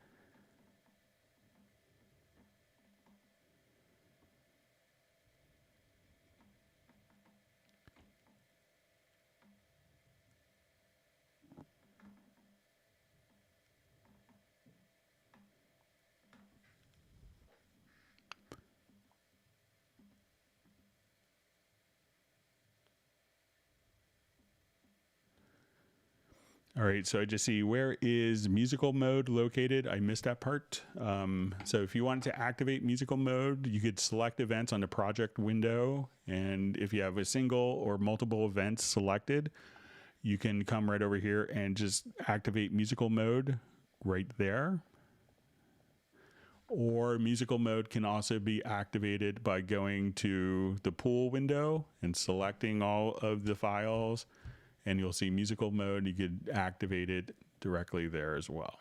All right, so I just see, where is musical mode located? I missed that part. So if you wanted to activate musical mode, you could select events on the project window. And if you have a single or multiple events selected, you can come right over here and just activate musical mode right there. Or musical mode can also be activated by going to the pool window and selecting all of the files, and you'll see musical mode. You could activate it directly there as well.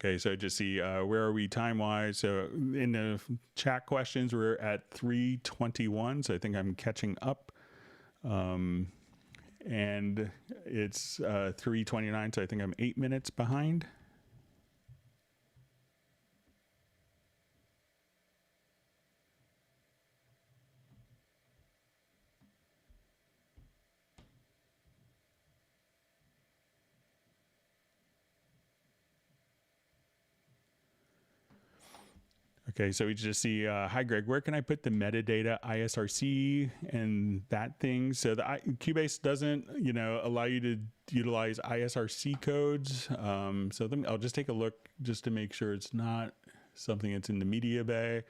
Okay, so just see where are we time-wise. So in the chat questions, we're at 3:21, so I think I'm catching up. And it's 3:29, so I think I'm 8 minutes behind. Okay, so we just see, hi Greg, where can I put the metadata ISRC and that thing? So the Cubase doesn't, allow you to utilize ISRC codes. So I'll just take a look just to make sure it's not something that's in the MediaBay.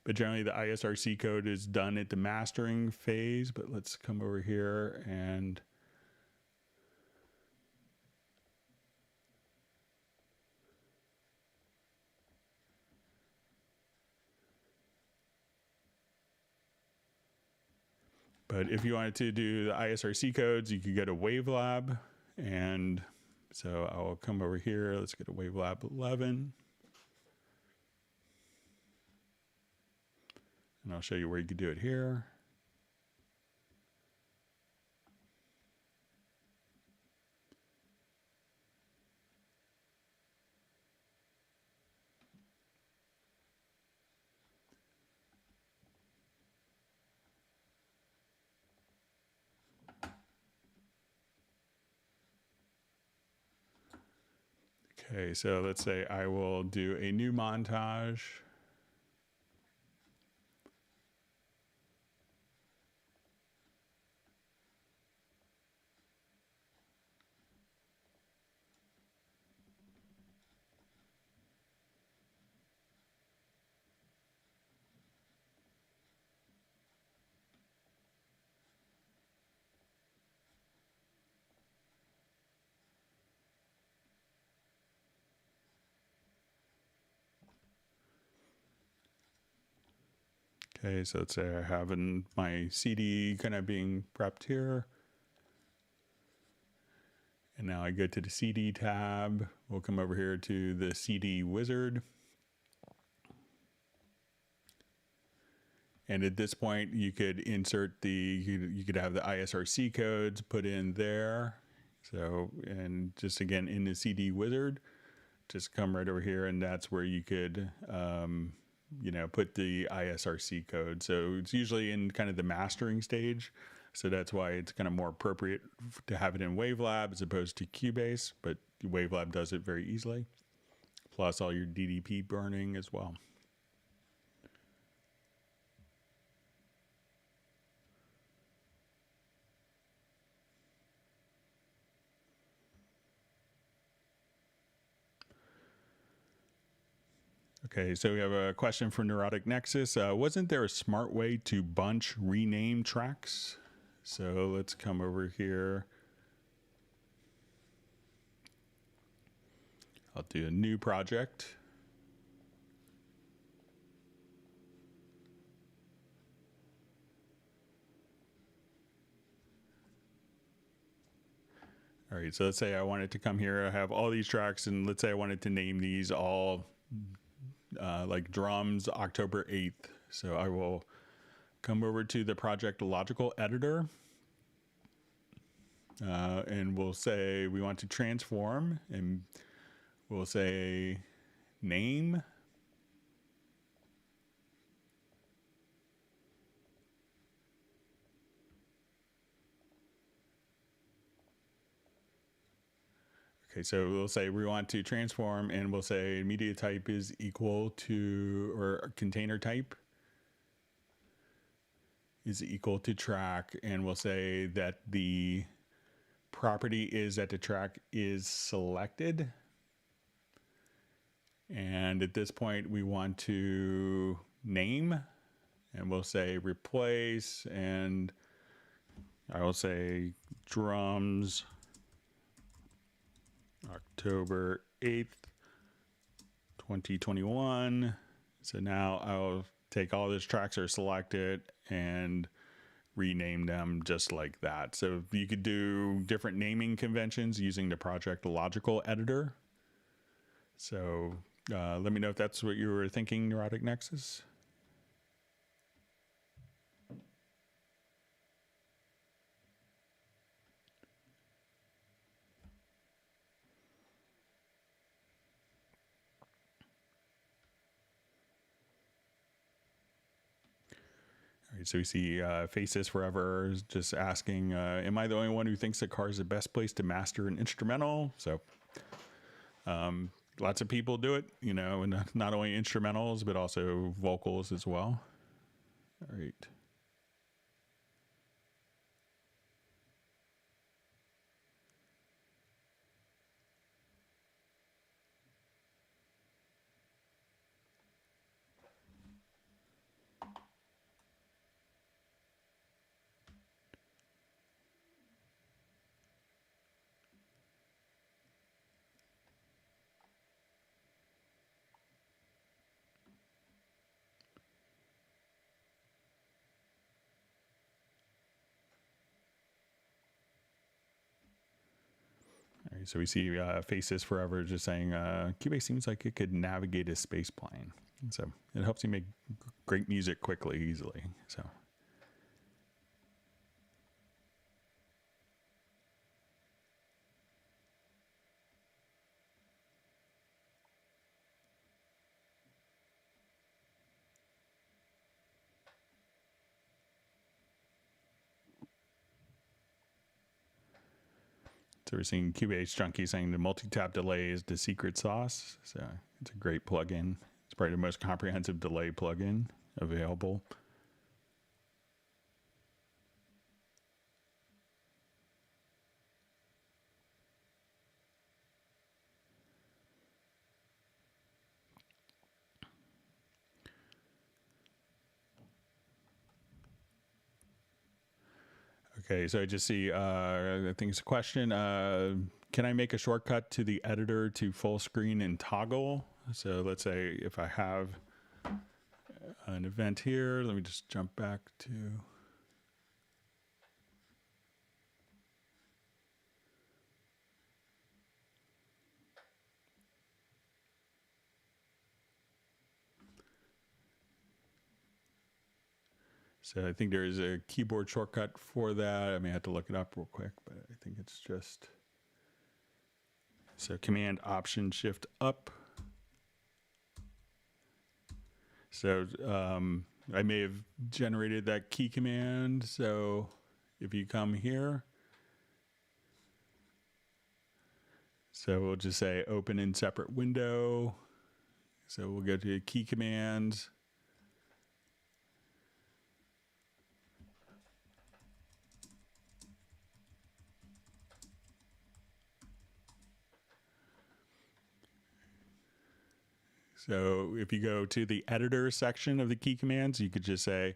But generally the ISRC code is done at the mastering phase. But let's come over here and but if you wanted to do the ISRC codes, you could go to Wavelab. And so I'll come over here. Let's go to Wavelab 11. And I'll show you where you could do it here. Okay, so let's say I will do a new montage. Okay, so let's say I have my CD kind of being prepped here. And now I go to the CD tab. We'll come over here to the CD wizard. And at this point, you could insert you could have the ISRC codes put in there. So, and just again, in the CD wizard, just come right over here, and that's where you could, put the ISRC code. So it's usually in kind of the mastering stage. So that's why it's kind of more appropriate to have it in Wavelab as opposed to Cubase, but Wavelab does it very easily. Plus all your DDP burning as well. Okay, so we have a question from Neurotic Nexus. Wasn't there a smart way to bunch rename tracks? So let's come over here. I'll do a new project. All right, so let's say I wanted to come here, I have all these tracks, and let's say I wanted to name these all like drums October 8th. So I will come over to the project logical editor, and we'll say we want to transform, and we'll say name. Okay, so we'll say we want to transform, and we'll say media type is equal to, or container type is equal to track, and we'll say that the property is that the track is selected. And at this point, we want to name, and we'll say replace, and I will say drums October 8th, 2021. So now I'll take all those tracks are selected and rename them just like that. So you could do different naming conventions using the project logical editor. So let me know if that's what you were thinking, Neurotic Nexus. All right, so we see Faces Forever is just asking, am I the only one who thinks that car is the best place to master an instrumental? So lots of people do it, you know, and not only instrumentals, but also vocals as well. All right. All right, so we see Faces Forever just saying, Cubase seems like it could navigate a space plane. So it helps you make great music quickly, easily. So. So we're seeing Cubase Junkie saying the multi-tap delay is the secret sauce. So it's a great plugin. It's probably the most comprehensive delay plugin available. Okay, so I just see, I think it's a question. Can I make a shortcut to the editor to full screen and toggle? So let's say if I have an event here, let me just jump back to. So I think there is a keyboard shortcut for that. I may have to look it up real quick, but I think it's just, so Command Option Shift Up. So I may have generated that key command. So if you come here, so we'll just say open in separate window. So we'll go to key commands. So if you go to the editor section of the key commands, you could just say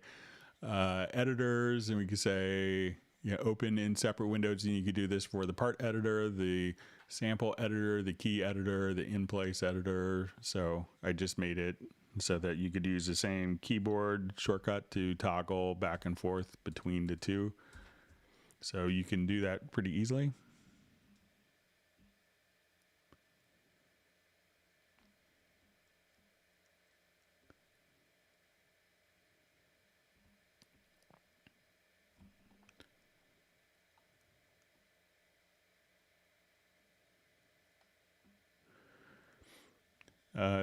editors, and we could say, you know, open in separate windows, and you could do this for the part editor, the sample editor, the key editor, the in-place editor. So I just made it so that you could use the same keyboard shortcut to toggle back and forth between the two. So you can do that pretty easily.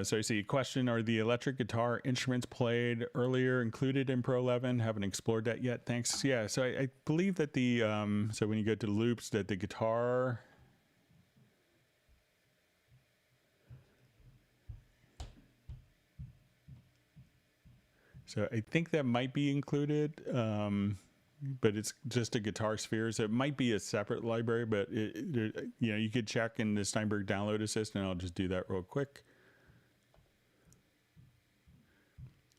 So I see a question, are the electric guitar instruments played earlier included in Pro 11? Haven't explored that yet. Thanks. Yeah, so I believe that the, so when you go to loops, that the guitar, so I think that might be included, but it's just a guitar sphere. So it might be a separate library, but you know, you could check in the Steinberg download assist, and I'll just do that real quick.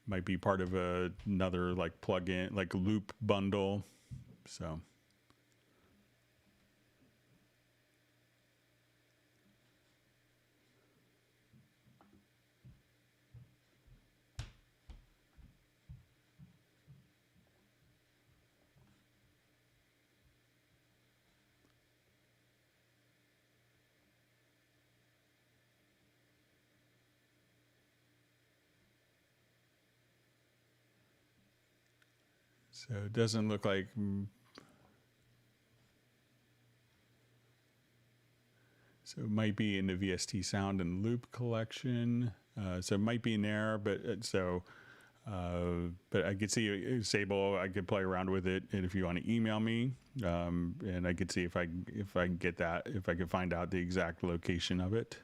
Might be part of another like plugin, like loop bundle. So. So it doesn't look like. So it might be in the VST sound and loop collection. So it might be in there, but but I could see Sable. I could play around with it, and if you want to email me, and I could see if I can get that, if I could find out the exact location of it.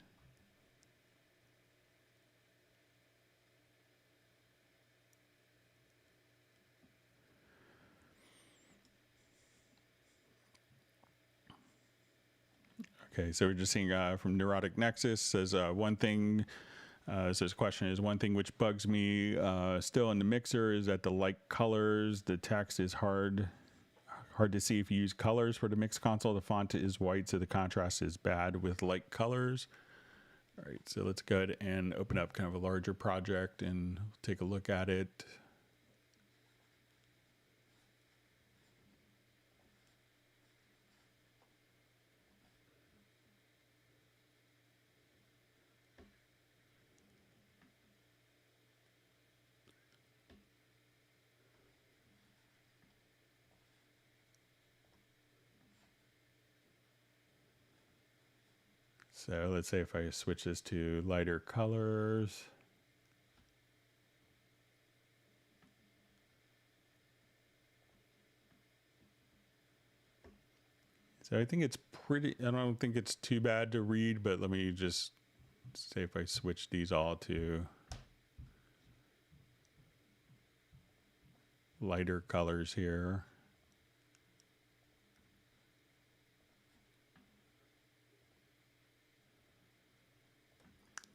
Okay, so we're just seeing from Neurotic Nexus says one thing. So his question is, one thing which bugs me still in the mixer is that the light colors, the text is hard to see if you use colors for the mix console. The font is white, so the contrast is bad with light colors. All right, so let's go ahead and open up kind of a larger project and take a look at it. So let's say if I switch this to lighter colors. So I think it's pretty, I don't think it's too bad to read, but let me just say if I switch these all to lighter colors here.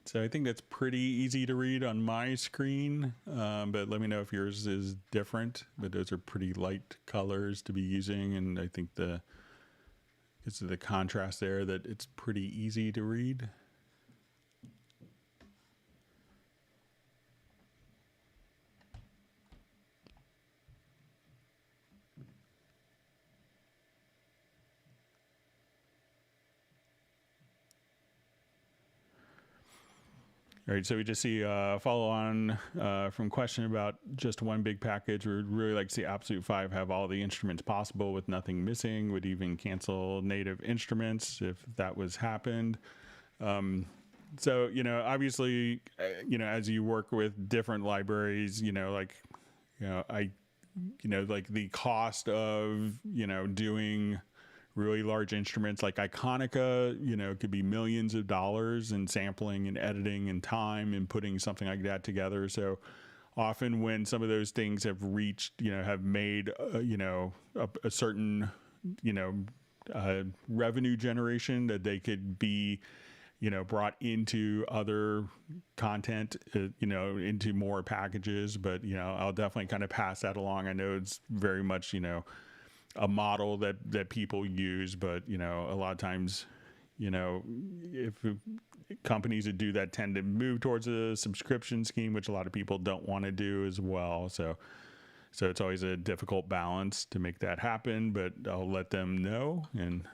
So I think that's pretty easy to read on my screen, but let me know if yours is different. But those are pretty light colors to be using, and I think it's the contrast there that it's pretty easy to read. All right, so we just see follow on from question about just one big package. We'd really like to see Absolute 5 have all the instruments possible with nothing missing, would even cancel native instruments if that was happened. So, you know, obviously, you know, as you work with different libraries, like the cost of, doing really large instruments like Iconica, could be millions of dollars in sampling and editing and time and putting something like that together. So often when some of those things have reached, have made, a certain, revenue generation, that they could be, brought into other content, into more packages. But, I'll definitely kind of pass that along. I know it's very much, a model that people use, but a lot of times, if companies that do that tend to move towards a subscription scheme, which a lot of people don't want to do as well. So it's always a difficult balance to make that happen, but I'll let them know. And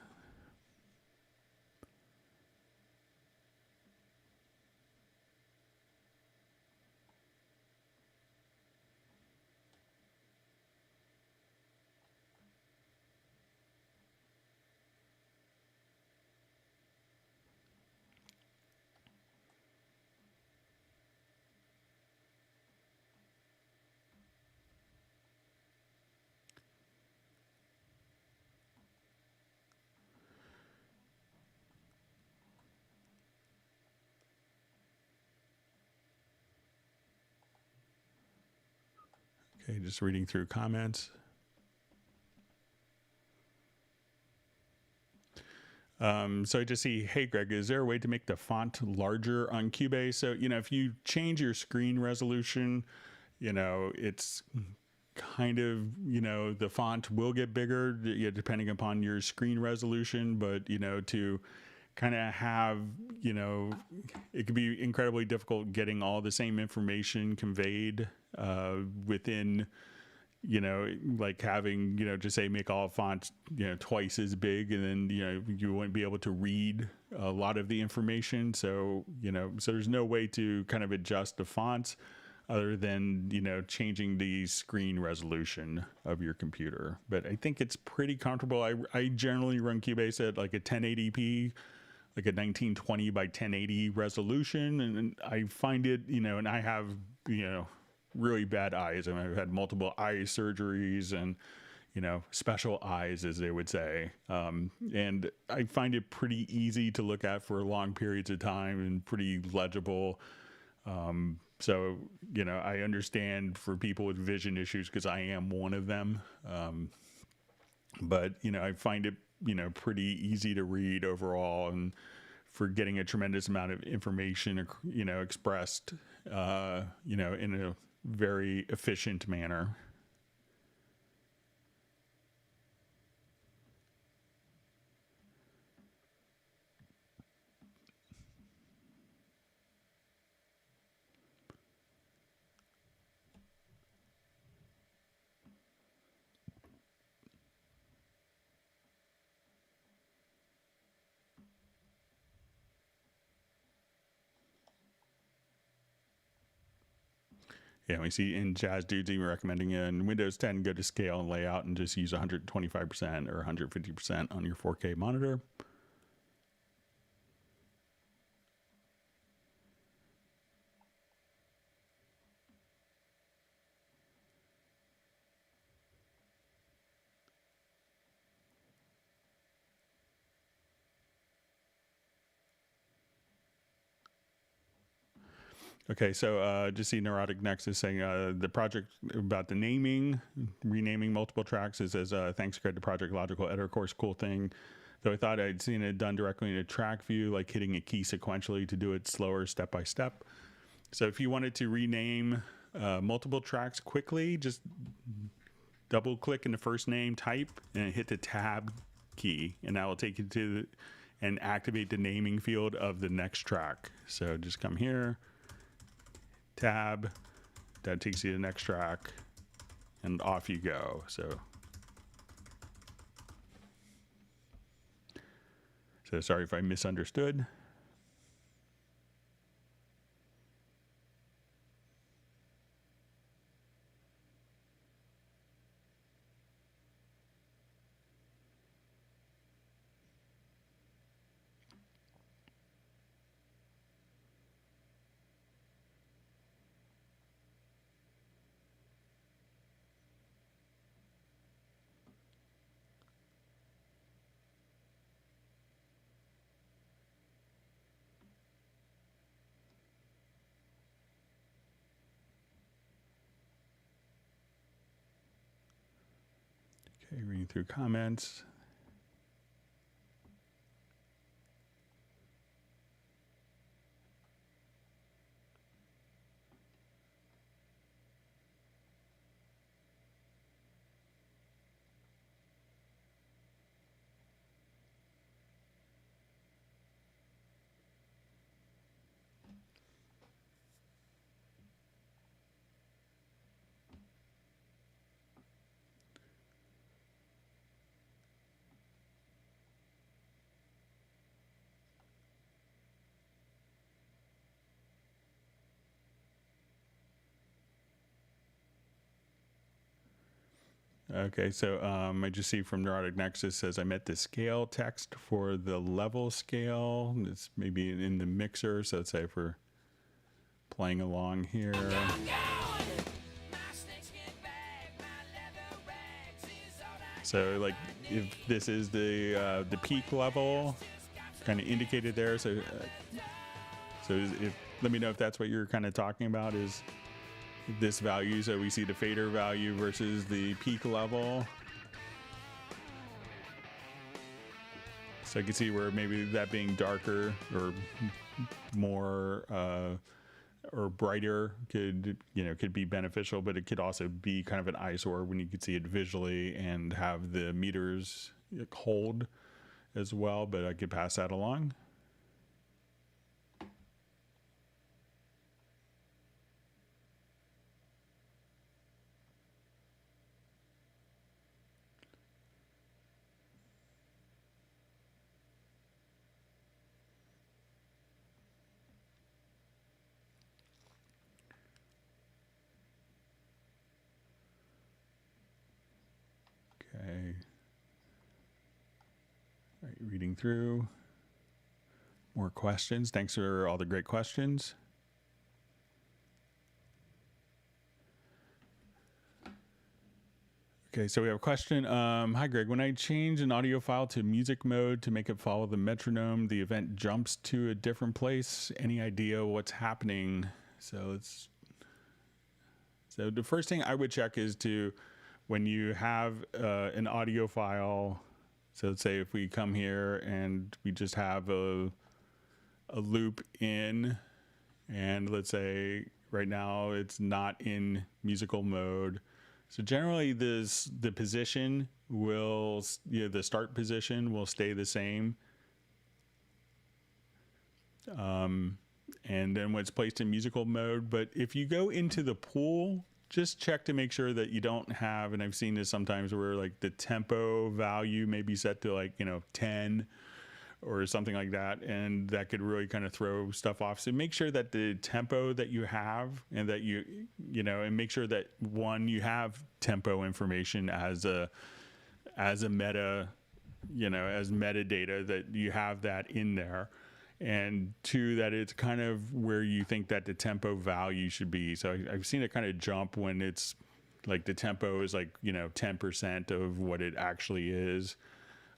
okay, just reading through comments. So I just see, hey, Greg, is there a way to make the font larger on Cubase? So, if you change your screen resolution, it's kind of, the font will get bigger, depending upon your screen resolution. But, to kind of have, it could be incredibly difficult getting all the same information conveyed within, like having, just say make all fonts, twice as big, and then, you wouldn't be able to read a lot of the information. So, so there's no way to kind of adjust the fonts. other than, changing the screen resolution of your computer. But I think it's pretty comfortable. I generally run Cubase at like a 1080p, like a 1920 by 1080 resolution. And I find it, and I have, really bad eyes. I mean, I've had multiple eye surgeries and, special eyes, as they would say. And I find it pretty easy to look at for long periods of time and pretty legible. So, I understand for people with vision issues because I am one of them. But, I find it, pretty easy to read overall, and for getting a tremendous amount of information, expressed, in a very efficient manner. Yeah, we see in Jazz Dudes even recommending in Windows 10, go to scale and layout and just use 125% or 150% on your 4K monitor. Okay, so just see Neurotic Nexus saying the project about the renaming multiple tracks. It says, thanks, Craig, to Project Logical Editor. Of course, cool thing. Though I thought I'd seen it done directly in a track view, like hitting a key sequentially to do it slower step by step. So if you wanted to rename multiple tracks quickly, just double click in the first name, type, and hit the tab key, and that will take you to and activate the naming field of the next track. So just come here. Tab, that takes you to the next track, and off you go. So sorry if I misunderstood. Okay, reading through comments. Okay, so I just see from Neurotic Nexus says I met the scale text for the level scale. It's maybe in the mixer, so let's say for playing along here. So like if this is the peak level, kind of indicated there. So let me know if that's what you're kind of talking about, is this value. So we see the fader value versus the peak level. So I can see where maybe that being darker or more or brighter could be beneficial, but it could also be kind of an eyesore when you could see it visually and have the meters hold as well. But I could pass that along. reading through more questions. Thanks for all the great questions. Okay, so we have a question. Hi, Greg. When I change an audio file to music mode to make it follow the metronome, the event jumps to a different place. Any idea what's happening? So the first thing I would check is when you have an audio file. So let's say if we come here and we just have a loop in, and let's say right now it's not in musical mode. So generally the position will, the start position will stay the same. And then when it's placed in musical mode. But if you go into the pool, just check to make sure that you don't have, and I've seen this sometimes where like the tempo value may be set to like, 10 or something like that, and that could really kind of throw stuff off. So make sure that the tempo that you have, and that and make sure that you have tempo information as a meta, as metadata, that you have that in there, and two, that it's kind of where you think that the tempo value should be. So I've seen it kind of jump when it's like the tempo is like 10% of what it actually is.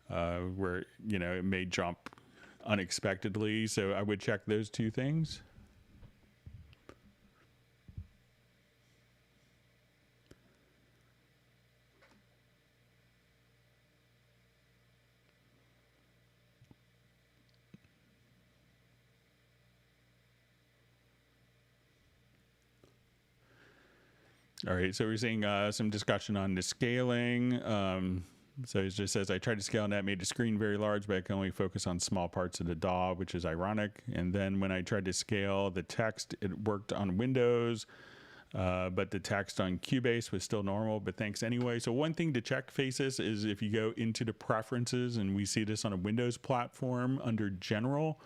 Where it may jump unexpectedly. So I would check those two things. All right, so we're seeing some discussion on the scaling. So it just says, I tried to scale and that made the screen very large, but I can only focus on small parts of the DAW, which is ironic. And then when I tried to scale the text, it worked on Windows, but the text on Cubase was still normal, but thanks anyway. So one thing to check, Faces, is if you go into the preferences, and we see this on a Windows platform under General,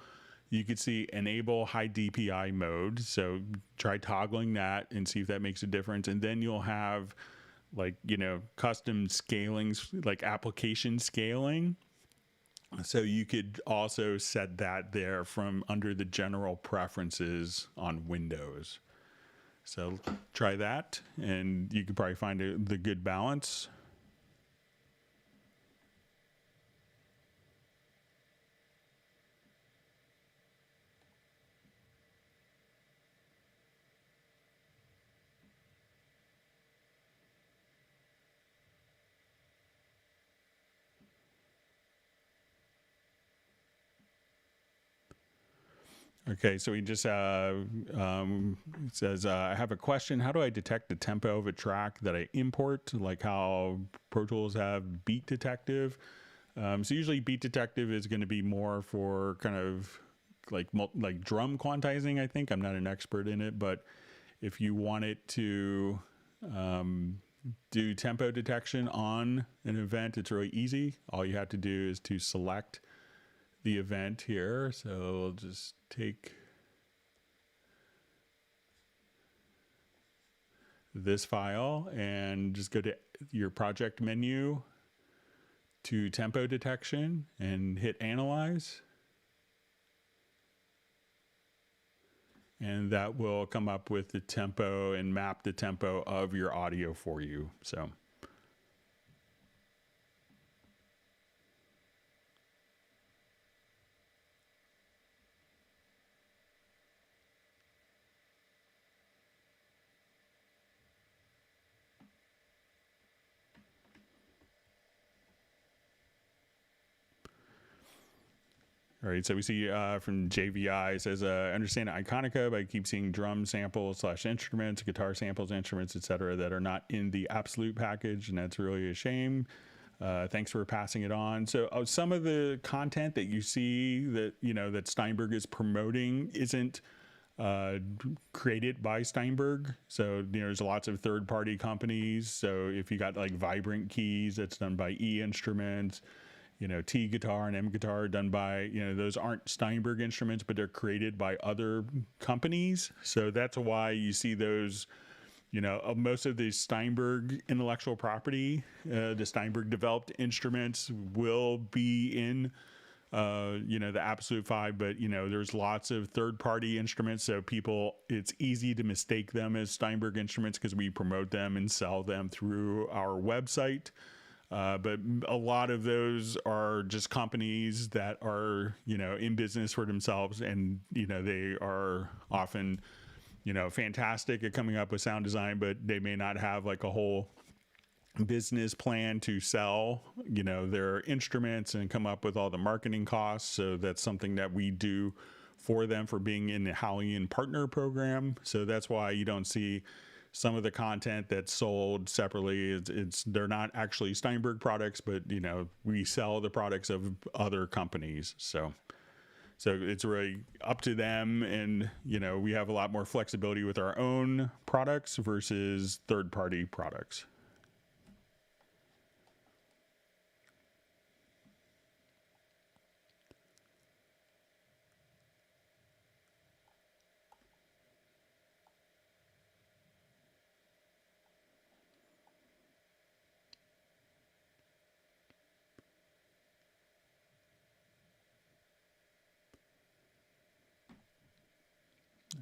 you could see enable high DPI mode. So try toggling that and see if that makes a difference. And then you'll have like, custom scalings, like application scaling. So you could also set that there from under the general preferences on Windows. So try that, and you could probably find the good balance. Okay, so he just says, I have a question. How do I detect the tempo of a track that I import, like how Pro Tools have Beat Detective? So usually Beat Detective is going to be more for kind of like drum quantizing, I think. I'm not an expert in it, but if you want it to do tempo detection on an event, it's really easy. All you have to do is to select the event here. So we'll just take this file and just go to your project menu to tempo detection and hit analyze. And that will come up with the tempo and map the tempo of your audio for you. So all right, so we see from JVI, says, I understand Iconica, but I keep seeing drum samples / instruments, guitar samples, instruments, etc., that are not in the absolute package, and that's really a shame. Thanks for passing it on. So some of the content that you see that, that Steinberg is promoting isn't created by Steinberg. So, there's lots of third-party companies. So if you got like Vibrant Keys, that's done by E Instruments. T guitar and M guitar done by, those aren't Steinberg instruments, but they're created by other companies. So that's why you see those, most of the Steinberg intellectual property, the Steinberg developed instruments will be in you know, the absolute 5, but you know, there's lots of third-party instruments, so it's easy to mistake them as Steinberg instruments because we promote them and sell them through our website. But a lot of those are just companies that are, you know, in business for themselves, and you know, they are often, you know, fantastic at coming up with sound design, but they may not have like a whole business plan to sell, you know, their instruments and come up with all the marketing costs. So that's something that we do for them for being in the Halion partner program. So that's why you don't see some of the content that's sold separately. They're not actually Steinberg products, but you know, we sell the products of other companies. So it's really up to them, and you know, we have a lot more flexibility with our own products versus third-party products.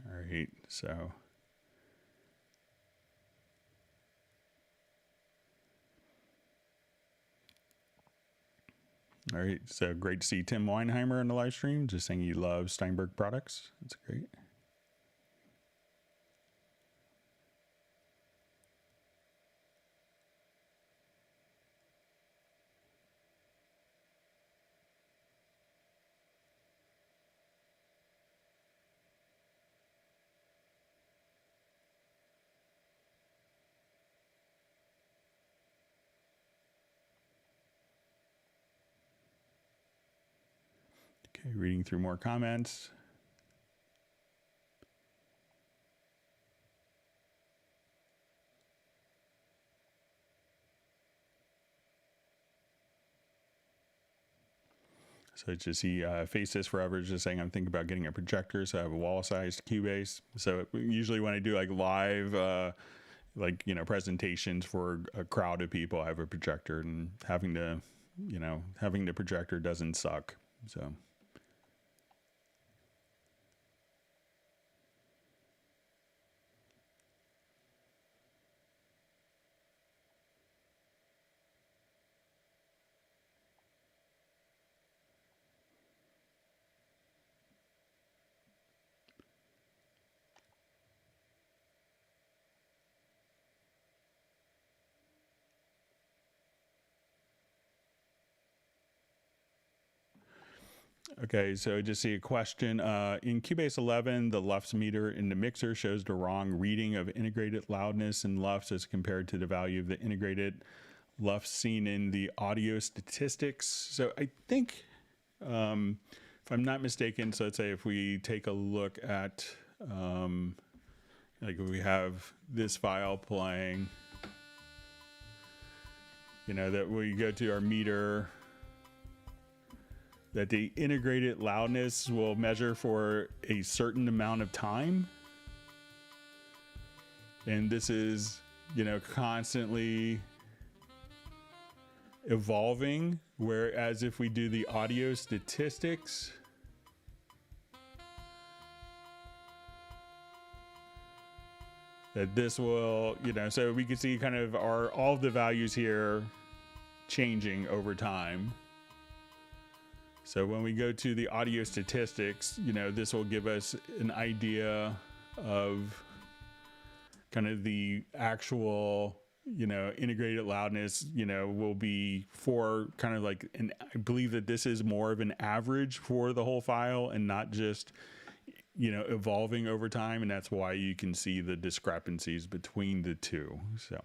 All right, so all right, so great to see Tim Weinheimer in the live stream, just saying he loves Steinberg products. That's great. Okay, reading through more comments. So just see Face This Forever is just saying, I'm thinking about getting a projector, so I have a wall-sized Cubase. So usually when I do like live, like, you know, presentations for a crowd of people, I have a projector, and having the projector doesn't suck. So. Okay, so just see a question. In Cubase 11, the LUFS meter in the mixer shows the wrong reading of integrated loudness in LUFS as compared to the value of the integrated LUFS seen in the audio statistics. So I think, if I'm not mistaken, so let's say if we take a look at, like if we have this file playing, you know, that we go to our meter, that the integrated loudness will measure for a certain amount of time. And this is, you know, constantly evolving. Whereas if we do the audio statistics, that this will, you know, so we can see kind of all of the values here changing over time. So when we go to the audio statistics, you know, this will give us an idea of kind of the actual, you know, integrated loudness, you know, will be for kind of like, I believe that this is more of an average for the whole file and not just, you know, evolving over time. And that's why you can see the discrepancies between the two. So.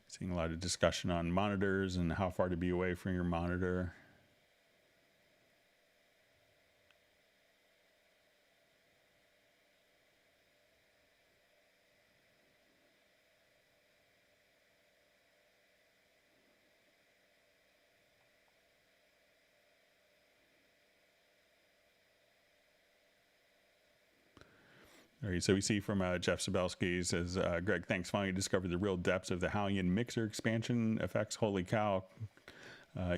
Seeing a lot of discussion on monitors and how far to be away from your monitor. All right, so we see from Jeff Sabelski says, Greg, thanks, finally discovered the real depths of the Halion mixer expansion effects. Holy cow.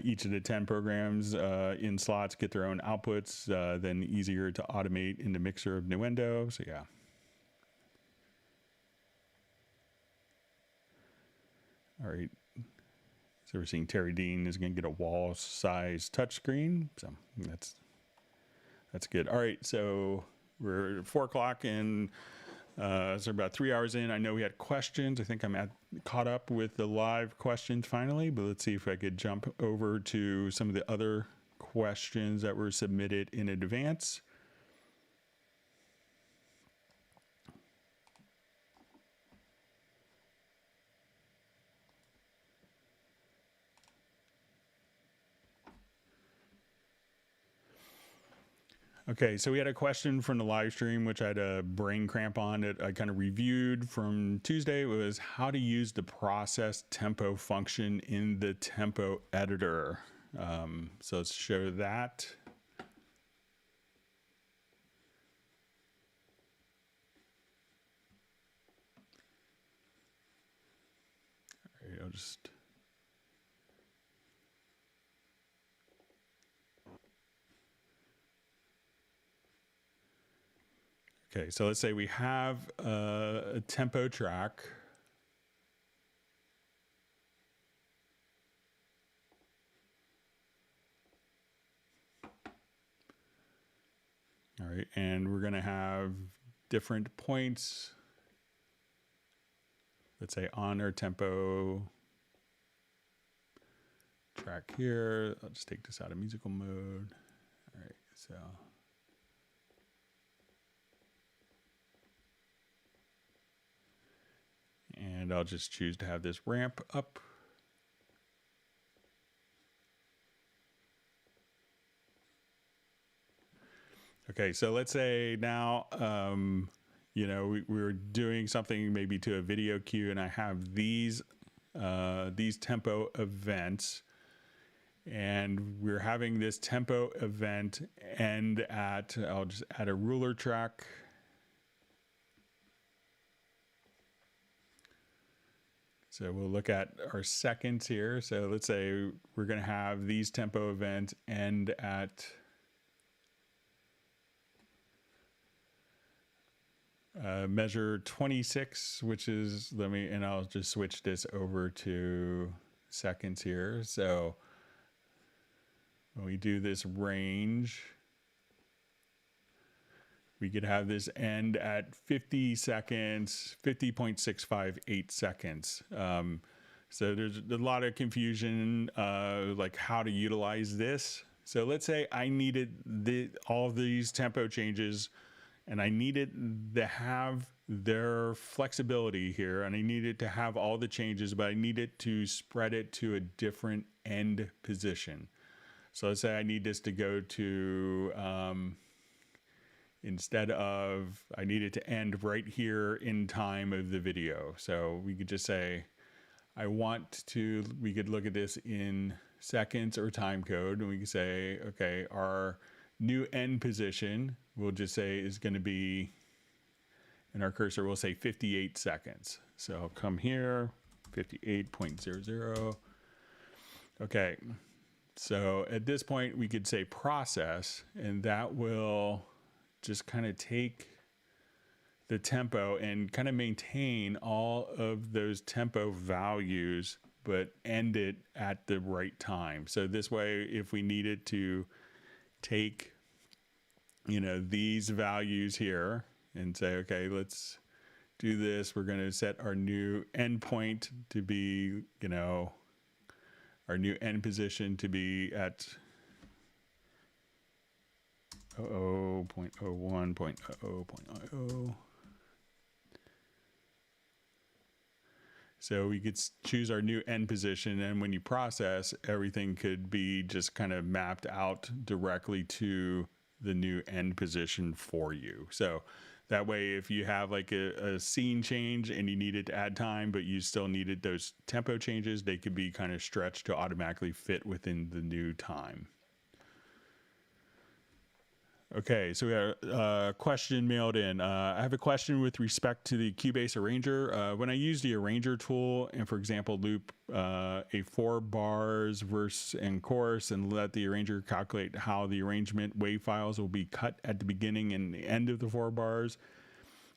Each of the 10 programs in slots get their own outputs, then easier to automate in the mixer of Nuendo. So yeah. All right. So we're seeing Terry Dean is going to get a wall-size touchscreen. So that's good. All right, so we're at 4 o'clock and so about 3 hours in. I know we had questions. I think I'm caught up with the live questions finally, but let's see if I could jump over to some of the other questions that were submitted in advance. Okay, so we had a question from the live stream, which I had a brain cramp on that I kind of reviewed from Tuesday. It was how to use the process tempo function in the tempo editor. So let's show that. All right, I'll just... Okay, so let's say we have a tempo track. All right, and we're going to have different points. Let's say on our tempo track here. I'll just take this out of musical mode. All right, so... And I'll just choose to have this ramp up. Okay, so let's say now, you know, we're doing something maybe to a video cue, and I have these tempo events, and we're having this tempo event end at, I'll just add a ruler track. So we'll look at our seconds here. So let's say we're going to have these tempo events end at measure 26, which is, and I'll just switch this over to seconds here. So when we do this range, we could have this end at 50 seconds, 50.658 seconds. So there's a lot of confusion, like how to utilize this. So let's say I needed all of these tempo changes, and I needed to have their flexibility here, and I needed to have all the changes, but I needed to spread it to a different end position. So let's say I need this to go to, instead of, I need it to end right here in time of the video. So we could just say, we could look at this in seconds or time code, and we could say, okay, our new end position, we'll just say is going to be, and our cursor will say 58 seconds. So I'll come here, 58.00. Okay, so at this point we could say process, and that will just kind of take the tempo and kind of maintain all of those tempo values, but end it at the right time. So this way, if we needed to take, you know, these values here and say, okay, let's do this. We're going to set our new endpoint to be, you know, our new end position to be at 0.01.0.0.0. So we could choose our new end position, and when you process, everything could be just kind of mapped out directly to the new end position for you. So that way, if you have like a scene change and you needed to add time, but you still needed those tempo changes, they could be kind of stretched to automatically fit within the new time. Okay, so we got a question mailed in. I have a question with respect to the Cubase Arranger. When I use the Arranger tool and, for example, loop a 4 bars verse and chorus and let the Arranger calculate how the arrangement wave files will be cut at the beginning and the end of the 4 bars,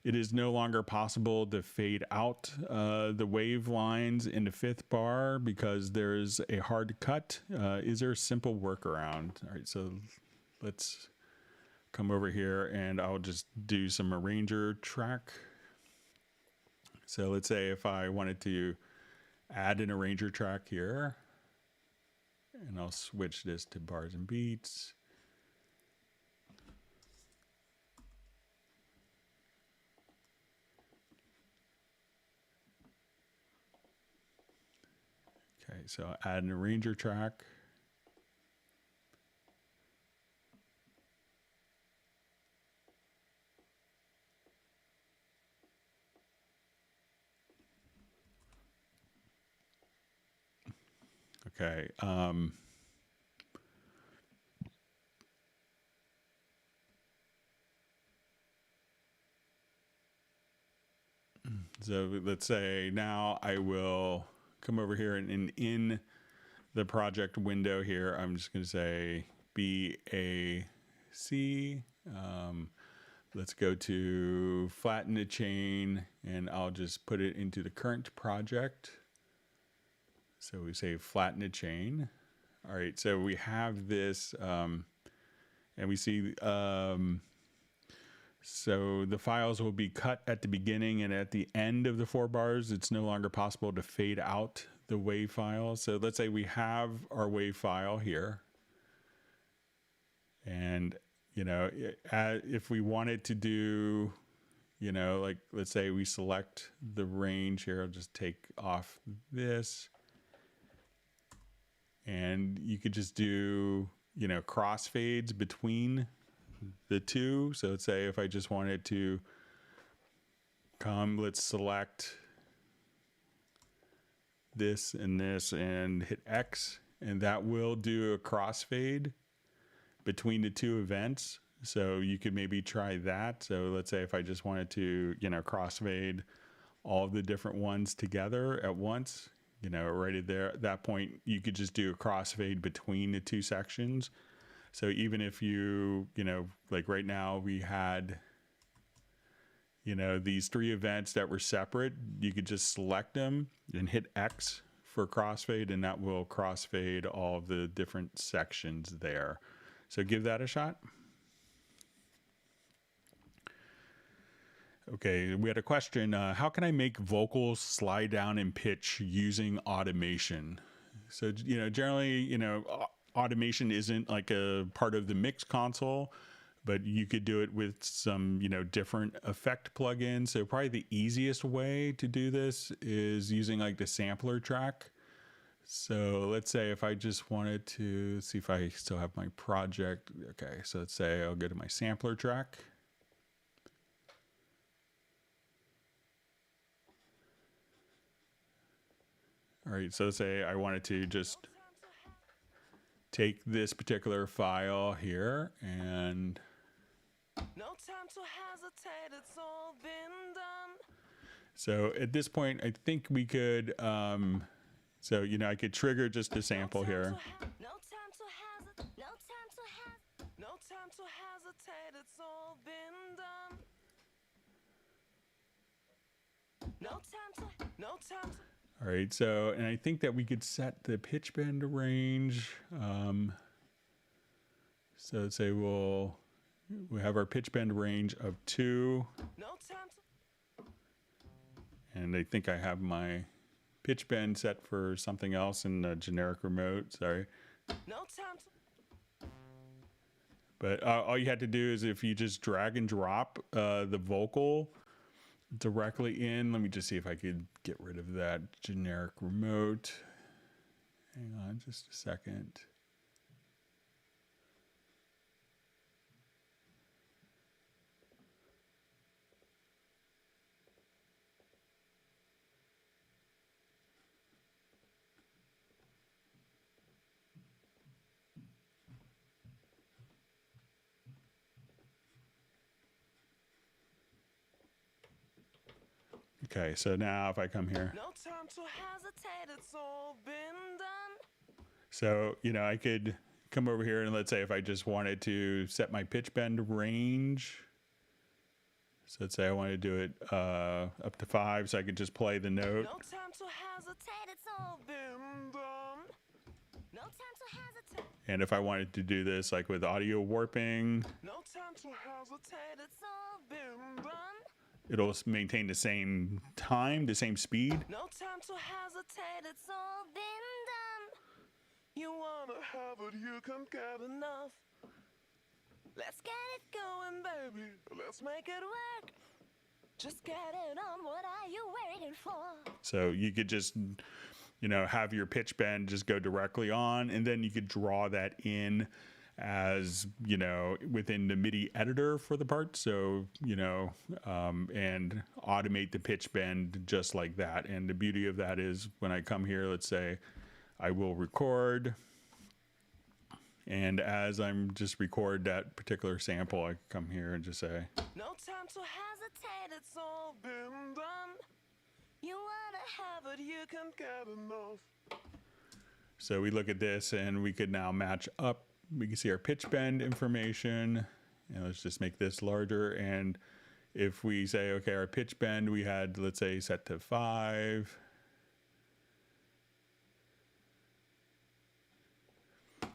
it is no longer possible to fade out the wave lines in the 5th bar because there's a hard cut. Is there a simple workaround? All right, so let's come over here and I'll just do some arranger track. So let's say if I wanted to add an arranger track here, and I'll switch this to bars and beats. Okay, so I'll add an arranger track. Okay. So let's say now I will come over here and in the project window here, I'm just going to say BAC. Let's go to flatten the chain and I'll just put it into the current project. So we say flatten the chain. All right, so we have this, and we see, so the files will be cut at the beginning and at the end of the 4 bars. It's no longer possible to fade out the wave file. So let's say we have our wave file here. And, you know, if we wanted to do, you know, like, let's say we select the range here, I'll just take off this. And you could just do, you know, crossfades between the two. So let's say if I just wanted to come, let's select this and hit X, and that will do a crossfade between the 2 events. So you could maybe try that. So let's say if I just wanted to, you know, crossfade all of the different ones together at once, you know, right there at that point, you could just do a crossfade between the 2 sections. So even if you know, like right now we had, you know, these 3 events that were separate, you could just select them and hit X for crossfade, and that will crossfade all of the different sections there. So give that a shot. Okay, we had a question. How can I make vocals slide down in pitch using automation? So, you know, generally, you know, automation isn't like a part of the mix console, but you could do it with some, you know, different effect plugins. So probably the easiest way to do this is using like the sampler track. So let's say if I just wanted to see if I still have my project. Okay, so let's say I'll go to my sampler track. All right, so say I wanted to just take this particular file here and no time to hesitate, it's all been done. So at this point, I think we could, so, you know, I could trigger just a sample here. No time to hesitate, it's all been done. No time to. All right, so, and I think that we could set the pitch bend range. So let's say we have our pitch bend range of 2. And I think I have my pitch bend set for something else in the generic remote, sorry. But all you had to do is if you just drag and drop the vocal directly in. Let me just see if I could get rid of that generic remote. Hang on just a second. Okay, so now if I come here, No time to hesitate, it's all been done. so, you know, I could come over here and let's say if I just wanted to set my pitch bend range. So let's say I want to do it up to 5, so I could just play the note. No time to hesitate, it's all been done. No time to hesitate. And if I wanted to do this like with audio warping, no time to hesitate, it's all been done. it'll maintain the same time, the same speed. No time to hesitate, it's all been done. You wanna have it, you can't get enough. Let's get it going, baby. Let's make it work. Just get it on, what are you waiting for? So you could just, you know, have your pitch bend just go directly on, and then you could draw that in as, you know, within the MIDI editor for the part. So, you know, and automate the pitch bend just like that. And the beauty of that is when I come here, let's say I will record. And as I'm just record that particular sample, I come here and just say, no time to hesitate, it's all been done. You wanna have it, you can't get enough. so we look at this and we could now match up. We can see our pitch bend information, and let's just make this larger. And if we say, okay, our pitch bend, we had, let's say, set to 5.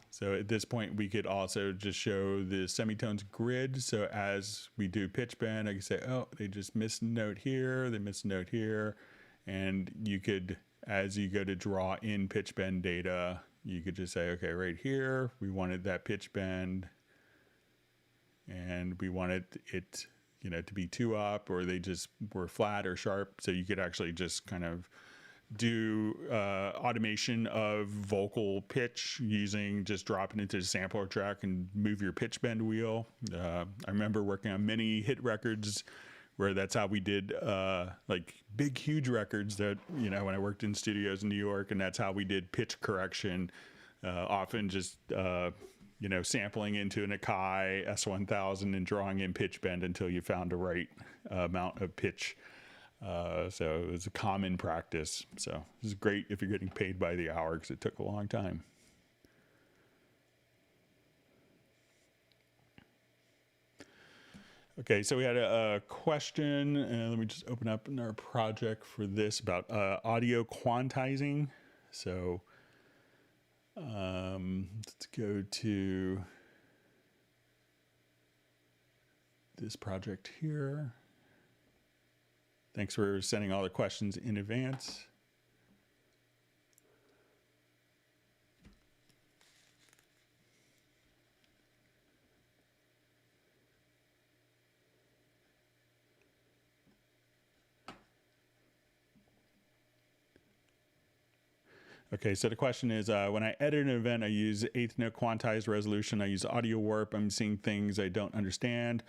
So at this point, we could also just show the semitones grid. So as we do pitch bend, I can say, oh, they just missed a note here, they missed a note here. And you could, as you go to draw in pitch bend data, you could just say, okay, right here, we wanted that pitch bend, and we wanted it, you know, to be 2 up, or they just were flat or sharp. So you could actually just kind of do automation of vocal pitch using just dropping into the sampler track and move your pitch bend wheel. I remember working on many hit records where that's how we did like big, huge records that, you know, when I worked in studios in New York, and that's how we did pitch correction, often just, you know, sampling into an Akai S1000 and drawing in pitch bend until you found the right amount of pitch. So it was a common practice. So this is great if you're getting paid by the hour, because it took a long time. Okay, so we had a question, and let me just open up in our project for this about audio quantizing. So let's go to this project here. Thanks for sending all the questions in advance. Okay, so the question is, when I edit an event, I use 8th note quantized resolution. I use audio warp. I'm seeing things I don't understand.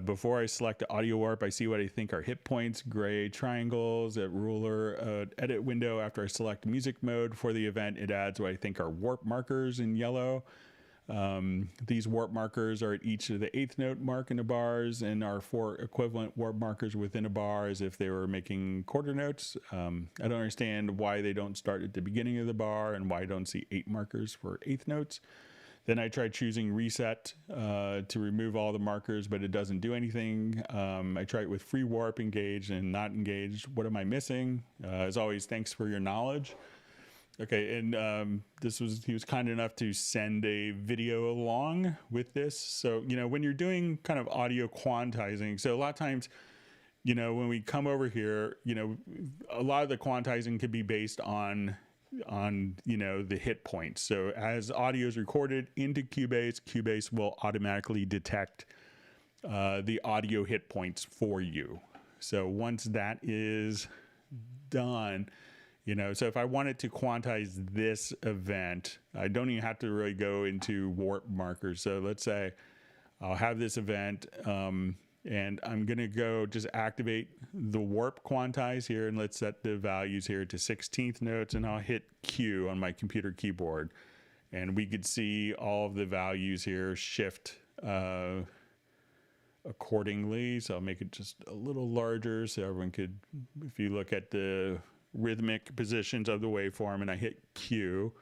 Before I select audio warp, I see what I think are hit points, gray triangles, a ruler, edit window. After I select music mode for the event, it adds what I think are warp markers in yellow. These warp markers are at each of the 8th note mark in the bars, and are 4 equivalent warp markers within a bar as if they were making quarter notes. I don't understand why they don't start at the beginning of the bar, and why I don't see 8 markers for 8th notes. Then I tried choosing reset to remove all the markers, but it doesn't do anything. I tried it with free warp engaged and not engaged. What am I missing? As always, thanks for your knowledge. Okay, and he was kind enough to send a video along with this. So, you know, when you're doing kind of audio quantizing, so a lot of times, you know, when we come over here, you know, a lot of the quantizing could be based on, you know, the hit points. So as audio is recorded into Cubase, Cubase will automatically detect the audio hit points for you. So once that is done, you know, so if I wanted to quantize this event, I don't even have to really go into warp markers. So let's say I'll have this event, and I'm going to go just activate the warp quantize here, and let's set the values here to 16th notes, and I'll hit Q on my computer keyboard. And we could see all of the values here shift accordingly. So I'll make it just a little larger so everyone could, if you look at the rhythmic positions of the waveform and I hit Q,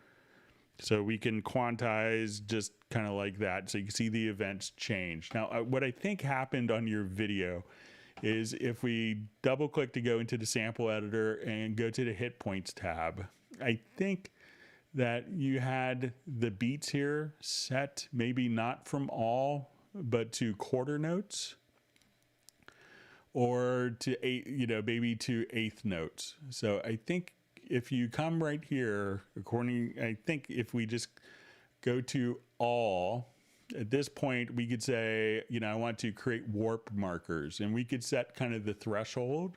so we can quantize just kind of like that. So you can see the events change. Now, what I think happened on your video is if we double click to go into the sample editor and go to the hit points tab, I think that you had the beats here set maybe not from all, but to quarter notes, or to maybe to eighth notes. So I think if you come right here, I think if we just go to all, at this point we could say, I want to create warp markers, and we could set kind of the threshold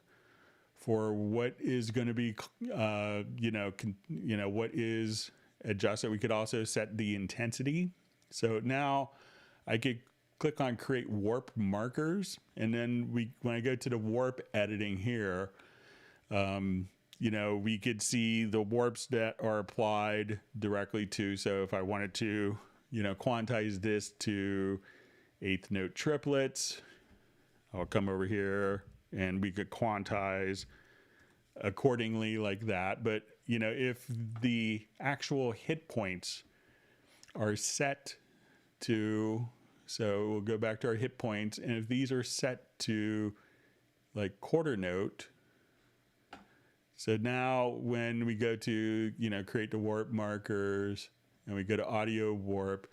for what is going to be, what is adjusted. We could also set the intensity. So now I could click on create warp markers, and then when I go to the warp editing here, we could see the warps that are applied directly to. So if I wanted to, quantize this to eighth note triplets, I'll come over here and we could quantize accordingly like that. But, if the actual hit points are set to, so we'll go back to our hit points, and if these are set to like quarter note, so now when we go to, create the warp markers and we go to audio warp,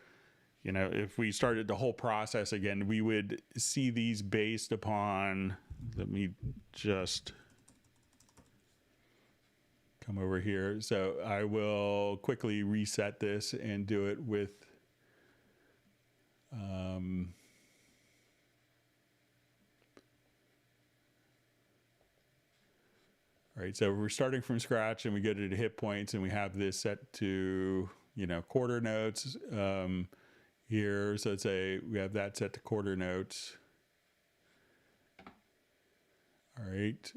if we started the whole process again, we would see these based upon, let me just come over here. So I will quickly reset this and do it with, all right, so we're starting from scratch and we go to the hit points and we have this set to, quarter notes here. So let's say we have that set to quarter notes. All right.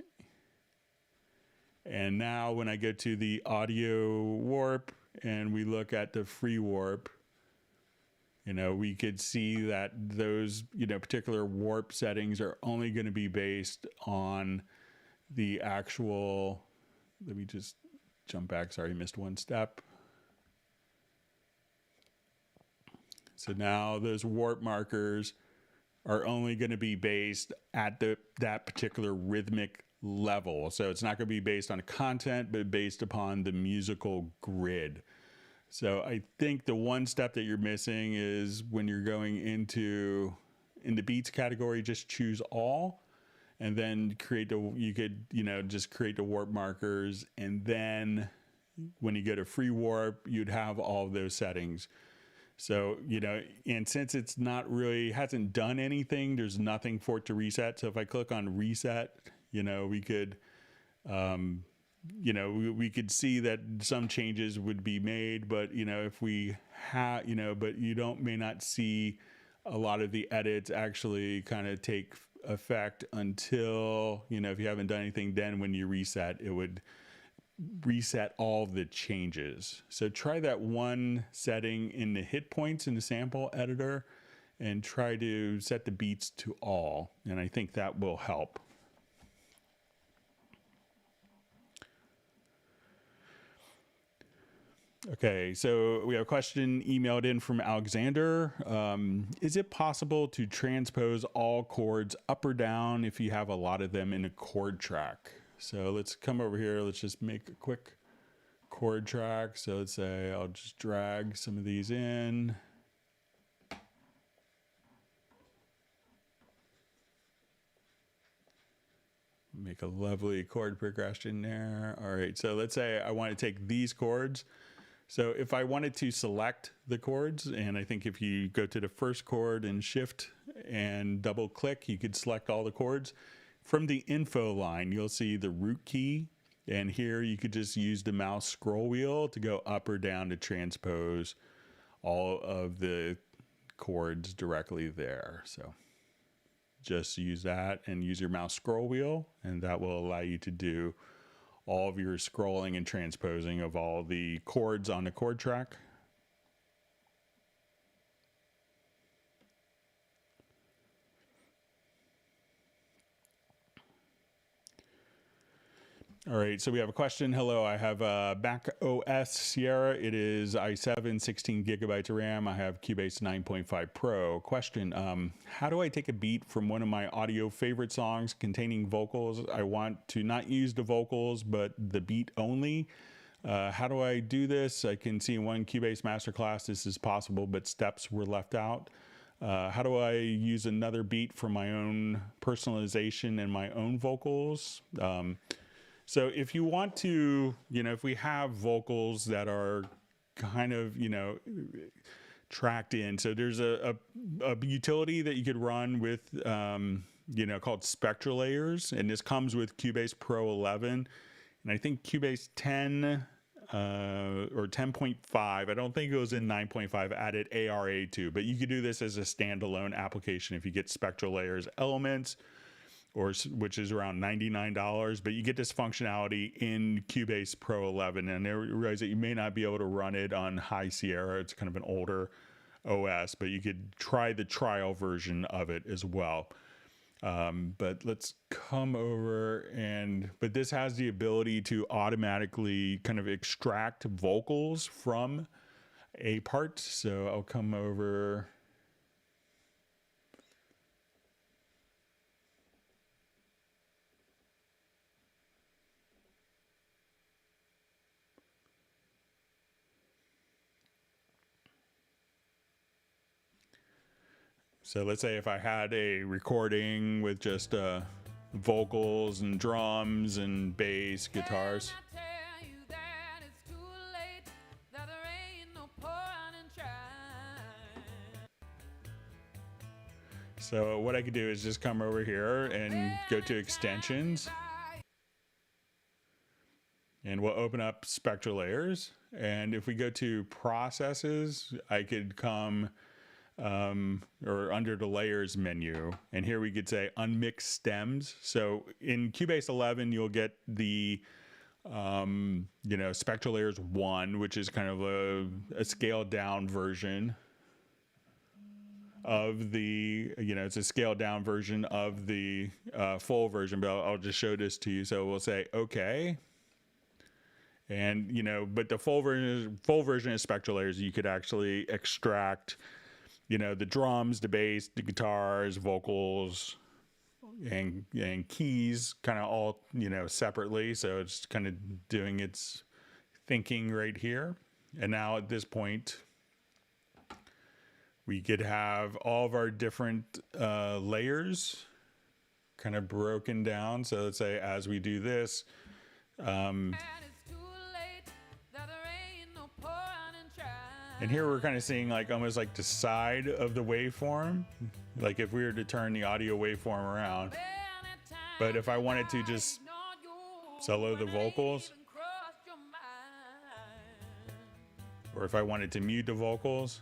And now when I go to the audio warp and we look at the free warp, we could see that those, particular warp settings are only going to be based on the actual, let me just jump back. Sorry, missed one step. So now those warp markers are only going to be based at that particular rhythmic level. So it's not going to be based on content, but based upon the musical grid. So I think the one step that you're missing is when you're going in the beats category, just choose all, and then you could just create the warp markers, and then when you go to free warp, you'd have all of those settings. So, and since it's hasn't done anything, there's nothing for it to reset. So if I click on reset, we could, we could see that some changes would be made, but, if we have, but you may not see a lot of the edits actually kind of take effect until, if you haven't done anything, then when you reset, it would reset all the changes. So try that one setting in the hit points in the sample editor and try to set the beats to all. And I think that will help. Okay, so we have a question emailed in from Alexander. Is it possible to transpose all chords up or down if you have a lot of them in a chord track? So let's come over here. Let's just make a quick chord track. So let's say I'll just drag some of these in. Make a lovely chord progression there. All right, so let's say I want to take these chords. So if I wanted to select the chords, and I think if you go to the first chord and shift and double click, you could select all the chords. From the info line, you'll see the root key, and here you could just use the mouse scroll wheel to go up or down to transpose all of the chords directly there. So just use that and use your mouse scroll wheel, and that will allow you to do all of your scrolling and transposing of all the chords on the chord track. All right, so we have a question. Hello, I have a Mac OS Sierra. It is i7, 16 gigabytes of RAM. I have Cubase 9.5 Pro. Question, how do I take a beat from one of my audio favorite songs containing vocals? I want to not use the vocals, but the beat only. How do I do this? I can see in one Cubase masterclass this is possible, but steps were left out. How do I use another beat for my own personalization and my own vocals? So if you want to, if we have vocals that are kind of, tracked in, so there's a utility that you could run with, called spectral layers, and this comes with Cubase Pro 11, and I think Cubase 10 or 10.5. I don't think it was in 9.5 added ARA too, but you could do this as a standalone application if you get spectral layers elements, which is around $99, but you get this functionality in Cubase Pro 11, and I realize that you may not be able to run it on High Sierra. It's kind of an older OS, but you could try the trial version of it as well. But let's come over but this has the ability to automatically kind of extract vocals from a part. So I'll come over. So let's say if I had a recording with just vocals and drums and bass, guitars. So what I could do is just come over here and go to extensions. And we'll open up spectral layers. And if we go to processes, I could come or under the layers menu, and here we could say unmixed stems. So in Cubase 11 you'll get the spectral layers 1, which is kind of a scaled down version of the it's a scaled down version of the full version, but I'll just show this to you. So we'll say okay, and but the full version of spectral layers, you could actually extract the drums, the bass, the guitars, vocals, and keys kind of all, separately. So it's kind of doing its thinking right here. And now at this point, we could have all of our different layers kind of broken down. So let's say as we do this, and here we're kind of seeing like almost like the side of the waveform, like if we were to turn the audio waveform around. But if I wanted to just solo the vocals, or if I wanted to mute the vocals,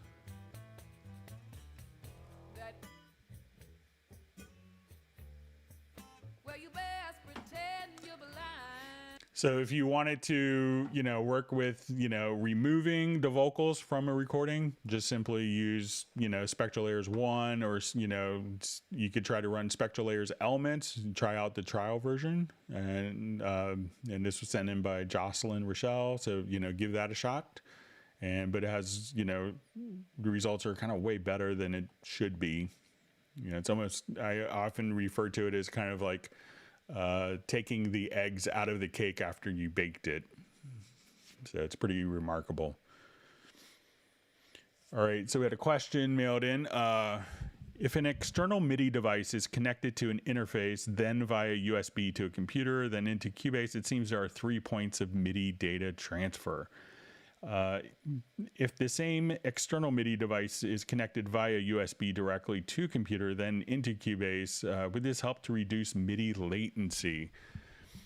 so if you wanted to, work with, removing the vocals from a recording, just simply use, spectral layers 1, or, you could try to run spectral layers elements and try out the trial version. And this was sent in by Jocelyn Rochelle. So, give that a shot. But it has, the results are kind of way better than it should be. It's almost, I often refer to it as kind of like, taking the eggs out of the cake after you baked it. So it's pretty remarkable. All right, so we had a question mailed in. If an external MIDI device is connected to an interface, then via USB to a computer, then into Cubase, it seems there are 3 points of MIDI data transfer. If the same external MIDI device is connected via USB directly to computer, then into Cubase, would this help to reduce MIDI latency?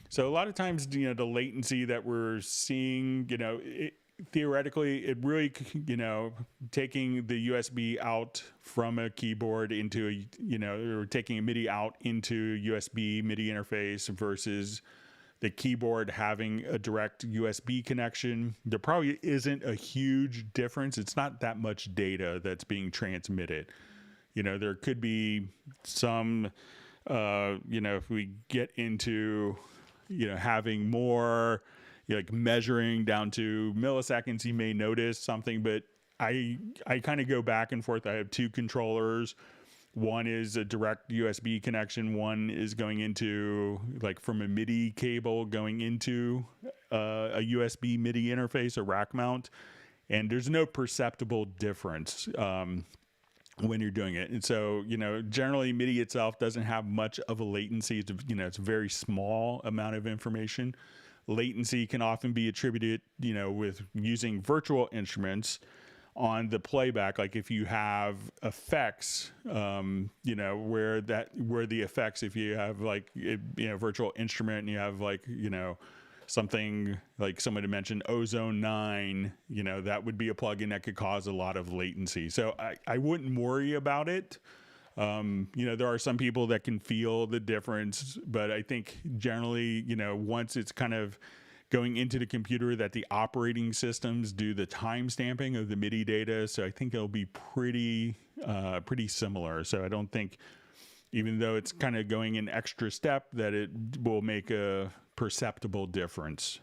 So a lot of times, the latency that we're seeing, theoretically, it really, taking the USB out from a keyboard into or taking a MIDI out into USB MIDI interface versus the keyboard having a direct USB connection, there probably isn't a huge difference. It's not that much data that's being transmitted. There could be some, if we get into having more, like measuring down to milliseconds, you may notice something, but I kind of go back and forth. I have two controllers. One is a direct USB connection. One is going into like from a MIDI cable going into a USB MIDI interface, a rack mount. And there's no perceptible difference when you're doing it. And so, generally MIDI itself doesn't have much of a latency. It's a very small amount of information. Latency can often be attributed, with using virtual instruments on the playback. Like if you have effects, where the effects, if you have like, virtual instrument and you have like, something like somebody mentioned Ozone 9, that would be a plugin that could cause a lot of latency. So I wouldn't worry about it. There are some people that can feel the difference, but I think generally, once it's kind of going into the computer, that the operating systems do the time stamping of the MIDI data. So I think it'll be pretty similar. So I don't think, even though it's kind of going an extra step, that it will make a perceptible difference.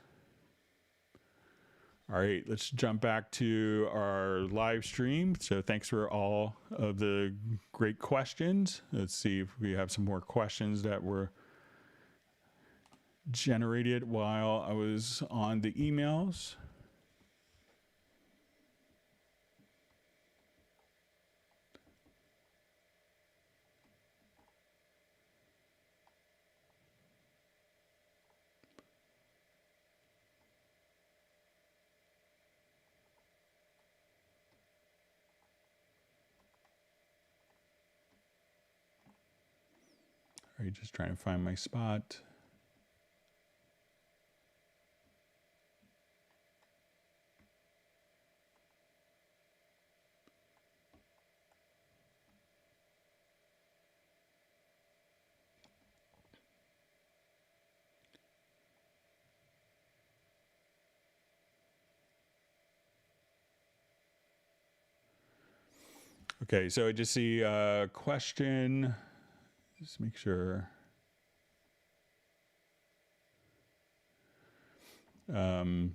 All right, let's jump back to our live stream. So thanks for all of the great questions. Let's see if we have some more questions that were generated while I was on the emails. All right, just trying to find my spot. Okay, so I just see a question. Just make sure.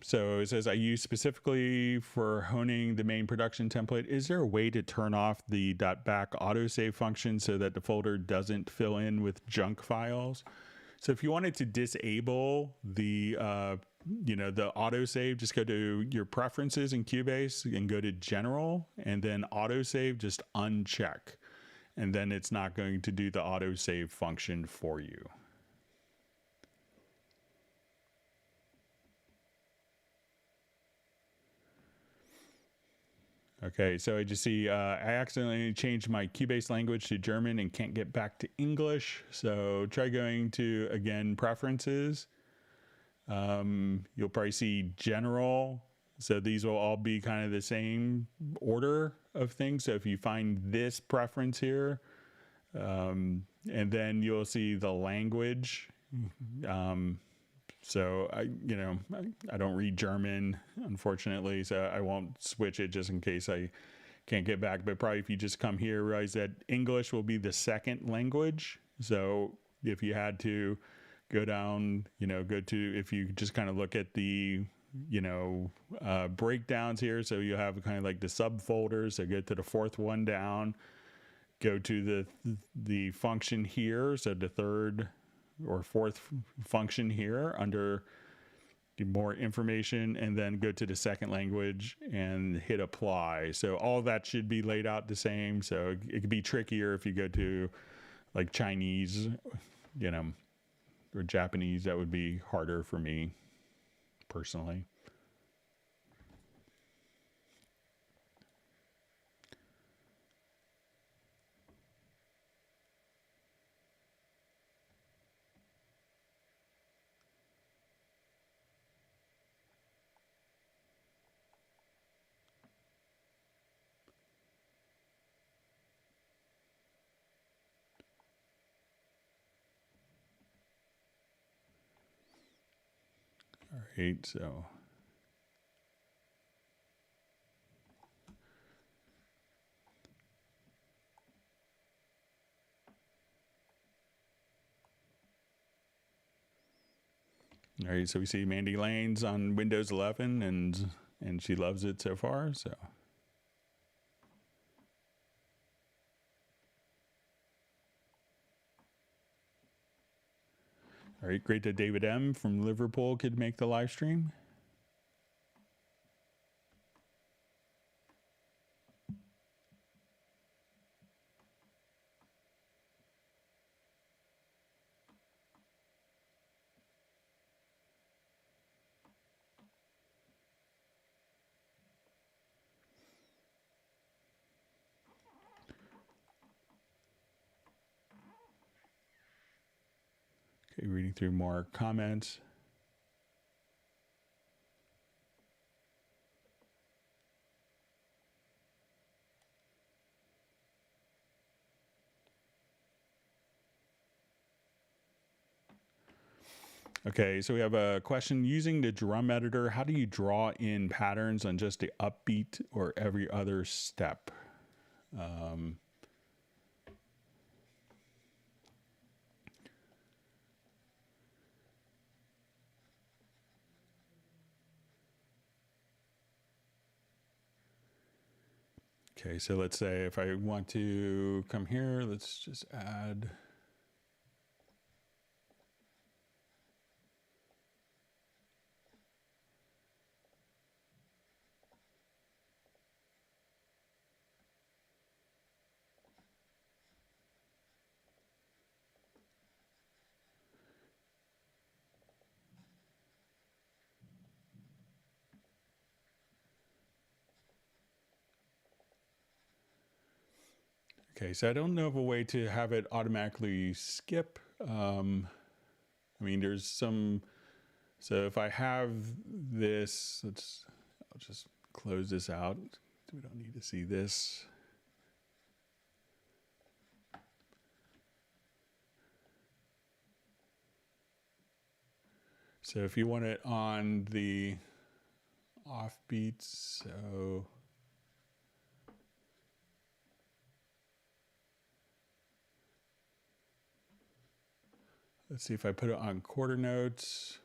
So it says, I use specifically for honing the main production template. Is there a way to turn off the .back autosave function so that the folder doesn't fill in with junk files? So if you wanted to disable the autosave, just go to your preferences in Cubase and go to general, and then autosave, just uncheck. And then it's not going to do the autosave function for you. Okay, so I just see I accidentally changed my Cubase language to German and can't get back to English. So try going to, again, preferences. You'll probably see general. So these will all be kind of the same order of things. So if you find this preference here, and then you'll see the language. So I don't read German, unfortunately, so I won't switch it just in case I can't get back. But probably if you just come here, realize that English will be the second language. So if you had to go down, if you just kind of look at the, breakdowns here. So you have kind of like the subfolders. So go to the fourth one down, go to the function here. So the third or fourth function here under the more information, and then go to the second language and hit apply. So all that should be laid out the same. So it could be trickier if you go to like Chinese, or Japanese. That would be harder for me personally. All right, so right, so we see Mandy Lane's on Windows 11, and she loves it so far. So. All right, great that David M. from Liverpool could make the live stream. Okay, reading through more comments. Okay, so we have a question. Using the drum editor, how do you draw in patterns on just the upbeat or every other step? Okay, so let's say if I want to come here, let's just add. Okay, so I don't know of a way to have it automatically skip. I mean, there's some, so if I have this, I'll just close this out. We don't need to see this. So if you want it on the offbeats, so let's see if I put it on quarter notes.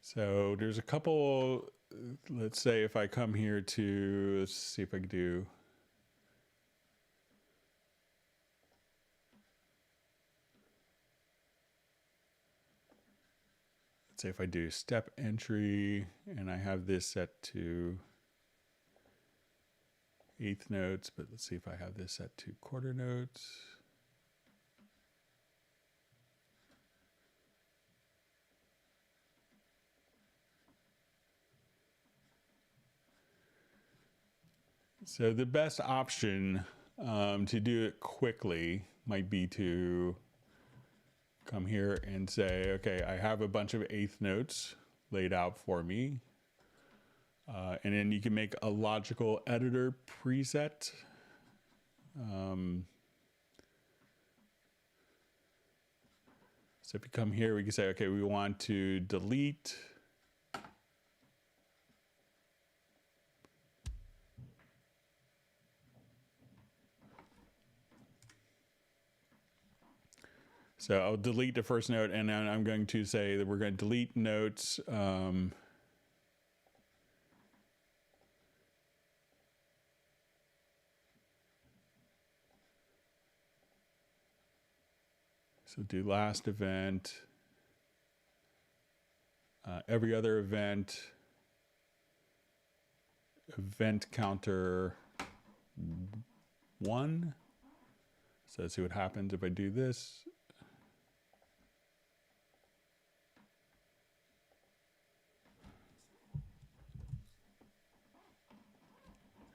So there's a couple, let's say if I come here to, let's see if I can do. Let's say if I do step entry and I have this set to eighth notes, but let's see if I have this set to quarter notes. So the best option to do it quickly might be to come here and say, okay, I have a bunch of eighth notes laid out for me. And then you can make a logical editor preset. So if you come here, we can say, okay, we want to delete. So I'll delete the first note, and then I'm going to say that we're going to delete notes. So do last event, every other event, event counter 1. So let's see what happens if I do this.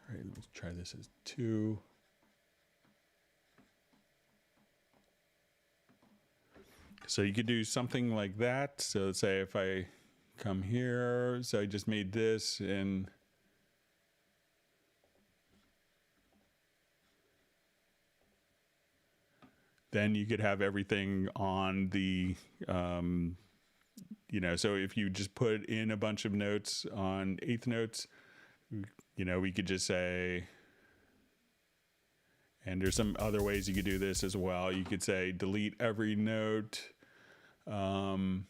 All right, let's try this as 2. So you could do something like that. So let's say if I come here, so I just made this and then you could have everything on the, you know, so if you just put in a bunch of notes on eighth notes, you know, we could just say, and there's some other ways you could do this as well. You could say delete every note. And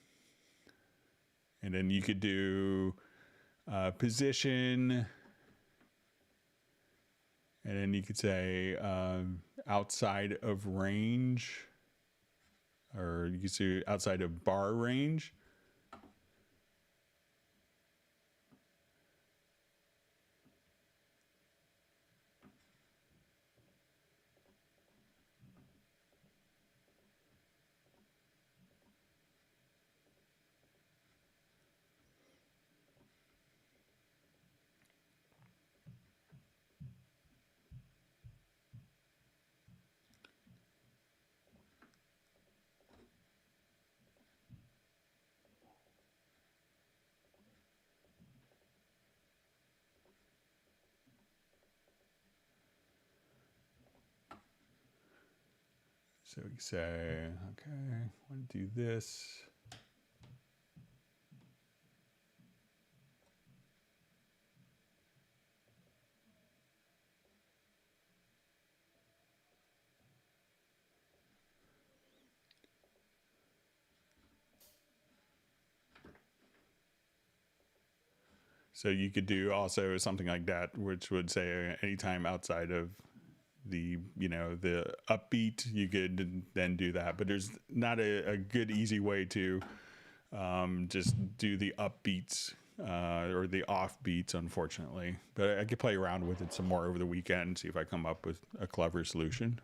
then you could do position. And then you could say outside of range. Or you could say outside of bar range. So we say, okay, I want to do this. So you could do also something like that, which would say anytime outside of the, you know, the upbeat, you could then do that. But there's not a good, easy way to just do the upbeats or the offbeats, unfortunately. But I could play around with it some more over the weekend and see if I come up with a clever solution.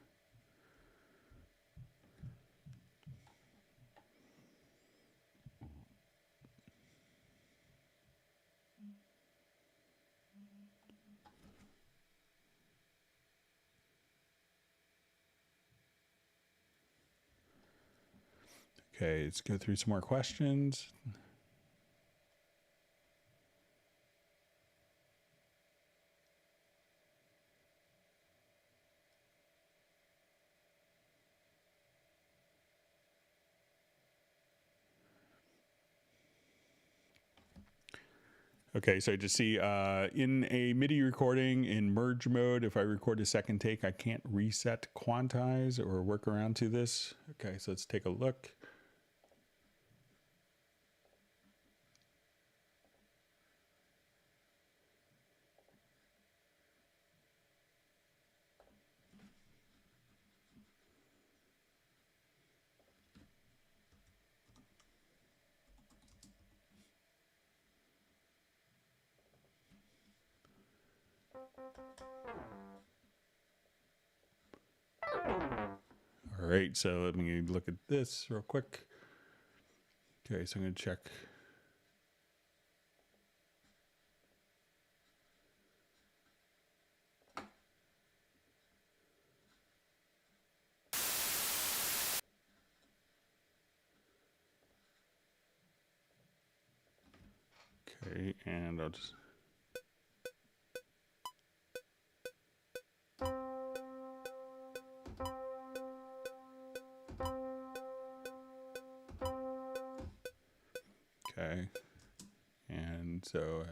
Okay, let's go through some more questions. Okay, so to see in a MIDI recording in merge mode, if I record a second take, I can't reset quantize or work around to this. Okay, so let's take a look. All right, so let me look at this real quick. Okay, so I'm going to check. Okay, and I'll just... Okay, and so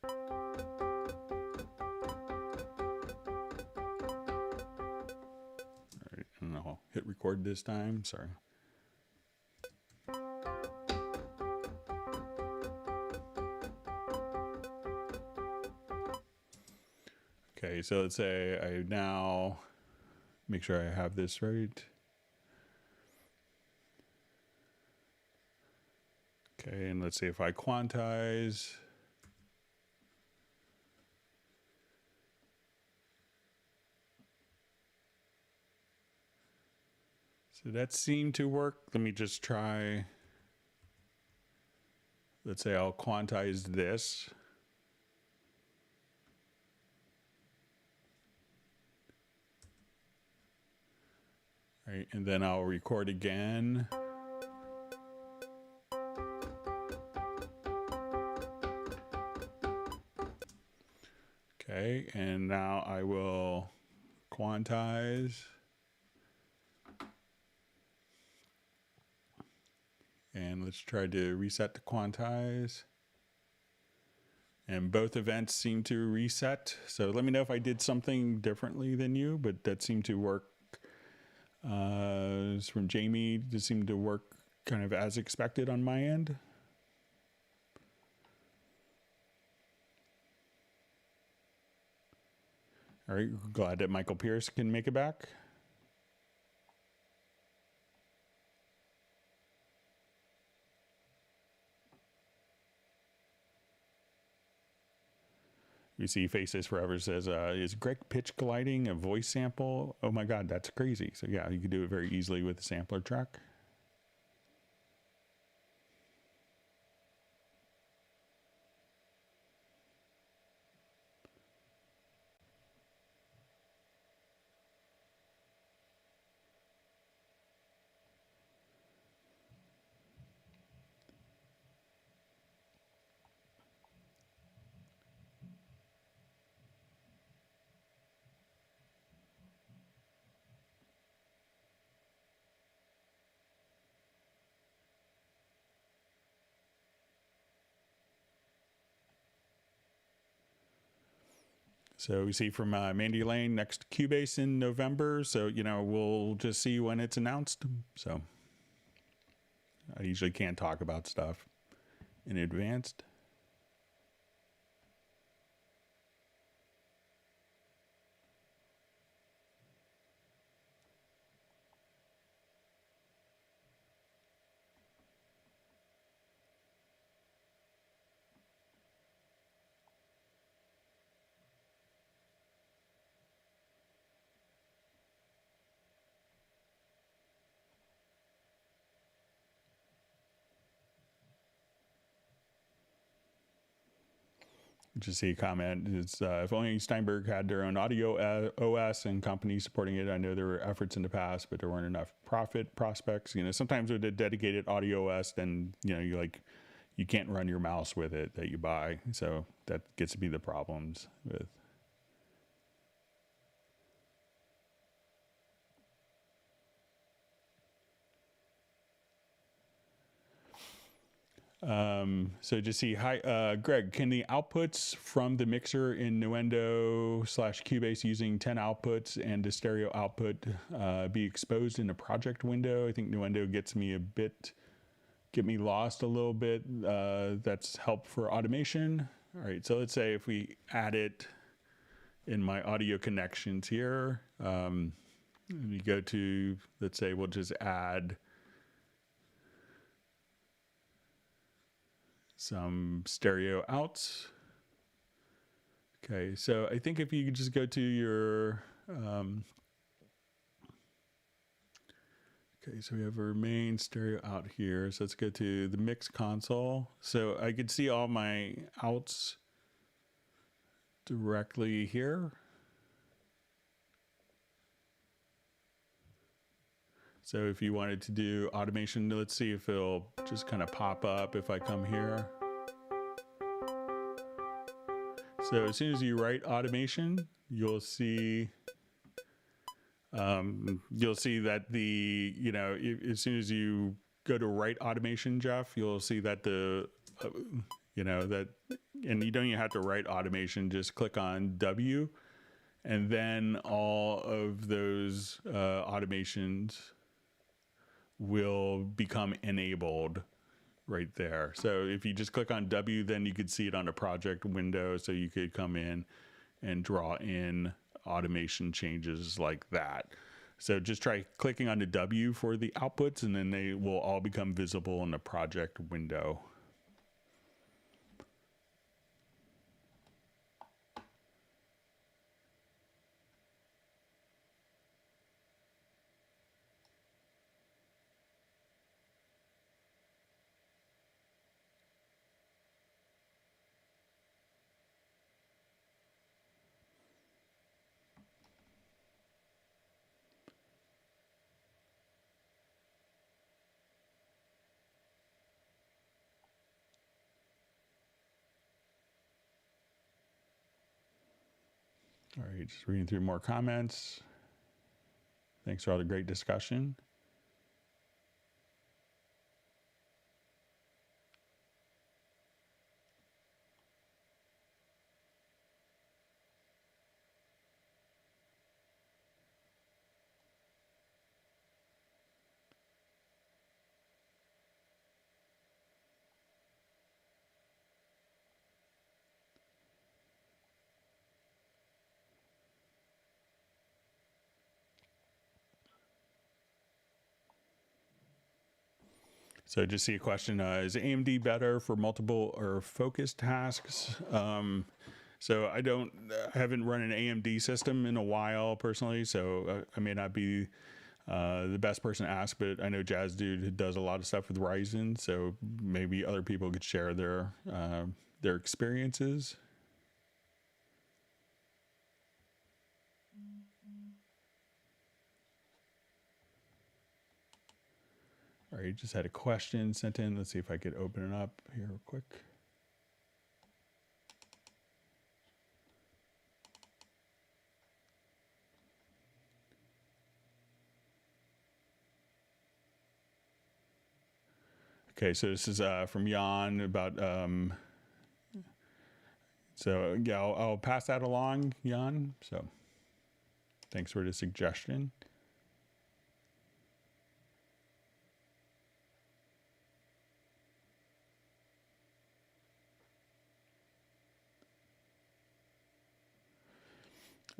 all right, and I'll hit record this time. Sorry. Okay, so let's say I now make sure I have this right. Okay, and let's say if I quantize. So that seemed to work. Let me just try. Let's say I'll quantize this. Right, and then I'll record again. Okay, and now I will quantize. And let's try to reset to quantize. And both events seem to reset. So let me know if I did something differently than you, but that seemed to work. It's from Jamie. It seemed to work kind of as expected on my end. All right, glad that Michael Pierce can make it back. You see Faces Forever says, is Greg pitch gliding a voice sample? Oh my God, that's crazy. So yeah, you can do it very easily with the sampler track. So we see from Mandy Lane, next Cubase in November. So, you know, we'll just see when it's announced. So I usually can't talk about stuff in advance. Just see a comment. It's if only Steinberg had their own audio OS and companies supporting it. I know there were efforts in the past, but there weren't enough profit prospects. You know, sometimes with a dedicated audio OS, then you know you can't run your mouse with it that you buy. So that gets to be the problems with. So just see, hi, Greg, can the outputs from the mixer in Nuendo/Cubase using 10 outputs and the stereo output be exposed in a project window? I think Nuendo get me lost a little bit. That's help for automation. All right, so let's say if we add it in my audio connections here, we go to, let's say we'll just add some stereo outs. Okay, so I think if you could just go to your, okay, so we have our main stereo out here. So let's go to the mix console. So I could see all my outs directly here. So if you wanted to do automation, let's see if it'll just kind of pop up if I come here. So as soon as you write automation, you'll see that the, you know, as soon as you go to write automation, Jeff, you'll see that the, you know, that, and you don't even have to write automation, just click on W, and then all of those automations will become enabled right there. So if you just click on W, then you could see it on the project window. So you could come in and draw in automation changes like that. So just try clicking on the W for the outputs, and then they will all become visible in the project window. All right, just reading through more comments. Thanks for all the great discussion. So I just see a question, is AMD better for multiple or focused tasks? So I haven't run an AMD system in a while personally, so I may not be the best person to ask, but I know Jazz Dude does a lot of stuff with Ryzen, so maybe other people could share their experiences. All right, just had a question sent in. Let's see if I could open it up here real quick. Okay, so this is from Jan about, so yeah, I'll pass that along, Jan. So thanks for the suggestion.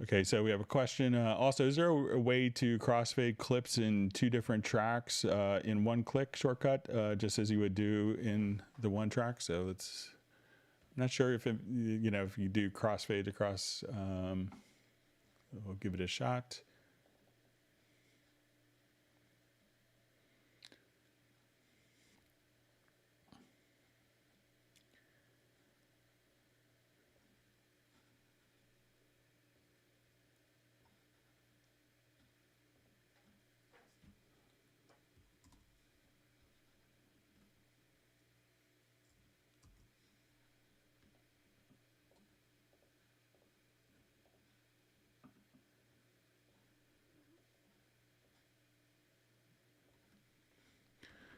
Okay, so we have a question. Also, is there a way to crossfade clips in two different tracks in one click shortcut, just as you would do in the one track? So I'm not sure if if you do crossfade across, we'll give it a shot.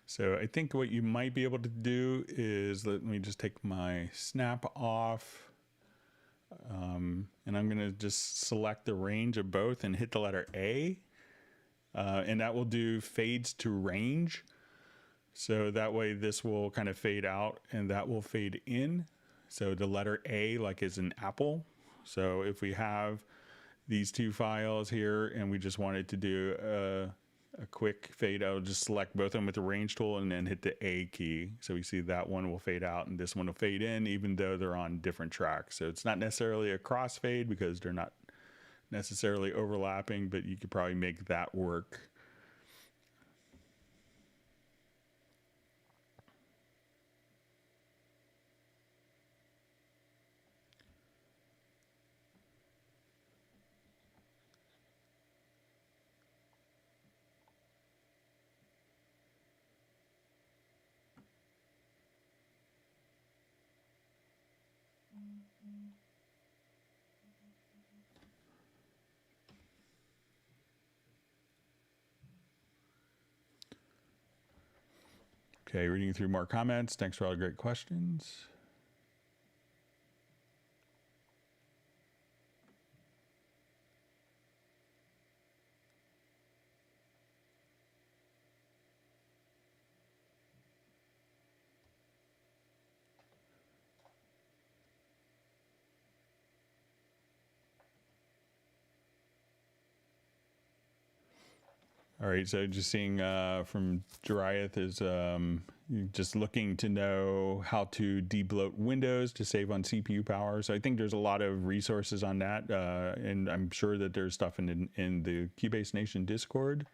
So I think what you might be able to do is, let me just take my snap off. And I'm going to just select the range of both and hit the letter A. And that will do fades to range. So that way this will kind of fade out and that will fade in. So the letter A like is an apple. So if we have these two files here and we just wanted to do a quick fade, I'll just select both of them with the range tool and then hit the A key. So we see that one will fade out and this one will fade in, even though they're on different tracks. So it's not necessarily a crossfade because they're not necessarily overlapping, but you could probably make that work. Okay, reading through more comments. Thanks for all the great questions. All right, so just seeing from Jariath is just looking to know how to debloat Windows to save on CPU power. So I think there's a lot of resources on that, and I'm sure that there's stuff in the Cubase Nation Discord.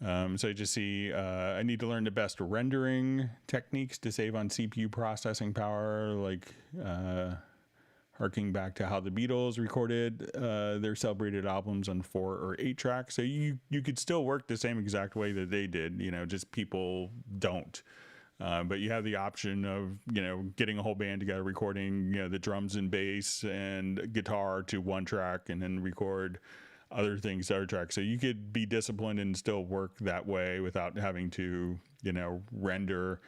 So I just see I need to learn the best rendering techniques to save on CPU processing power, like harking back to how the Beatles recorded their celebrated albums on 4 or 8 tracks. So you could still work the same exact way that they did, you know, just people don't. But you have the option of, you know, getting a whole band together, recording, you know, the drums and bass and guitar to one track and then record other things to other tracks. So you could be disciplined and still work that way without having to, you know, render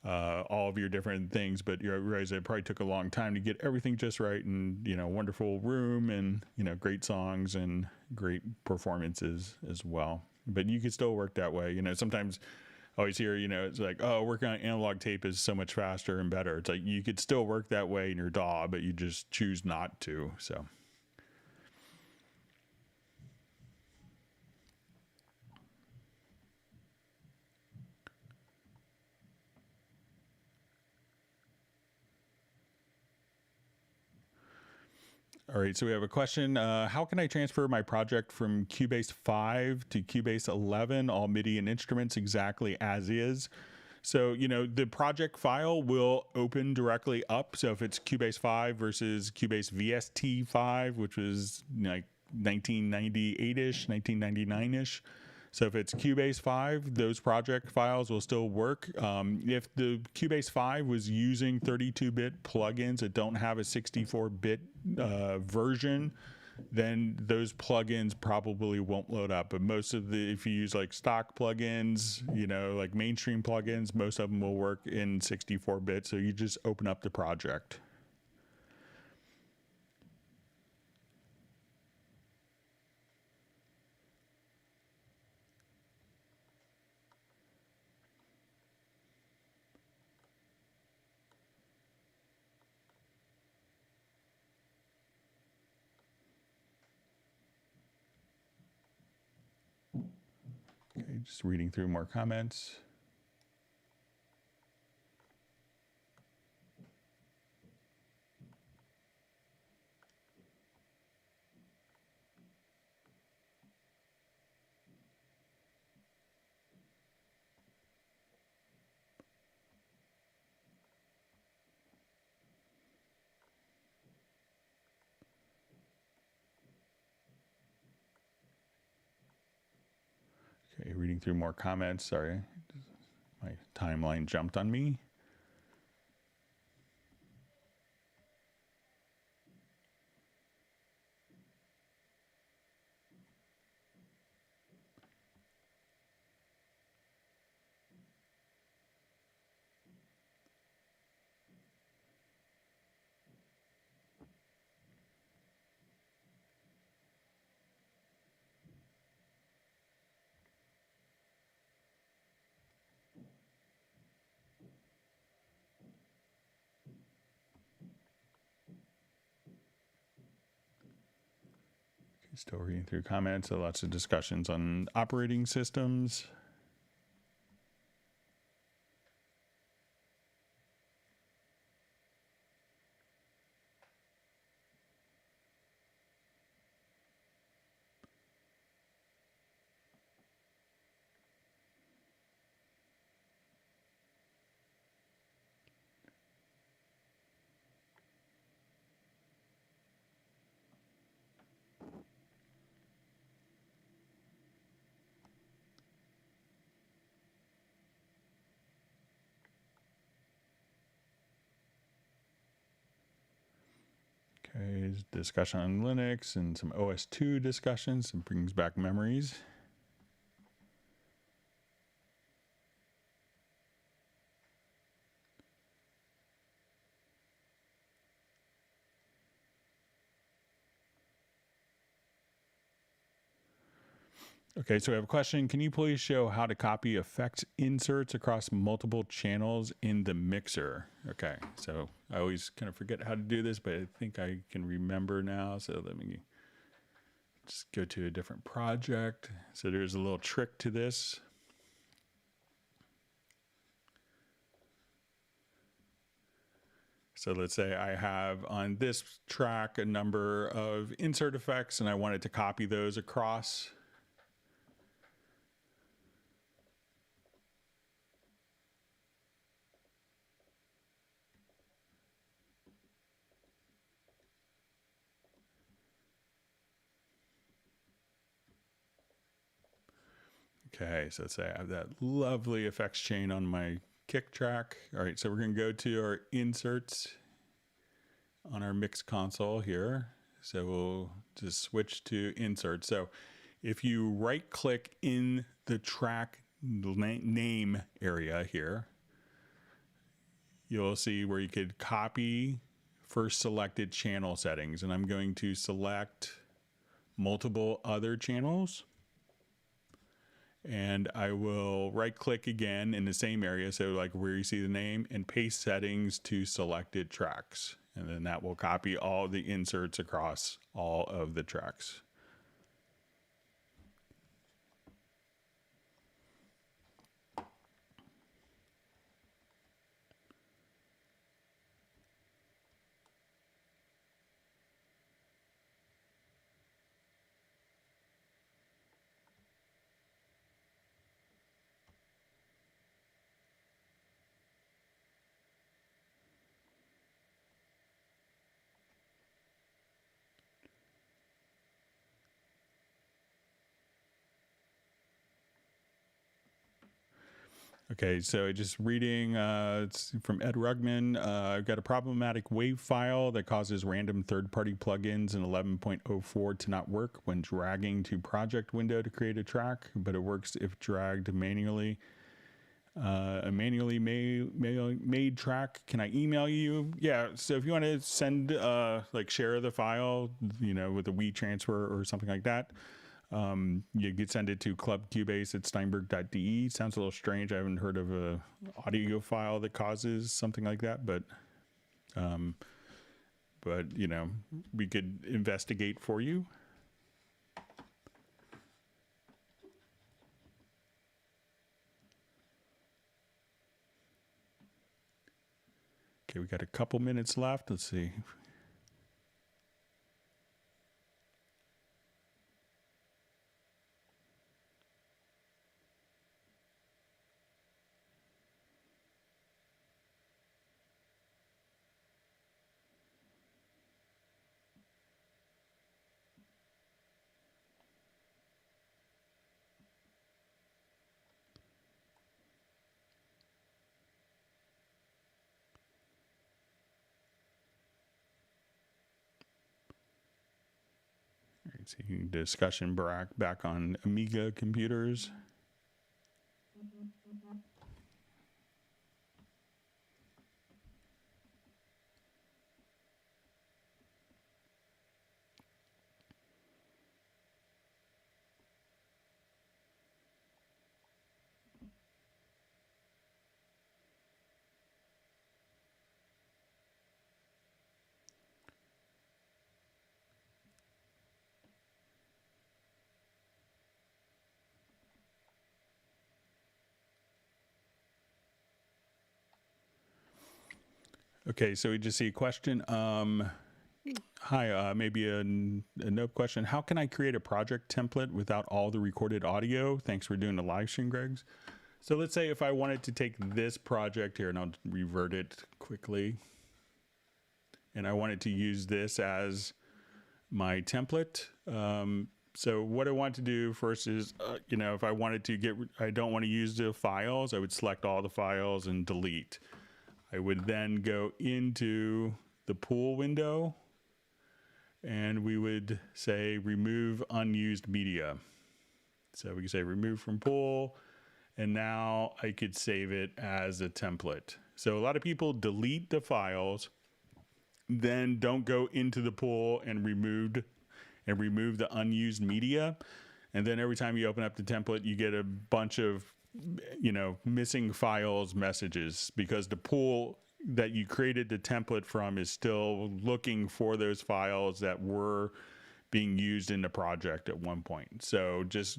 all of your different things. But you realize it probably took a long time to get everything just right, and, you know, wonderful room and, you know, great songs and great performances as well. But you could still work that way. You know, sometimes I always hear, you know, it's like, oh, working on analog tape is so much faster and better. It's like you could still work that way in your DAW, but you just choose not to. So. All right, so we have a question. How can I transfer my project from Cubase 5 to Cubase 11, all MIDI and instruments exactly as is? So, you know, the project file will open directly up. So if it's Cubase 5 versus Cubase VST 5, which was like 1998-ish, 1999-ish. So if it's Cubase 5, those project files will still work. If the Cubase 5 was using 32-bit plugins that don't have a 64-bit version, then those plugins probably won't load up. But most of the, if you use like stock plugins, you know, like mainstream plugins, most of them will work in 64-bit. So you just open up the project. Okay, just reading through more comments. Okay, reading through more comments. Sorry, my timeline jumped on me. Still reading through comments. So lots of discussions on operating systems. Okay, discussion on Linux and some OS2 discussions, and brings back memories. Okay, so we have a question. Can you please show how to copy effects inserts across multiple channels in the mixer? Okay, so I always kind of forget how to do this, but I think I can remember now. So let me just go to a different project. So there's a little trick to this. So let's say I have on this track a number of insert effects and I wanted to copy those across. Okay, so let's say I have that lovely effects chain on my kick track. All right, so we're going to go to our inserts on our mix console here. So we'll just switch to insert. So if you right click in the track name area here, you'll see where you could copy first selected channel settings. And I'm going to select multiple other channels. And I will right click again in the same area. So like where you see the name, and paste settings to selected tracks. And then that will copy all the inserts across all of the tracks. Okay, so just reading, it's from Ed Rugman. I've got a problematic WAV file that causes random third-party plugins in 11.04 to not work when dragging to project window to create a track, but it works if dragged manually. A manually made track. Can I email you? Yeah, so if you want to send, like share the file, you know, with a WeTransfer or something like that, you could send it to clubcubase@steinberg.de. Sounds a little strange. I haven't heard of a audio file that causes something like that, but you know, we could investigate for you. Okay, we got a couple minutes left. Let's see. See discussion back on Amiga computers. Okay, so we just see a question. Hi, maybe a note question. How can I create a project template without all the recorded audio? Thanks for doing the live stream, Gregs. So let's say if I wanted to take this project here, and I'll revert it quickly, and I wanted to use this as my template. So what I want to do first is, you know, if I wanted to I don't want to use the files, I would select all the files and delete. I would then go into the pool window and we would say remove unused media. So we can say remove from pool, and now I could save it as a template. So a lot of people delete the files, then don't go into the pool and remove the unused media. And then every time you open up the template, you get a bunch of, you know, missing files messages, because the pool that you created the template from is still looking for those files that were being used in the project at one point. So just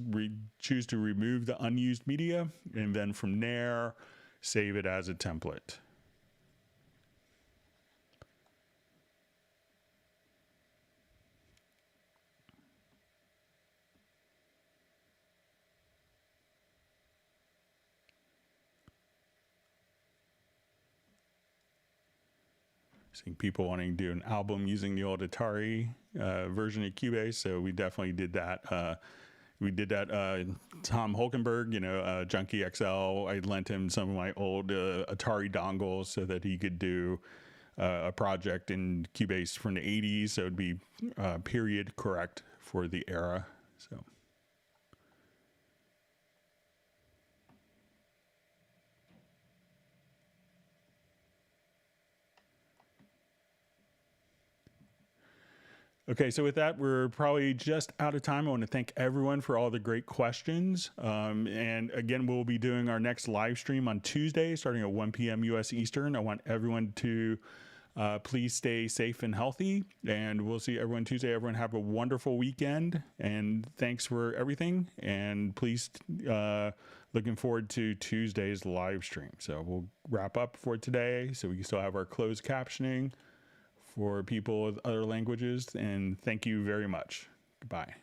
choose to remove the unused media, and then from there, save it as a template. Seeing people wanting to do an album using the old Atari version of Cubase, so we definitely did that. We did that. Tom Holkenberg, Junkie XL. I lent him some of my old Atari dongles so that he could do a project in Cubase from the 80s. So it'd be period correct for the era. So. Okay, so with that, we're probably just out of time. I want to thank everyone for all the great questions. And again, we'll be doing our next live stream on Tuesday, starting at 1 p.m. U.S. Eastern. I want everyone to please stay safe and healthy. And we'll see everyone Tuesday. Everyone have a wonderful weekend. And thanks for everything. And please, looking forward to Tuesday's live stream. So we'll wrap up for today so we can still have our closed captioning for people with other languages, and thank you very much. Goodbye.